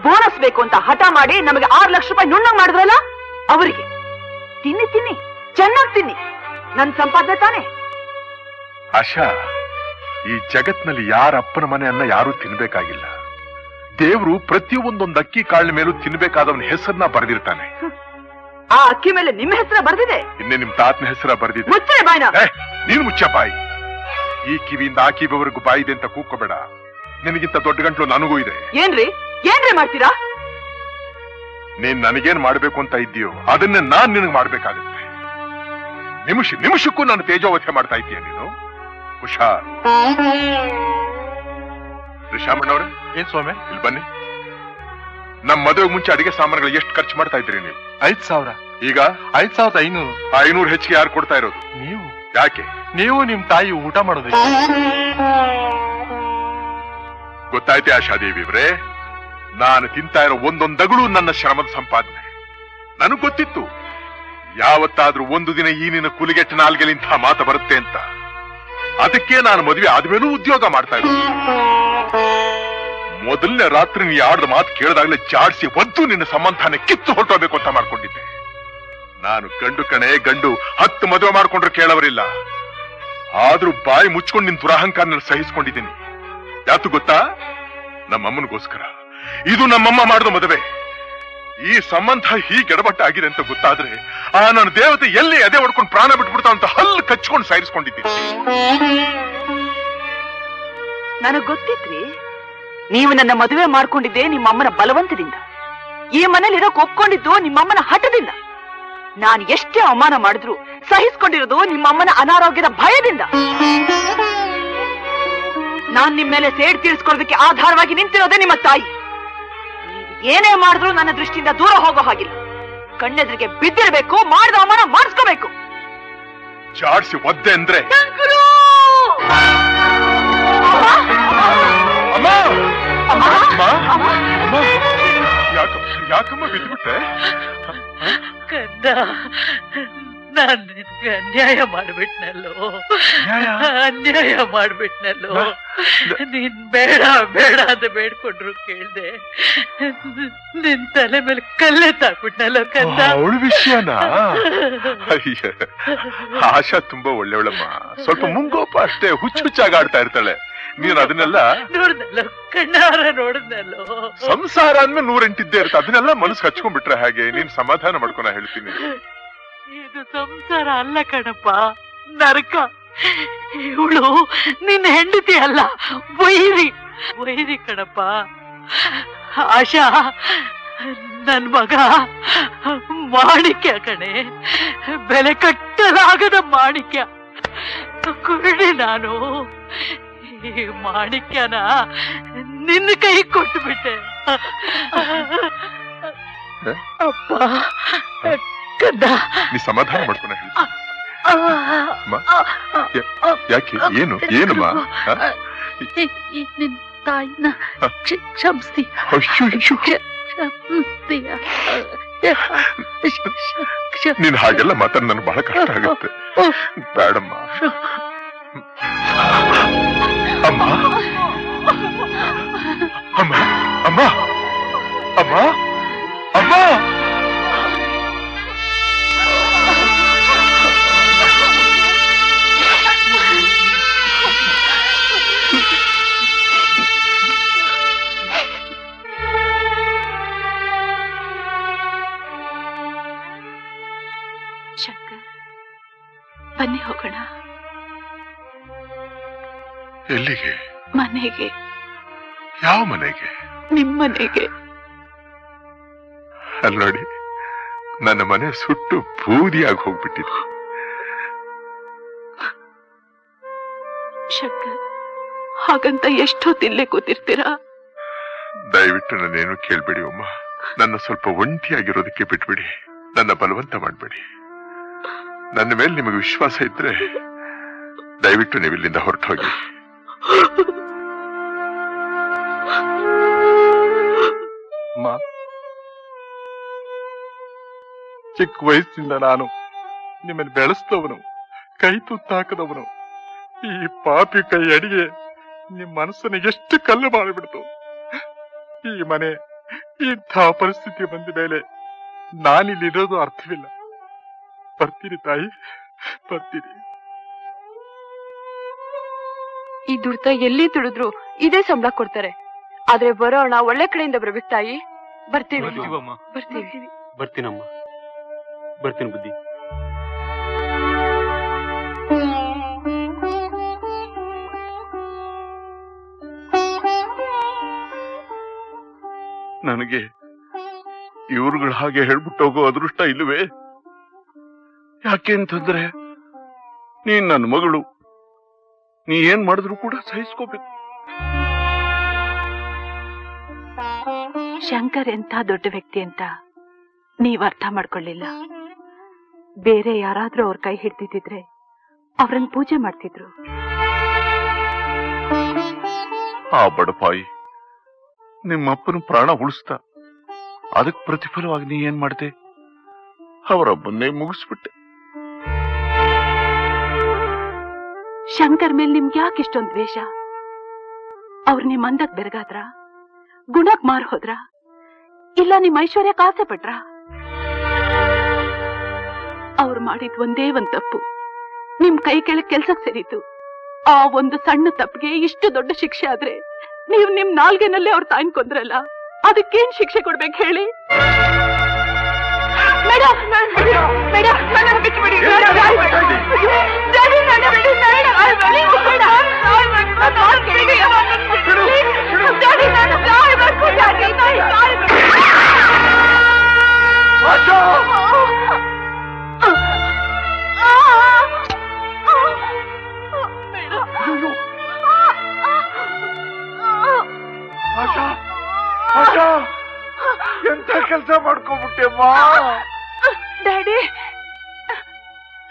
ಬೋನಸ್ ಬೇಕು ಅಂತ ಹಠ ಮಾಡಿ ನಮಗೆ 6 ಲಕ್ಷ ರೂಪಾಯಿ ನುಣ್ಣಗ್ ಮಾಡಿದ್ರಲ್ಲ ಅವರಿಗೆ. ತಿನ್ನಿ ತಿನ್ನಿ, ಚೆನ್ನಾಗಿ ತಿನ್ನಿ. ನನ್ ಸಂಪಾದನೆ ತಾನೆ. ಆಶಾ, ಈ ಜಗತ್ನಲ್ಲಿ ಯಾರ ಅಪ್ಪನ ಮನೆ ಅನ್ನ ಯಾರು ತಿನ್ಬೇಕಾಗಿಲ್ಲ. ದೇವ್ರು ಪ್ರತಿಯೊಂದೊಂದು ಅಕ್ಕಿ ಕಾಳಿನ ಮೇಲೂ ತಿನ್ಬೇಕಾದವನ ಹೆಸರನ್ನ ಬರೆದಿರ್ತಾನೆ. ಆ ಅಕ್ಕಿ ಮೇಲೆ ನಿಮ್ಮ ಹೆಸರ ಬರ್ದಿದೆ. ಇನ್ನೇ ನಿಮ್ ತಾತನ ಹೆಸರ ಬರ್ದಿದೆ. ಮುಚ್ಚೆ ಬಾಯ್ನ. ನೀನು ಮುಚ್ಚ ಬಾಯಿ. ಈ ಕಿವಿಯಿಂದ ಆ ಕಿವಿವರೆಗೂ ಬಾಯಿದೆ ಅಂತ ಕೂಕೋಬೇಡ. ನಿನಗಿಂತ ದೊಡ್ಡ ಗಂಟ್ಲು ನನಗೂ ಇದೆ. ಏನ್ರಿ ಏನ್ರಿ ಮಾಡ್ತೀರಾ? ನೀನ್ ನನಗೇನ್ ಮಾಡ್ಬೇಕು ಅಂತ ಇದ್ದೀಯೋ ಅದನ್ನೇ ನಾನ್ ನಿನಗ್ ಮಾಡ್ಬೇಕಾಗತ್ತೆ. ನಿಮಿಷಕ್ಕೂ ನಾನು ತೇಜೋವಧೆ ಮಾಡ್ತಾ ಇದ್ದೀಯ ನೀನು. ಹುಷಾರ್. ಶ್ಯಾಮಣ್ಣವ್ರೆ, ಏನ್ ಸ್ವಾಮಿ? ಇಲ್ಲಿ ಬನ್ನಿ. ನಮ್ ಮದುವೆಗೆ ಮುಂಚೆ ಅಡಿಗೆ ಸಾಮಾನುಗಳು ಎಷ್ಟು ಖರ್ಚು ಮಾಡ್ತಾ ಇದ್ರಿ ನೀವು? 5,000. ಈಗ 5,500. 500 ಹೆಚ್ಚಿಗೆ ಯಾರು ಕೊಡ್ತಾ ಇರೋದು? ನೀವು. ಯಾಕೆ? ನೀವು ನಿಮ್ ತಾಯಿ ಊಟ ಮಾಡೋದು ಗೊತ್ತಾಯ್ತೆ ಆಶಾದೇವಿ ಅವ್ರೆ. ನಾನು ತಿಂತಾ ಇರೋ ಒಂದೊಂದಗಳು ನನ್ನ ಶ್ರಮದ ಸಂಪಾದನೆ. ನನಗ್ ಗೊತ್ತಿತ್ತು ಯಾವತ್ತಾದ್ರೂ ಒಂದು ದಿನ ಈ ನಿನ್ನ ಕುಲಿಗೆಟ್ಟ ನಾಲ್ಗೆಲಿಂತ ಮಾತು ಬರುತ್ತೆ ಅಂತ. ಅದಕ್ಕೆ ನಾನು ಮದುವೆ ಆದ್ಮೇಲೂ ಉದ್ಯೋಗ ಮಾಡ್ತಾ ಇರೋದು. ಮೊದಲನೇ ರಾತ್ರಿ ನೀ ಆಡ್ದ ಮಾತು ಕೇಳಿದಾಗಲೇ ಜಾಡ್ಸಿ ಒದ್ದು ನಿನ್ನ ಸಂಬಂಧನ ಕಿತ್ತು ಹೊರಟೋಗ್ಬೇಕು ಅಂತ ಮಾಡ್ಕೊಂಡಿದ್ದೆ. ನಾನು ಗಂಡು ಕಣೆ ಗಂಡು, 10 ಮದುವೆ ಮಾಡ್ಕೊಂಡ್ರು ಕೇಳವರಿಲ್ಲ. ಆದ್ರೂ ಬಾಯಿ ಮುಚ್ಕೊಂಡು ನಿನ್ ದುರಹಂಕಾರನ ಸಹಿಸ್ಕೊಂಡಿದ್ದೀನಿ. ಯಾತು ಗೊತ್ತಾ? ನಮ್ಮಮ್ಮನಿಗೋಸ್ಕರ. ಇದು ನಮ್ಮಮ್ಮ ಮಾಡಿದ ಮದುವೆ. ಈ ಸಂಬಂಧ ಹೀಗೆ ಎಡಬಟ್ಟ ಆಗಿದೆ ಅಂತ ಗೊತ್ತಾದ್ರೆ ಆ ನನ್ನ ದೇವತೆ ಎಲ್ಲಿ ಎದೆ ಹೊಡ್ಕೊಂಡು ಪ್ರಾಣ ಬಿಟ್ಬಿಡ್ತಾ ಅಂತ ಹಲ್ಲು ಕಚ್ಕೊಂಡು ಸಾಯಿಸ್ಕೊಂಡಿದ್ದೀನಿ. ನನಗ್ ಗೊತ್ತಿತ್ರಿ, ನೀವು ನನ್ನ ಮದುವೆ ಮಾಡ್ಕೊಂಡಿದ್ದೆ ನಿಮ್ಮಮ್ಮನ ಬಲವಂತದಿಂದ. ಈ ಮನೇಲಿರೋಕ್ ಒಪ್ಕೊಂಡಿದ್ದು ನಿಮ್ಮಮ್ಮನ ಹಠದಿಂದ. ನಾನು ಎಷ್ಟೇ ಅವಮಾನ ಮಾಡಿದ್ರು ಸಹಿಸ್ಕೊಂಡಿರೋದು ನಿಮ್ಮಮ್ಮನ ಅನಾರೋಗ್ಯದ ಭಯದಿಂದ. ನಾನ್ ನಿಮ್ ಮೇಲೆ ಸೇಡ್ ತೀರಿಸ್ಕೊಳ್ಳೋದಕ್ಕೆ ಆಧಾರವಾಗಿ ನಿಂತಿರೋದೇ ನಿಮ್ಮ ತಾಯಿ. ಏನೇ ಮಾಡಿದ್ರು ನನ್ನ ದೃಷ್ಟಿಯಿಂದ ದೂರ ಹೋಗೋ ಹಾಗಿಲ್ಲ. ಕಣ್ಣೆದ್ರಿಗೆ ಬಿದ್ದಿರಬೇಕು, ಮಾಡಿದ ಅವಮಾನ ಮಾಡಿಸ್ಕೋಬೇಕು. ಜಾಡ್ಸಿ ಒದ್ದೆ ಅಂದ್ರೆ ಯಾಕಮ್ಮ ಬಿದ್ದುಬಿಟ್ಟೆ? ಕಂದ, ನಾನ್ ನಿನ್ಗೆ ಅನ್ಯಾಯ ಮಾಡ್ಬಿಟ್ನಲ್ಲೋ, ಅನ್ಯಾಯ ಮಾಡ್ಬಿಟ್ನಲ್ಲೋ. ನೀನ್ ಬೇಡ ಬೇಡ ಅಂತ ಬೇಡ್ಕೊಂಡ್ರು ಕೇಳ್ದೆ. ನಿನ್ ತಲೆ ಮೇಲೆ ಕಲ್ಲೆ ತಾಕ್ಬಿಟ್ನಲ್ಲೋ ಕಂದ. ಅವಳ ವಿಷಯನಾ? ಅಯ್ಯ, ಆಶಾ ತುಂಬಾ ಒಳ್ಳೆವಳಮ್ಮ. ಸ್ವಲ್ಪ ಮುಂಗೋಪ ಅಷ್ಟೇ, ಹುಚ್ಚಾಗಿ ಆಡ್ತಾ ಇರ್ತಾಳೆ. ನೀನ್ ಅದನ್ನೆಲ್ಲ ನೋಡ್ದಲ್ಲೋ, ಕಣ್ಣಾರ ನೋಡಿದ್ನಲ್ಲೋ. ಸಂಸಾರ ಅಂದ್ಮೇಲೆ 108 ಇದ್ದೇ ಇರುತ್ತೆ. ಅದನ್ನೆಲ್ಲ ಮನಸ್ಸು ಹಚ್ಕೊಂಡ್ಬಿಟ್ರೆ ಹಾಗೆ. ನೀನ್ ಸಮಾಧಾನ ಮಾಡ್ಕೊಂಡ ಹೇಳ್ತೀನಿ. ಇದು ಸಂಸಾರ ಅಲ್ಲ ಕಣಪ್ಪ, ನರಕ. ಇವಳು ನಿನ್ನ ಹೆಂಡತಿ ಅಲ್ಲ, ವೈರಿ ಕಣಪ್ಪ. ಆಶಾ ನನ್ ಮಗ ಮಾಣಿಕ್ಯ ಕಣೆ, ಬೆಲೆ ಕಟ್ಟಲಾಗದ ಮಾಣಿಕ್ಯ. ಕುರುಡಿ ನಾನು ಈ ಮಾಣಿಕ್ಯನ ನಿನ್ನ ಕೈ ಕೊಟ್ಟುಬಿಟ್ಟೆ. ಅಪ್ಪ ಕದ್ದ. ನೀ ಸಮಾಧಾನ ಮಾಡ್ಕೊಂಡ ಹೇಳಿ. ಯಾಕೆ? ಏನು ಏನಮ್ಮ? ನಿನ್ ತಾಯಿನ ಕ್ಷಮಿಸ್ತೀಯ? ನೀನ್ ಹಾಗೆಲ್ಲ ಮಾತಾಡ ನನ್ಗೆ ಬಹಳ ಕಷ್ಟ ಆಗುತ್ತೆ. ಬೇಡಮ್ಮ. ಅಮ್ಮ ಅಮ್ಮ ಅಮ್ಮ ಅಮ್ಮ ಅಮ್ಮ. ಶಂಕರ್, ಬನ್ನಿ ಹೋಗೋಣ. ಎಲ್ಲಿಗೆ? ಮನೆಗೆ. ಯಾವ ಮನೆಗೆ? ನಿಮ್ಮನೆಗೆ. ಅಲ್ಲಿ ನೋಡಿ, ನನ್ನ ಮನೆ ಸುಟ್ಟು ಬೂದಿಯಾಗಿ ಹೋಗ್ಬಿಟ್ಟಿದೆ. ಶಂಕರ್, ಹಾಗಂತ ಎಷ್ಟೊತ್ತಿಲ್ಲೇ ಕೂತಿರ್ತೀರಾ? ದಯವಿಟ್ಟು ನನ್ನೇನು ಕೇಳ್ಬೇಡಿ ಅಮ್ಮ. ನನ್ನ ಸ್ವಲ್ಪ ಒಂಟಿಯಾಗಿರೋದಕ್ಕೆ ಬಿಟ್ಬಿಡಿ. ನನ್ನ ಬಲವಂತ ಮಾಡ್ಬೇಡಿ. ನನ್ನ ಮೇಲೆ ನಿಮಗೆ ವಿಶ್ವಾಸ ಇದ್ರೆ ದಯವಿಟ್ಟು ನೀವು ಇಲ್ಲಿಂದ ಹೊರಟು ಹೋಗಿ. ಚಿಕ್ಕ ವಯಸ್ಸಿಂದ ನಾನು ನಿಮ್ಮನ್ನು ಬೆಳೆಸಿದವನು, ಕೈ ತುತ್ತಾಕದವನು. ಈ ಪಾಪಿ ಕೈ ಅಡಿಗೆ ನಿಮ್ ಮನಸ್ಸನ್ನು ಎಷ್ಟು ಕಲ್ಲು ಮಾಡಿಬಿಡ್ತು. ಈ ಮನೆ ಇಂಥ ಪರಿಸ್ಥಿತಿ ಬಂದ ಮೇಲೆ ನಾನಿಲ್ಲಿರೋದು ಅರ್ಥವಿಲ್ಲ. ಬರ್ತೀರಿ ತಾಯಿ, ಬರ್ತೀರಿ. ಈ ದುಡ್ತ ಎಲ್ಲಿ ದುಡಿದ್ರು ಇದೇ ಸಂಬಳ ಕೊಡ್ತಾರೆ. ಆದ್ರೆ ಬರೋಣ ಒಳ್ಳೆ ಕಡೆಯಿಂದ ಬರ್ಬೇಕು ತಾಯಿ. ಬರ್ತೀವಿ. ಬರ್ತೀವಿ. ಬರ್ತೀನಮ್ಮ, ಬರ್ತೀನಿ ಬುದ್ಧಿ. ನನಗೆ ಇವ್ರುಗಳ ಹಾಗೆ ಹೇಳ್ಬಿಟ್ಟು ಹೋಗೋ ಅದೃಷ್ಟ ಇಲ್ಲವೇ? ಯಾಕೆ ಅಂತಂದ್ರೆ ನೀನ್ ನನ್ನ ಮಗಳು. ನೀ ಏನ್ ಮಾಡಿದ್ರು ಕೂಡ ಸಹಿಸ್ಕೋಬೇಕು. ಶಂಕರ್ ಎಂಥ ದೊಡ್ಡ ವ್ಯಕ್ತಿ ಅಂತ ನೀವ್ ಅರ್ಥ ಮಾಡ್ಕೊಳ್ಳಿಲ್ಲ. ಬೇರೆ ಯಾರಾದ್ರೂ ಅವ್ರ ಕೈ ಹಿಡ್ದಿದ್ರೆ ಅವ್ರನ್ನ ಪೂಜೆ ಮಾಡ್ತಿದ್ರು. ಆ ಬಡಪಾಯಿ ನಿಮ್ಮಪ್ಪನ ಪ್ರಾಣ ಉಳಿಸ್ತಾ, ಅದಕ್ ಪ್ರತಿಫಲವಾಗಿ ನೀ ಏನ್ ಮಾಡ್ದೆ? ಅವರೊಬ್ಬನ್ನೇ ಮುಗಿಸ್ಬಿಟ್ಟೆ. ಶಂಕರ್ ಮೇಲೆ ನಿಮ್ಗೆ ಯಾಕೆ ಇಷ್ಟೊಂದು ದ್ವೇಷ? ಅವ್ರು ನಿಮ್ ಅಂದಕ್ ಬೆರಗಾದ್ರ, ಗುಣಕ್ ಮಾರ್ ಹೋದ್ರ, ಇಲ್ಲ ನಿಮ್ ಐಶ್ವರ್ಯಕ್ಕೆ ಆಸೆ ಪಟ್ರ? ಅವ್ರು ಮಾಡಿದ್ ಒಂದೇ ಒಂದ್ ತಪ್ಪು ನಿಮ್ ಕೈ ಕೆಳಗ್ ಕೆಲ್ಸಕ್ ಸೇರಿತು. ಆ ಒಂದು ಸಣ್ಣ ತಪ್ಪಿಗೆ ಇಷ್ಟು ದೊಡ್ಡ ಶಿಕ್ಷೆ ಆದ್ರೆ ನೀವ್ ನಿಮ್ ನಾಲ್ಗೆನಲ್ಲೇ ಅವ್ರ ತಾಯಿನ್ ಕೊಂದ್ರಲ್ಲ, ಅದಕ್ಕೇನ್ ಶಿಕ್ಷೆ ಕೊಡ್ಬೇಕು ಹೇಳಿ? ಮೇಡಮ್, ಮೇಡಮ್ ಬಿಟ್ಬಿಡಿ. ಎಂತ ಕೆಲಸ ಮಾಡ್ಕೊಂಡ್ಬಿಟ್ಟೆಮ್ಮ. ಡ್ಯಾಡಿ,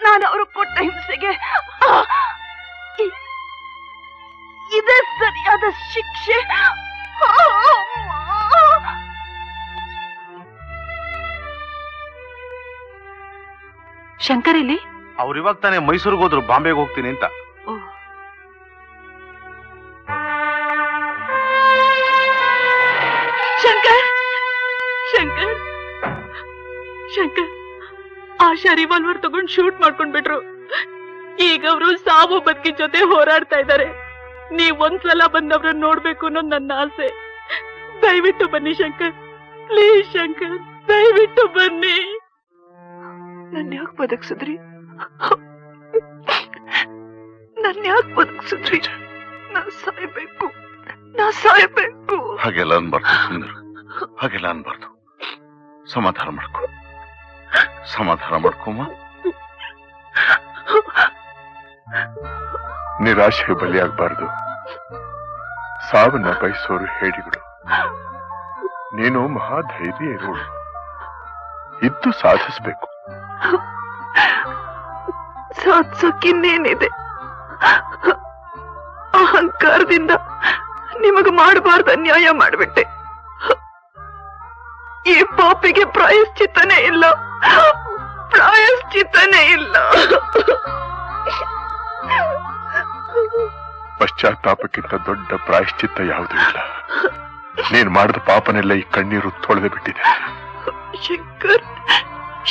ನಾನು ಅವರು ಕೊಟ್ಟ ಹಿಂಸೆಗೆ ಇದೇ ಸರಿಯಾದ ಶಿಕ್ಷೆ. ಶಂಕರ್ ಇಲ್ಲಿ? ಅವ್ರು ಇವಾಗ ತಾನೇ ಮೈಸೂರಿಗೆ ಹೋದ್ರು, ಬಾಂಬೆಗೆ ಹೋಗ್ತೀನಿ ಅಂತ. ಶಂಕರ್, ಶಂಕರ್, ಶಂಕರ್, ಆಶಾ ರಿವಾಲ್ವರ್ ತಗೊಂಡ್ ಶೂಟ್ ಮಾಡ್ಕೊಂಡ್ಬಿಟ್ರು. ಈಗ ಅವರು ಸಾವು ಬದುಕಿ ಜೊತೆ ಹೋರಾಡ್ತಾ ಇದ್ದಾರೆ. ನೀವ್ ಒಂದ್ಸಲ ಬಂದವ್ರನ್ನ ನೋಡ್ಬೇಕು ಅನ್ನೋದು ನನ್ನ ಆಸೆ. ದಯವಿಟ್ಟು ಬನ್ನಿ ಶಂಕರ್, ಪ್ಲೀಸ್ ಶಂಕರ್, ದಯವಿಟ್ಟು ಬನ್ನಿ. ನನ್ನ ಯಾಕೆ ಬದುಕ್ಸಿದ್ರಿ? ನನ್ನ ಯಾಕೆ ಬದುಕ್ಸಿದ್ರಿ? ನಾ ಸಾಯ್ಬೇಕು, ನಾ ಸಾಯ್ಬೇಕು. ಹಾಗೆಲ್ಲ ಅನ್ಬಾರ್ದು ಸುಂದರ, ಹಾಗೆಲ್ಲ ಅನ್ಬಾರ್ದು. ಸಮಾಧಾನ ಮಾಡ್ಕೊ, ಸಮಾಧಾನ ಮಾಡ್ಕೊಮ್ಮ. ನಿರಾಶೆಗೆ ಬಲಿಯಾಗಬಾರ್ದು. ಸಾವನ್ನ ಬಯಸೋರು ಹೇಳಿಗಳು. ನೀನು ಮಹಾಧೈರ್ಯ ಇರೋಳು, ಇದ್ದು ಸಾಧಿಸ್ಬೇಕು. ಸಾಧಿಸೋಕಿನ್ನೇನಿದೆ? ಅಹಂಕಾರದಿಂದ ನಿಮಗ ಮಾಡಬಾರ್ದ ಅನ್ಯಾಯ ಮಾಡ್ಬಿಟ್ಟೆ. ಈ ಪಾಪಿಗೆ ಪ್ರಾಯಶ್ಚಿತ್ತನೇ ಇಲ್ಲ, ಪ್ರಾಯಶ್ಚಿತ್ತನೇ ಇಲ್ಲ. ಪಶ್ಚಾತ್ತಾಪಕ್ಕಿಂತ ದೊಡ್ಡ ಪ್ರಾಯಶ್ಚಿತ್ತ ಯಾವುದೂ ಇಲ್ಲ. ನೀನ್ ಮಾಡಿದ ಪಾಪನೆಲ್ಲ ಈ ಕಣ್ಣೀರು ತೊಳೆದು ಬಿಟ್ಟಿದೆ. ಶಂಕರ್,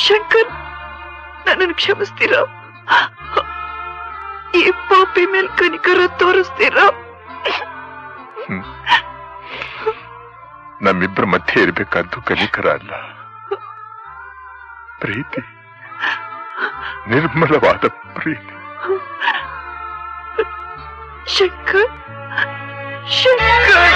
ಶಂಕರ್, ನನ್ನನ್ನು ಕ್ಷಮಿಸ್ತೀರಾ? ಈ ಪಾಪಿ ಮೇಲ್ ಕನಿಕರ ತೋರಿಸ್ತೀರಾ? ನಮ್ಮಿಬ್ಬರ ಮಧ್ಯೆ ಇರಬೇಕಾದ್ದು ಕನಿಕರ ಅಲ್ಲ, ಪ್ರೀತಿ, ನಿರ್ಮಲವಾದ ಪ್ರೀತಿ. ಶಂಕರ್, ಶಂಕರ್.